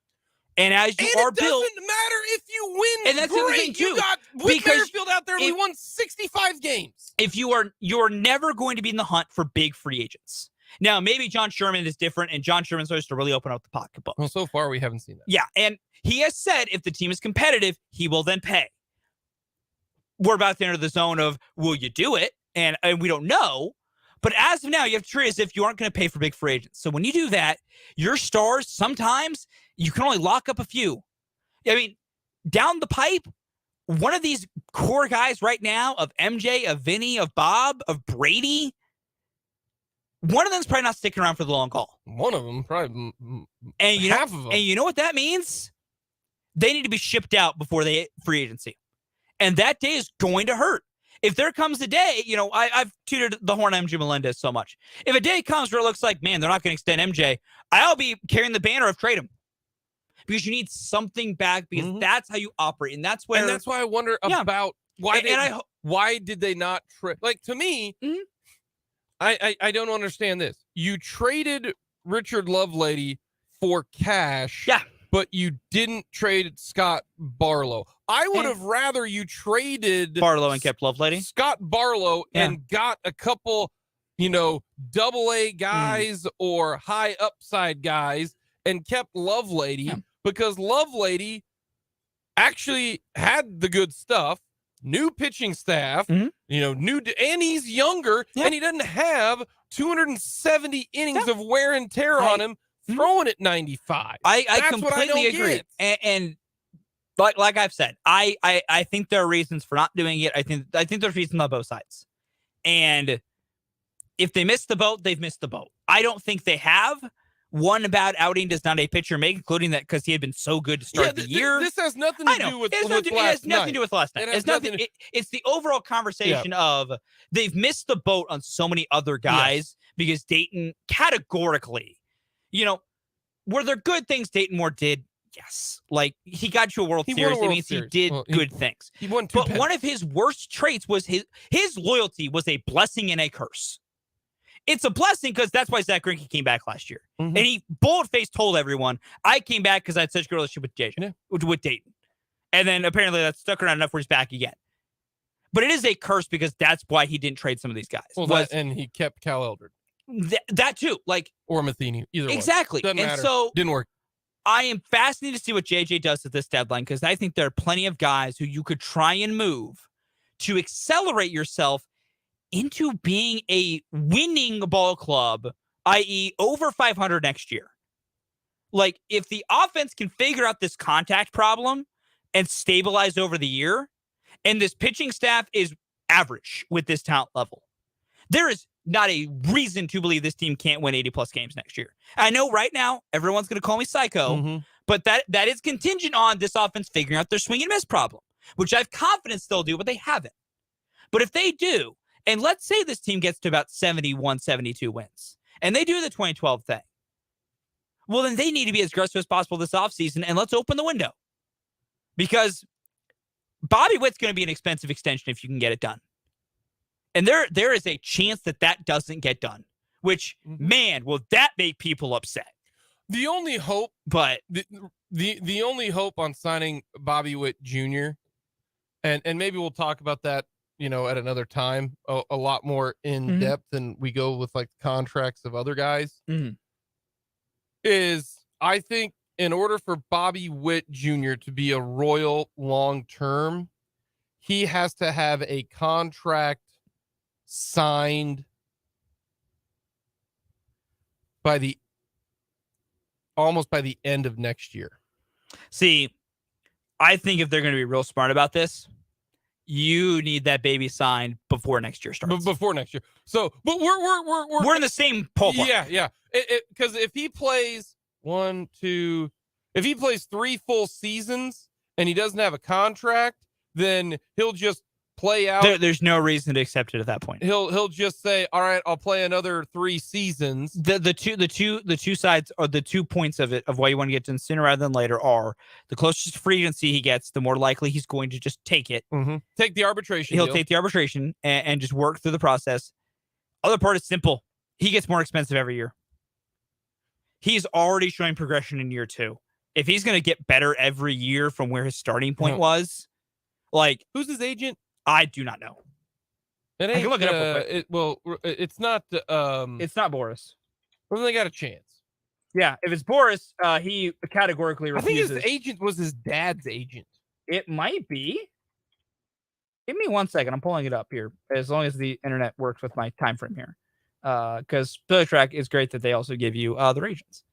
And as you are built, it doesn't matter if you win. And that's the thing too. You got Whit Merrifield out there, and we won 65 games. If you're never going to be in the hunt for big free agents. Now, maybe John Sherman is different, and John Sherman starts to really open up the pocketbook. Well, so far we haven't seen that. Yeah, and he has said if the team is competitive, he will then pay. We're about to enter the zone of will you do it, and we don't know. But as of now, you have to treat it as if you aren't going to pay for big free agents. So when you do that, your stars, sometimes you can only lock up a few. I mean, down the pipe, one of these core guys right now of MJ, of Vinny, of Bob, of Brady, one of them's probably not sticking around for the long haul. One of them, probably half of them. And you know what that means? They need to be shipped out before they hit free agency. And that day is going to hurt. If there comes a day, I've tooted the horn on MJ Melendez so much. If a day comes where it looks like, man, they're not going to extend MJ, I'll be carrying the banner of trade him. Because you need something back, because that's how you operate. And that's why I wonder about why did they not trade? Like, to me, I don't understand this. You traded Richard Lovelady for cash. Yeah. But you didn't trade Scott Barlow. I would have rather you traded Barlow and kept Lovelady. Scott Barlow and got a couple, AA guys or high upside guys and kept Lovelady because Lovelady actually had the good stuff, new pitching staff, and he's younger and he doesn't have 270 innings of wear and tear on him. Throwing at 95. I completely agree. And like I've said, I think there are reasons for not doing it. I think there's reasons on both sides. And if they missed the boat, they've missed the boat. I don't think they have. One bad outing does not a pitcher make, including that because he had been so good to start the year. This has nothing to do with last night. It has nothing to do with last night. It's the overall conversation of they've missed the boat on so many other guys because Dayton categorically, were there good things Dayton Moore did? Yes. Like, he got you a World Series. It means he did good things. He won 2 But pennants. one of his worst traits was his loyalty was a blessing and a curse. It's a blessing because that's why Zach Greinke came back last year. And he bold-faced told everyone, I came back because I had such a good relationship with Dayton. And then apparently that's stuck around enough where he's back again. But it is a curse because that's why he didn't trade some of these guys. And he kept Cal Eldred. That too, like, or Matheny, either exactly. one. Doesn't And matter. so Didn't work. I am fascinated to see what JJ does at this deadline, because I think there are plenty of guys who you could try and move to accelerate yourself into being a winning ball club, i.e. over 500 next year. Like, if the offense can figure out this contact problem and stabilize over the year, and this pitching staff is average with this talent level, there is not a reason to believe this team can't win 80-plus games next year. I know right now everyone's going to call me psycho, but that is contingent on this offense figuring out their swing and miss problem, which I have confidence they'll do, but they haven't. But if they do, and let's say this team gets to about 71, 72 wins, and they do the 2012 thing, well, then they need to be as aggressive as possible this offseason, and let's open the window. Because Bobby Witt's going to be an expensive extension if you can get it done. And there is a chance that doesn't get done, which, man, will that make people upset. The only hope, but the only hope on signing Bobby Witt Jr., and maybe we'll talk about that, at another time, a lot more in depth than we go with like contracts of other guys, is I think in order for Bobby Witt Jr. to be a Royal long-term, he has to have a contract signed almost by the end of next year. See, I think if they're going to be real smart about this, you need that baby signed before next year starts. Before next year. So, but we're in the same ballpark. Yeah. Because if he plays if he plays 3 full seasons and he doesn't have a contract, then he'll just play out. There's no reason to accept it at that point. He'll just say, all right, I'll play another 3 seasons. The two sides, or the 2 points of it, of why you want to get done sooner rather than later, are the closer to free agency he gets, the more likely he's going to just take it. Take the arbitration. He'll take the arbitration and just work through the process. Other part is simple. He gets more expensive every year. He's already showing progression in year 2. If he's going to get better every year from where his starting point was, like, who's his agent? I do not know. I can look it up. It's not. It's not Boris. Well, they got a chance. Yeah, if it's Boris, he categorically refuses. I think his agent was his dad's agent. It might be. Give me 1 second. I'm pulling it up here. As long as the internet works with my time frame here, because SpoilerTrack is great that they also give you their agents.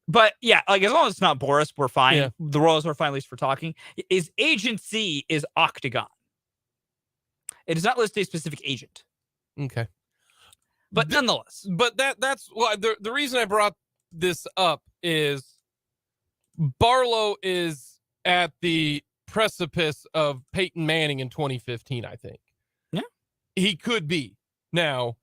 But yeah, like, as long as it's not Boris, we're fine. Yeah. The Royals are fine, at least for talking. His agency is Octagon. It does not list a specific agent. Okay. But nonetheless. But that's why the reason I brought this up is Barlow is at the precipice of Peyton Manning in 2015, I think. Yeah. He could be. Now,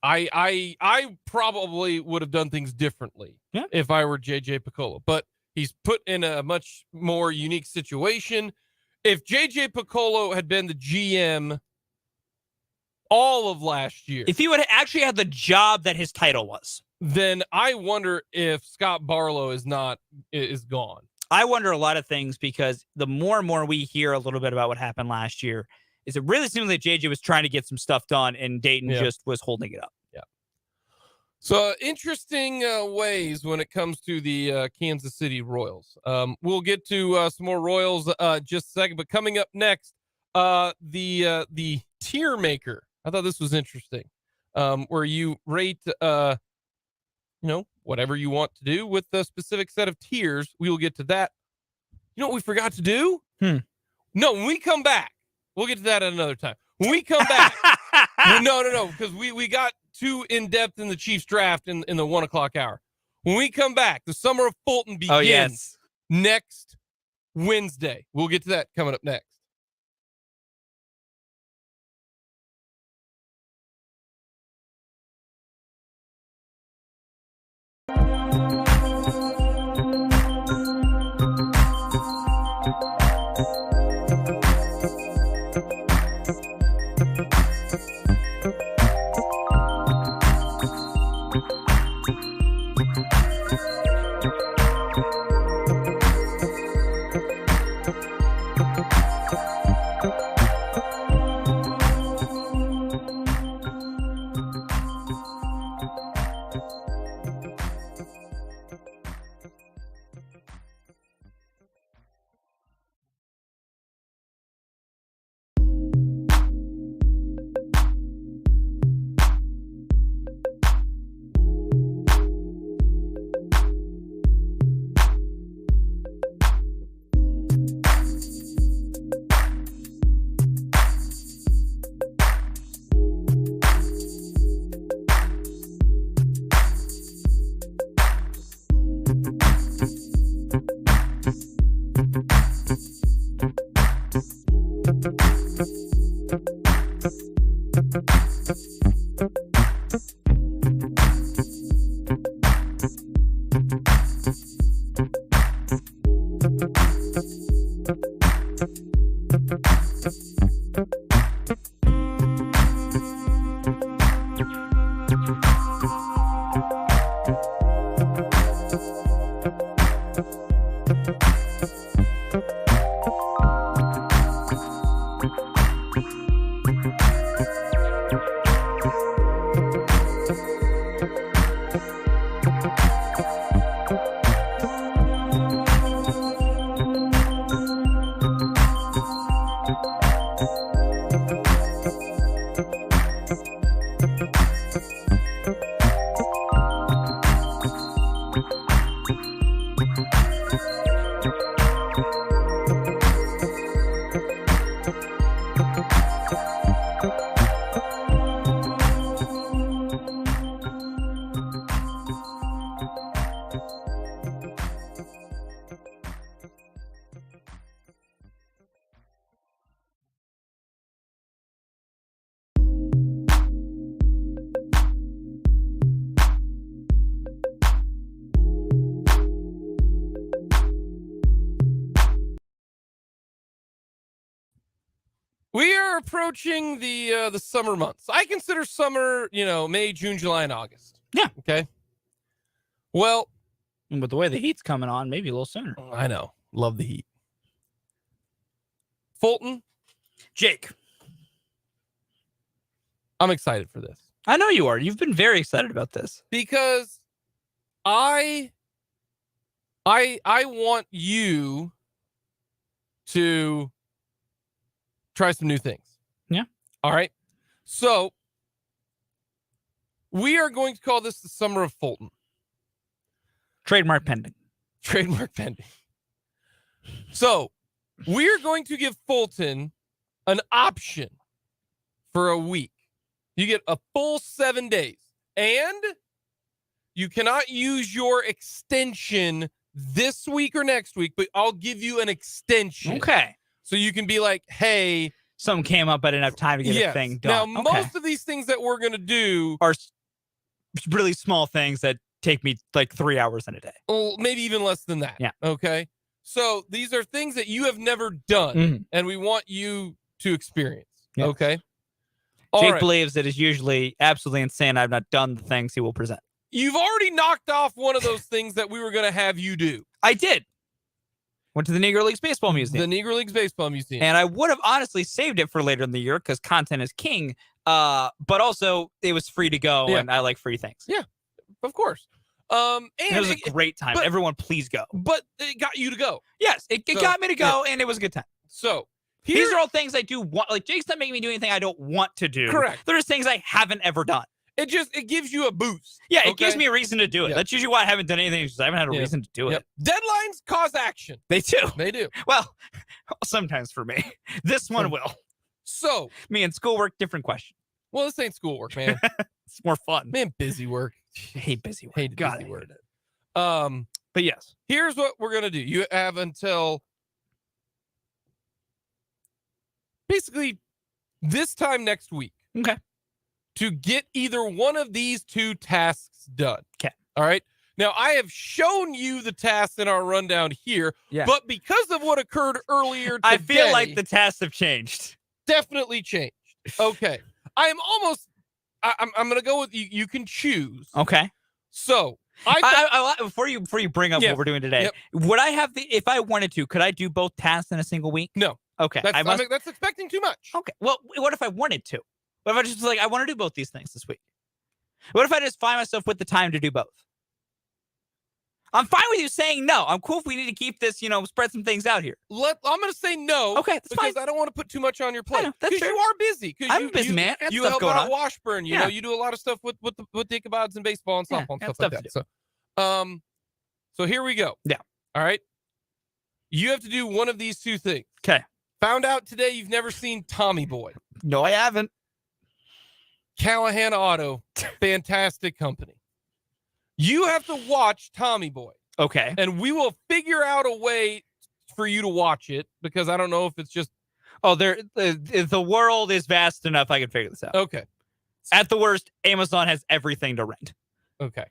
I probably would have done things differently if I were JJ Picollo, but he's put in a much more unique situation. If JJ Picollo had been the GM all of last year, if he would have actually had the job that his title was, then I wonder if Scott Barlow is gone. I wonder a lot of things, because the more and more we hear a little bit about what happened last year, is it really seemed that JJ was trying to get some stuff done and Dayton just was holding it up. Yeah. So interesting ways when it comes to the Kansas City Royals. We'll get to some more Royals just a second, but coming up next, the tier maker. I thought this was interesting, where you rate, whatever you want to do with a specific set of tiers. We will get to that. You know what we forgot to do? No, when we come back, we'll get to that at another time. When we come back, no, because we got too in-depth in the Chiefs draft in the 1 o'clock hour. When we come back, the summer of Fulton begins next Wednesday. We'll get to that coming up next. We are approaching the summer months. I consider summer, May, June, July, and August. Yeah. Okay. Well, and with the way the heat's coming on, maybe a little sooner. I know. Love the heat. Fulton, Jake, I'm excited for this. I know you are. You've been very excited about this because I want you to try some new things. Yeah. All right. So we are going to call this the Summer of Fulton. Trademark pending. Trademark pending. So we are going to give Fulton an option for a week. You get a full 7 days, and you cannot use your extension this week or next week, but I'll give you an extension. Okay. So you can be like, hey, something came up, I didn't have time to get a thing done. Now, most of these things that we're going to do are really small things that take me like 3 hours in a day. Well, maybe even less than that. Yeah. Okay. So these are things that you have never done, and we want you to experience. Yes. Okay. Jake believes it is usually absolutely insane. I've not done the things he will present. You've already knocked off one of those things that we were going to have you do. I did. Went to the Negro Leagues Baseball Museum. The Negro Leagues Baseball Museum. And I would have honestly saved it for later in the year because content is king. But also, it was free to go, and I like free things. Yeah, of course. And it was a great time. Everyone, please go. But it got you to go. Yes, it got me to go, and it was a good time. So these are all things I do want. Like, Jake's not making me do anything I don't want to do. Correct. They're just things I haven't ever done. It gives you a boost. Yeah, it gives me a reason to do it. Yep. That's usually why I haven't done anything, because I haven't had a reason to do it. Deadlines cause action. They do. They do. Well, sometimes for me. This one will. So me and schoolwork, different question. Well, this ain't schoolwork, man. It's more fun. Man, busy work. I hate busy work. Hate busy work. But yes. Here's what we're gonna do. You have until basically this time next week. Okay. To get either one of these two tasks done. Okay. All right. Now, I have shown you the tasks in our rundown here, but because of what occurred earlier today, I feel like the tasks have changed. Definitely changed. Okay. I'm going to go with you. You can choose. Okay. So before you bring up what we're doing today, would I have if I wanted to, could I do both tasks in a single week? No. Okay. That's expecting too much. Okay. Well, what if I wanted to? What if I just was like, I want to do both these things this week? What if I just find myself with the time to do both? I'm fine with you saying no. I'm cool if we need to keep this, spread some things out here. I'm going to say no. Okay, that's because fine. I don't want to put too much on your plate. That's because fair. you are busy. I'm a busy man. You help out at Washburn. You know, you do a lot of stuff with the Ickabods and baseball and softball and stuff like that. So here we go. Yeah. All right. You have to do one of these two things. Okay. Found out today you've never seen Tommy Boy. No, I haven't. Callahan Auto, fantastic company. You have to watch Tommy Boy. Okay. And we will figure out a way for you to watch it because I don't know if it's just. Oh, the world is vast enough. I can figure this out. Okay. At the worst, Amazon has everything to rent. Okay.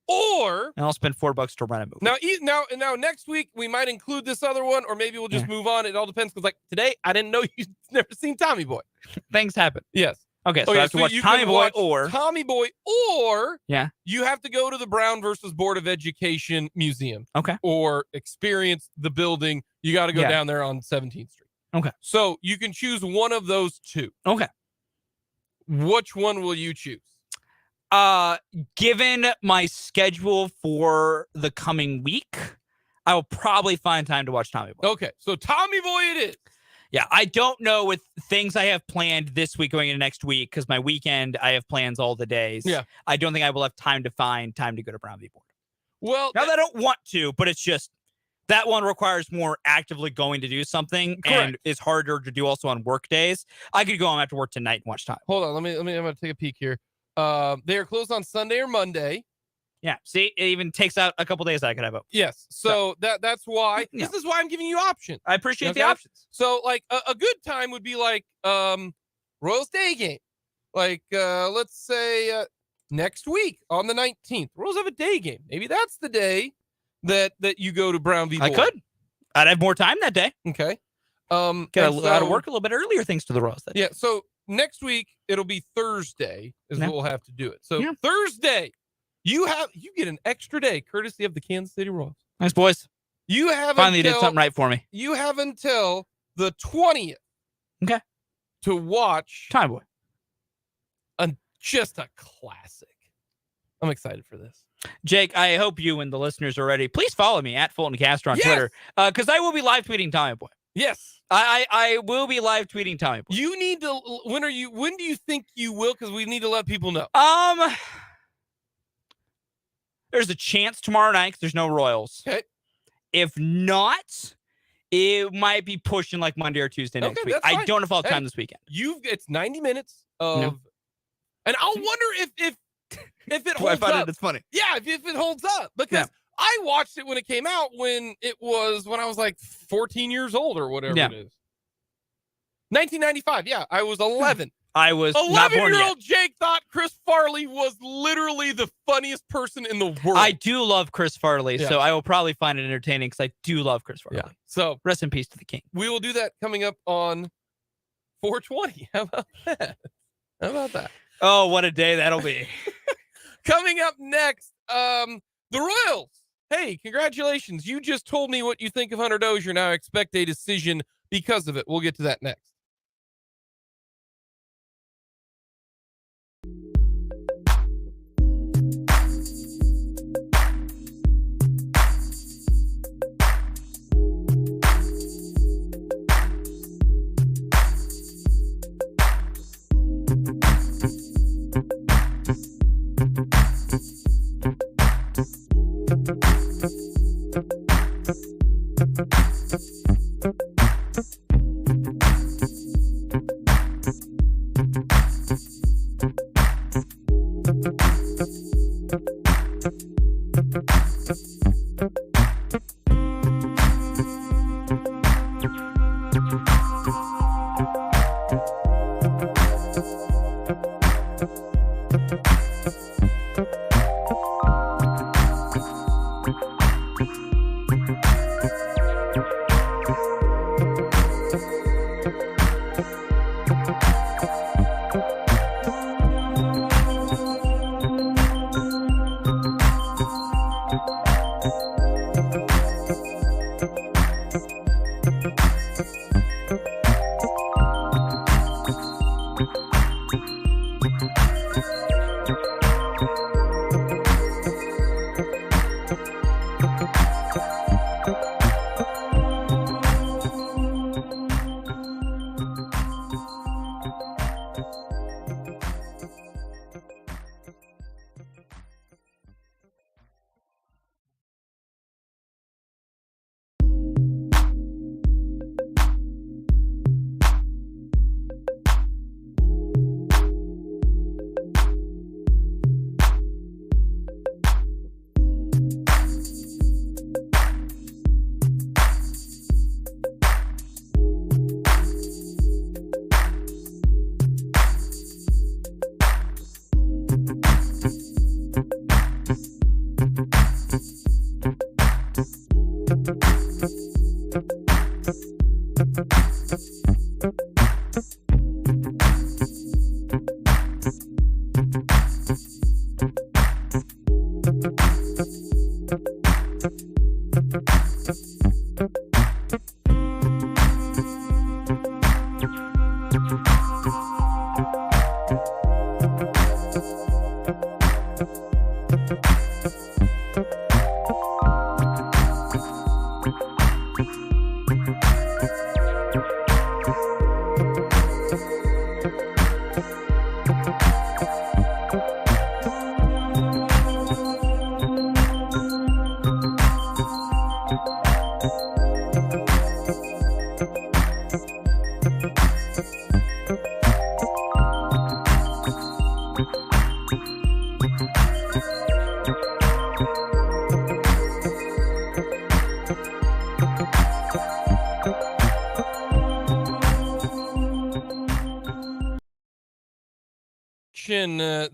Or. And I'll spend $4 to rent a movie. Now, next week we might include this other one, or maybe we'll just move on. It all depends. Because today, I didn't know you've never seen Tommy Boy. Things happen. Yes. Okay, so I have to watch Tommy Boy or you have to go to the Brown versus Board of Education Museum. Okay. Or experience the building. You got to go down there on 17th Street. Okay. So you can choose one of those two. Okay. Which one will you choose? Given my schedule for the coming week, I will probably find time to watch Tommy Boy. Okay, so Tommy Boy it is. Yeah, I don't know with things I have planned this week going into next week because my weekend, I have plans all the days. Yeah. I don't think I will have time to find time to go to Brown v. Board. Well, now that I don't want to, but it's just that one requires more actively going to do something. Correct. And is harder to do also on work days. I could go home after work tonight and watch time. Hold on, I'm going to take a peek here. They are closed on Sunday or Monday. Yeah, see, it even takes out a couple days I could have out. Yes, so that's why. Yeah. This is why I'm giving you options. I appreciate the options. So, a good time would be Royals Day game. Let's say next week on the 19th. Royals have a day game. Maybe that's the day that you go to Brown v. Board. I could. I'd have more time that day. Okay. Get out of work a little bit earlier thanks to the Royals. Yeah, so next week it'll be Thursday is what we'll have to do it. So Thursday. You get an extra day courtesy of the Kansas City Royals. Nice, boys. You have finally did something right for me. You have until the 20th. Okay. To watch Tommy Boy. Just a classic. I'm excited for this. Jake, I hope you and the listeners are ready. Please follow me at Fulton Castro on Twitter because I will be live tweeting Tommy Boy. Yes. I will be live tweeting Tommy Boy. You need to. When do you think you will? Because we need to let people know. There's a chance tomorrow night because there's no Royals. Okay. If not, it might be pushing Monday or Tuesday next week. I don't know if I'll have time this weekend. It's 90 minutes of, and I'll wonder if it holds I find up. It's funny. Yeah, if it holds up because I watched it when it came out when I was 14 years old or whatever it is. 1995. Yeah, I was 11. I was not born yet. 11-year-old Jake thought Chris Farley was literally the funniest person in the world. I do love Chris Farley, so I will probably find it entertaining because I do love Chris Farley. Yeah. So rest in peace to the king. We will do that coming up on 420. How about that? Oh, what a day that'll be. Coming up next, the Royals. Hey, congratulations. You just told me what you think of Hunter Dozier. Now I expect a decision because of it. We'll get to that next.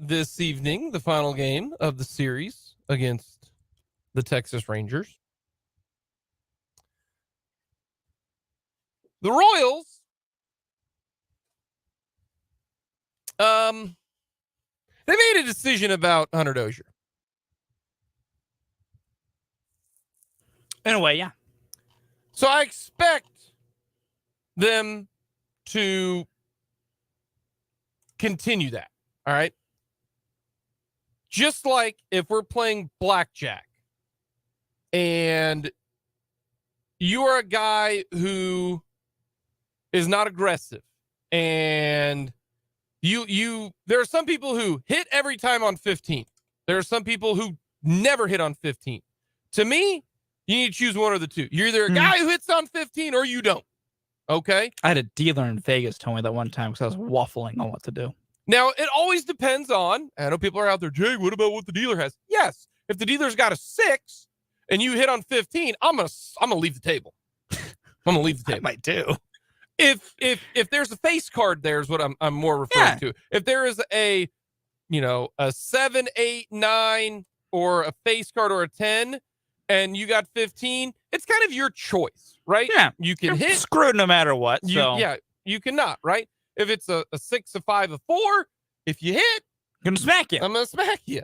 This evening, the final game of the series against the Texas Rangers. The Royals, they made a decision about Hunter Dozier. In a way, yeah. So I expect them to continue that. All right. Just like if we're playing blackjack and you are a guy who is not aggressive and there are some people who hit every time on 15. There are some people who never hit on 15. To me, you need to choose one or the two. You're either a guy who hits on 15 or you don't. Okay. I had a dealer in Vegas tell me that one time because I was waffling on what to do. Now, it always depends on, I know people are out there, Jake, what about what the dealer has? Yes. If the dealer's got a 6 and you hit on 15, I'm gonna leave the table. I'm gonna leave the table. I might do. If there's a face card, there's what I'm more referring to. If there is a 7, 8, 9, or a face card or a 10, and you got 15, it's kind of your choice, right? Yeah. You can You're hit. screwed no matter what. You cannot, right? If it's a 6, a 5, a 4, if you hit, I'm going to smack you. I'm going to smack you.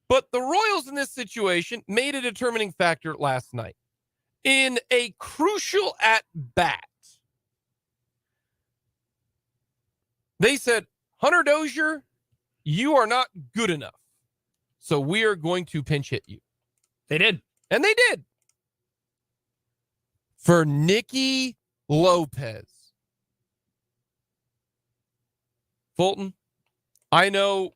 But the Royals in this situation made a determining factor last night. In a crucial at-bat, they said, Hunter Dozier, you are not good enough. So we are going to pinch hit you. They did. And they did. For Nicky Lopez. Fulton, I know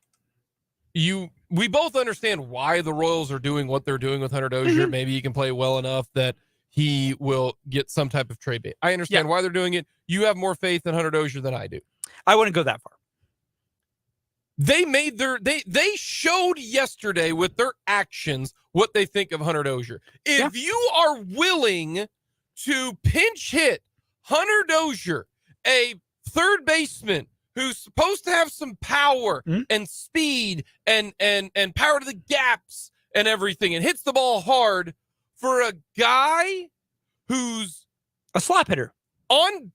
we both understand why the Royals are doing what they're doing with Hunter Dozier. Maybe he can play well enough that he will get some type of trade bait. I understand why they're doing it. You have more faith in Hunter Dozier than I do. I wouldn't go that far. They showed yesterday with their actions what they think of Hunter Dozier. If you are willing to pinch hit Hunter Dozier, a third baseman who's supposed to have some power and speed and power to the gaps and everything and hits the ball hard, for a guy who's a slap hitter on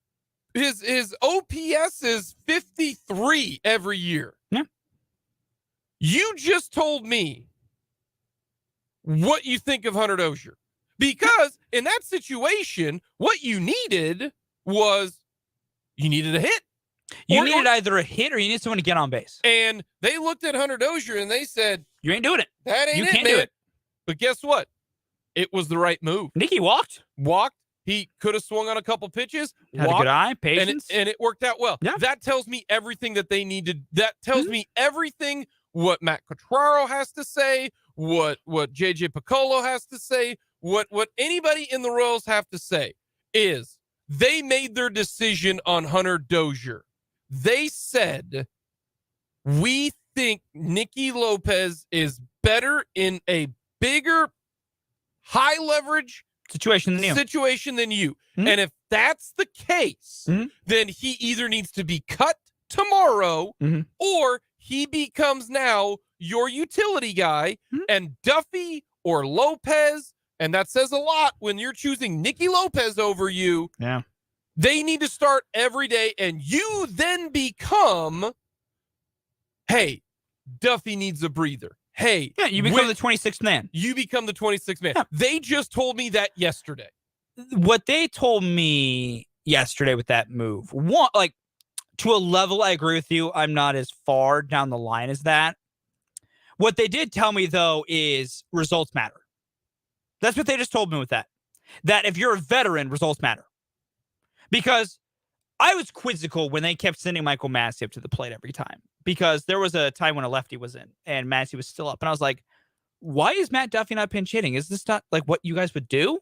his OPS is 53 every year. Yeah. You just told me what you think of Hunter Dozier, because in that situation, what you needed was you needed a hit. You needed either a hit or you needed someone to get on base. And they looked at Hunter Dozier and they said, you ain't doing it. That ain't you it, can't man. do it. But guess what? It was the right move. Nicky walked. He could have swung on a couple pitches. Had a good eye, patience. And it worked out well. Yeah. That tells me everything that they needed. That tells me everything what Matt Quatraro has to say, what JJ Piccolo has to say, what anybody in the Royals have to say is they made their decision on Hunter Dozier. They said, we think Nicky Lopez is better in a bigger, high leverage situation than you. And if that's the case, then he either needs to be cut tomorrow or he becomes now your utility guy, and Duffy or Lopez, and that says a lot when you're choosing Nicky Lopez over you. Yeah. They need to start every day, and you then become, hey, Duffy needs a breather. Hey. Yeah, you become the 26th man. You become the 26th man. Yeah. They just told me that yesterday. What they told me yesterday with that move, to a level, I agree with you. I'm not as far down the line as that. What they did tell me, though, is results matter. That's what they just told me with that. That if you're a veteran, results matter. Because I was quizzical when they kept sending Michael Massey up to the plate every time. Because there was a time when a lefty was in and Massey was still up. And I was like, why is Matt Duffy not pinch hitting? Is this not like what you guys would do?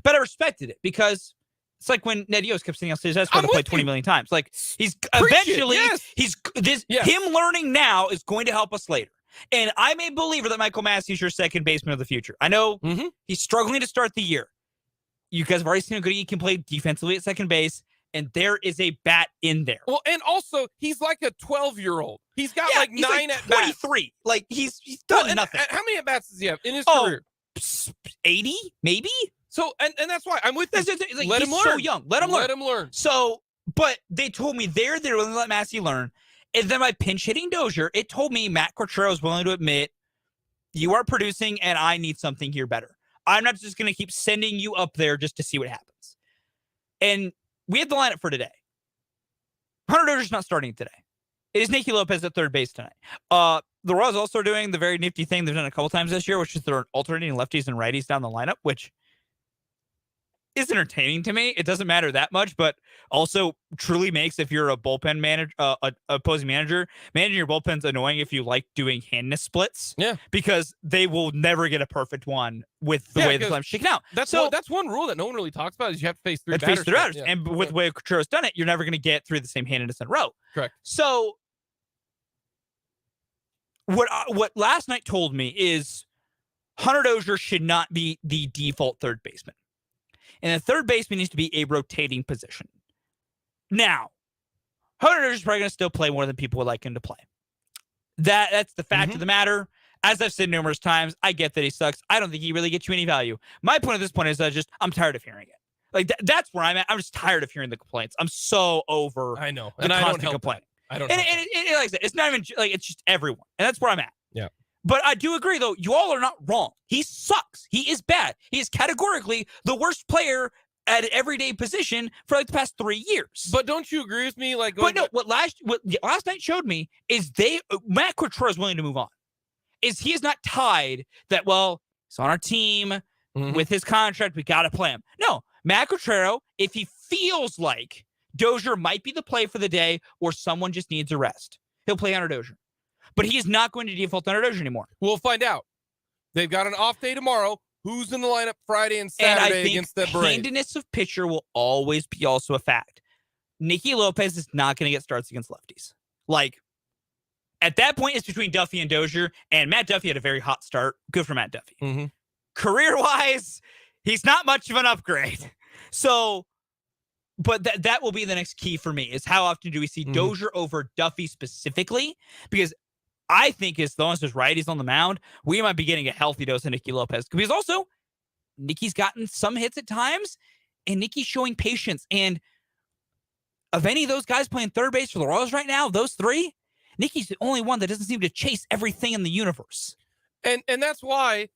But I respected it because it's like when Ned Yost kept sitting on stage to play 20 million times. Like he's eventually, him learning now is going to help us later. And I'm a believer that Michael Massey is your second baseman of the future. I know he's struggling to start the year. You guys have already seen how good he can play defensively at second base. And there is a bat in there. Well, and also, he's like a 12-year-old. He's got like 9 like at bats. 23. Like, he's done nothing. How many at bats does he have in his career? 80, maybe? So, and that's why I'm with you. Like, let he's him learn. so young. Let him learn. So, but they told me they're willing to let Massey learn. And then by pinch hitting Dozier, it told me Matt Quatraro is willing to admit, you are producing and I need something here better. I'm not just going to keep sending you up there just to see what happens. And we have the lineup for today. Hunter Dozier's not starting today. It is Nicky Lopez at third base tonight. The Royals also doing the very nifty thing they've done a couple times this year, which is they're alternating lefties and righties down the lineup, which is entertaining to me. It doesn't matter that much, but also truly makes, if you're a bullpen manager, opposing manager, managing your bullpen's annoying if you like doing handness splits. Yeah. Because they will never get a perfect one with the way the time's shaking out. That's one rule that no one really talks about is you have to face three batters. Yeah. And with the way Quatraro's done it, you're never going to get through the same handedness in a row. Correct. So what last night told me is Hunter Dozier should not be the default third baseman. And the third baseman needs to be a rotating position. Now, Hunter Dozier's probably going to still play more than people would like him to play. That's the fact of the matter. As I've said numerous times, I get that he sucks. I don't think he really gets you any value. My point at this point is that I'm tired of hearing it. Like that's where I'm at. I'm just tired of hearing the complaints. I'm so over. I know, and I don't complain. I don't. And like I said, it's not even like it's just everyone, and that's where I'm at. Yeah. But I do agree, though. You all are not wrong. He sucks. He is bad. He is categorically the worst player at an everyday position for like the past 3 years. But don't you agree with me? Like, but no, what last night showed me is Matt Quatraro is willing to move on. Is he is not tied that, well, he's on our team with his contract. We got to play him. No, Matt Quatraro, if he feels like Dozier might be the play for the day or someone just needs a rest, he'll play Hunter Dozier. But he is not going to default Hunter Dozier anymore. We'll find out. They've got an off day tomorrow. Who's in the lineup Friday and Saturday against the Braves? Handedness of pitcher will always be also a fact. Nicky Lopez is not going to get starts against lefties. Like, at that point, it's between Duffy and Dozier, and Matt Duffy had a very hot start. Good for Matt Duffy. Career-wise, he's not much of an upgrade. So, but that will be the next key for me, is how often do we see Dozier over Duffy specifically? Because I think as long as there's righties on the mound, we might be getting a healthy dose of Nicky Lopez. Because also, Nicky's gotten some hits at times, and Nicky's showing patience. And of any of those guys playing third base for the Royals right now, those three, Nicky's the only one that doesn't seem to chase everything in the universe. And that's why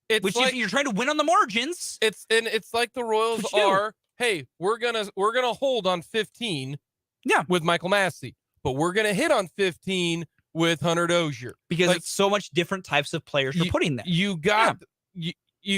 it's you're trying to win on the margins. It's like the Royals are, hey, we're gonna hold on 15 with Michael Massey, but we're gonna hit on 15 with Hunter Dozier. Because it's so much different types of players you're putting there. You got you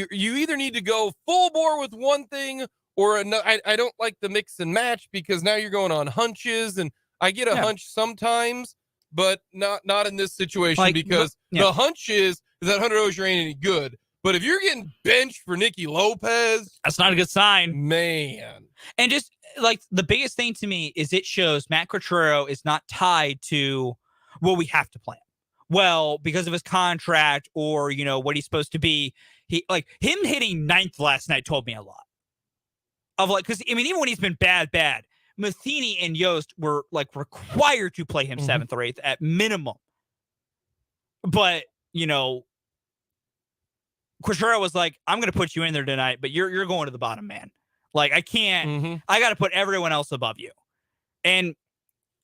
either need to go full bore with one thing or another. I don't like the mix and match because now you're going on hunches, and I get a hunch sometimes, but not in this situation because the hunch is that Hunter Dozier ain't any good. But if you're getting benched for Nicky Lopez, that's not a good sign, man. And just like the biggest thing to me is it shows Matt Quatraro is not tied to, well, we have to play him. Well, because of his contract or, what he's supposed to be. He like him hitting 9th last night told me a lot of because even when he's been bad, Matheny and Yost were required to play him 7th or 8th at minimum. But, Quatraro was like, I'm going to put you in there tonight, but you're going to the bottom, man. Like, I can't, I got to put everyone else above you. And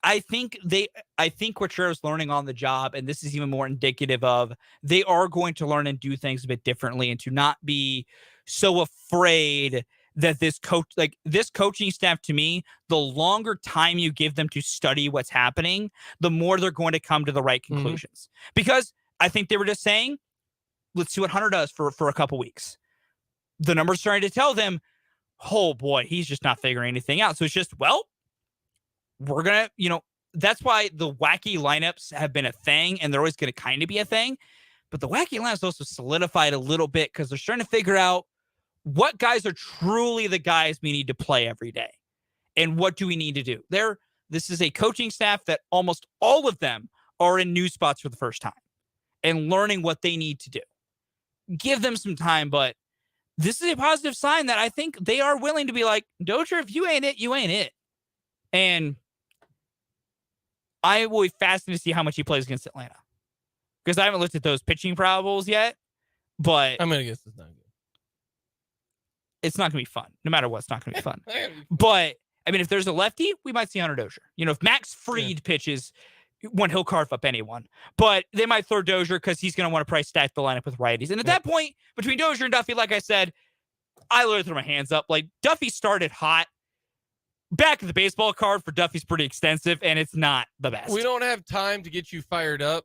I think Quatraro's learning on the job, and this is even more indicative of they are going to learn and do things a bit differently and to not be so afraid that this coaching staff, to me, the longer time you give them to study what's happening, the more they're going to come to the right conclusions. Because I think they were just saying, let's see what Hunter does for a couple weeks. The numbers starting to tell them, oh boy, he's just not figuring anything out. So it's just, well, we're going to, that's why the wacky lineups have been a thing, and they're always going to kind of be a thing. But the wacky lineups also solidified a little bit because they're starting to figure out what guys are truly the guys we need to play every day. And what do we need to do? This is a coaching staff that almost all of them are in new spots for the first time and learning what they need to do. Give them some time, but this is a positive sign that I think they are willing to be like, Dozier, if you ain't it, you ain't it. And I will be fascinated to see how much he plays against Atlanta. Because I haven't looked at those pitching probables yet, but I'm going to guess it's not good. It's not going to be fun. No matter what, it's not going to be fun. But, I mean, if there's a lefty, we might see Hunter Dozier. If Max Fried pitches, when he'll carve up anyone. But they might throw Dozier because he's going to want to probably stack the lineup with righties. And at that point, between Dozier and Duffy, like I said, I literally threw my hands up. Like, Duffy started hot. Back of the baseball card for Duffy's pretty extensive, and it's not the best. We don't have time to get you fired up,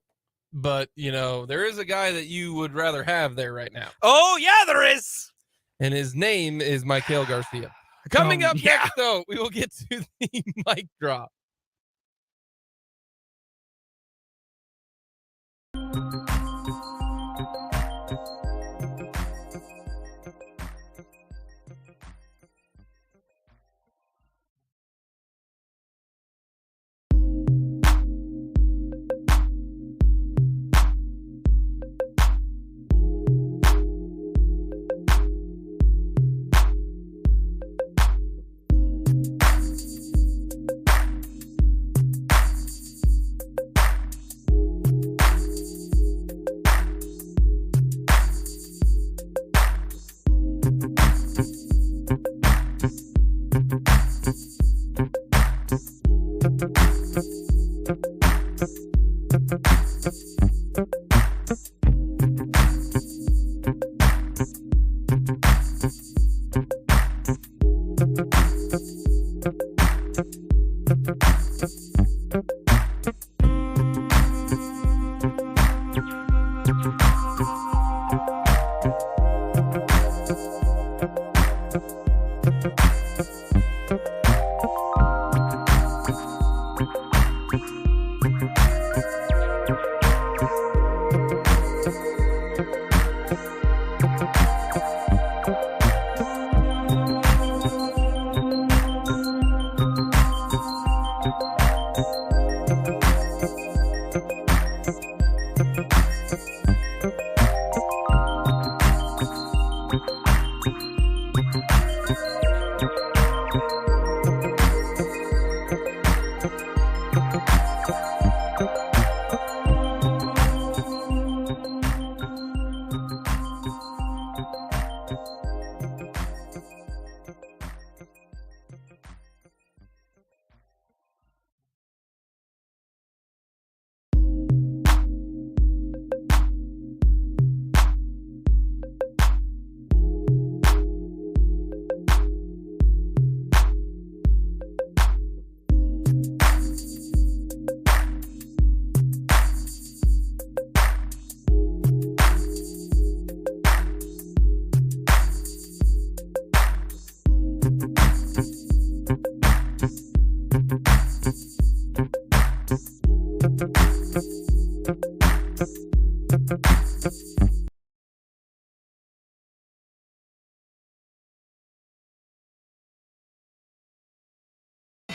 but, there is a guy that you would rather have there right now. Oh, yeah, there is. And his name is Michael Garcia. Coming up next, though, we will get to the mic drop.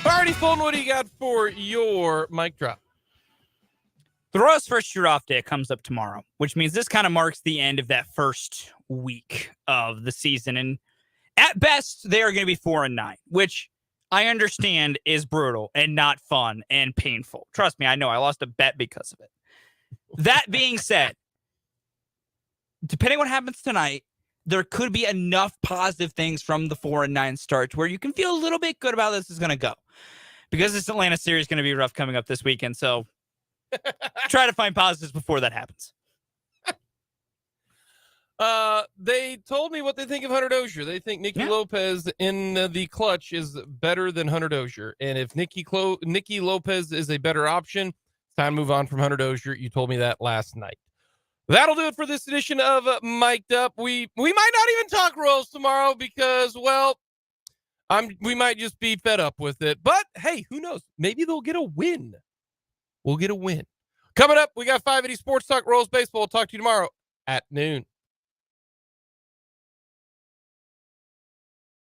Alrighty, Fulton, what do you got for your mic drop? The Royals' first year off day comes up tomorrow, which means this kind of marks the end of that first week of the season. And at best, they are going to be 4-9, which I understand is brutal and not fun and painful. Trust me, I know I lost a bet because of it. That being said, depending on what happens tonight, there could be enough positive things from the 4-9 start where you can feel a little bit good about how this is going to go. Because this Atlanta series is going to be rough coming up this weekend, so try to find positives before that happens. They told me what they think of Hunter Dozier. They think Nicky Lopez in the clutch is better than Hunter Dozier. And if Nicky Lopez is a better option, it's time to move on from Hunter Dozier. You told me that last night. That'll do it for this edition of Mic'd Up. We might not even talk Royals tomorrow because, well, we might just be fed up with it. But, hey, who knows? Maybe they'll get a win. We'll get a win. Coming up, we got 580 Sports Talk Royals Baseball. We'll talk to you tomorrow at noon.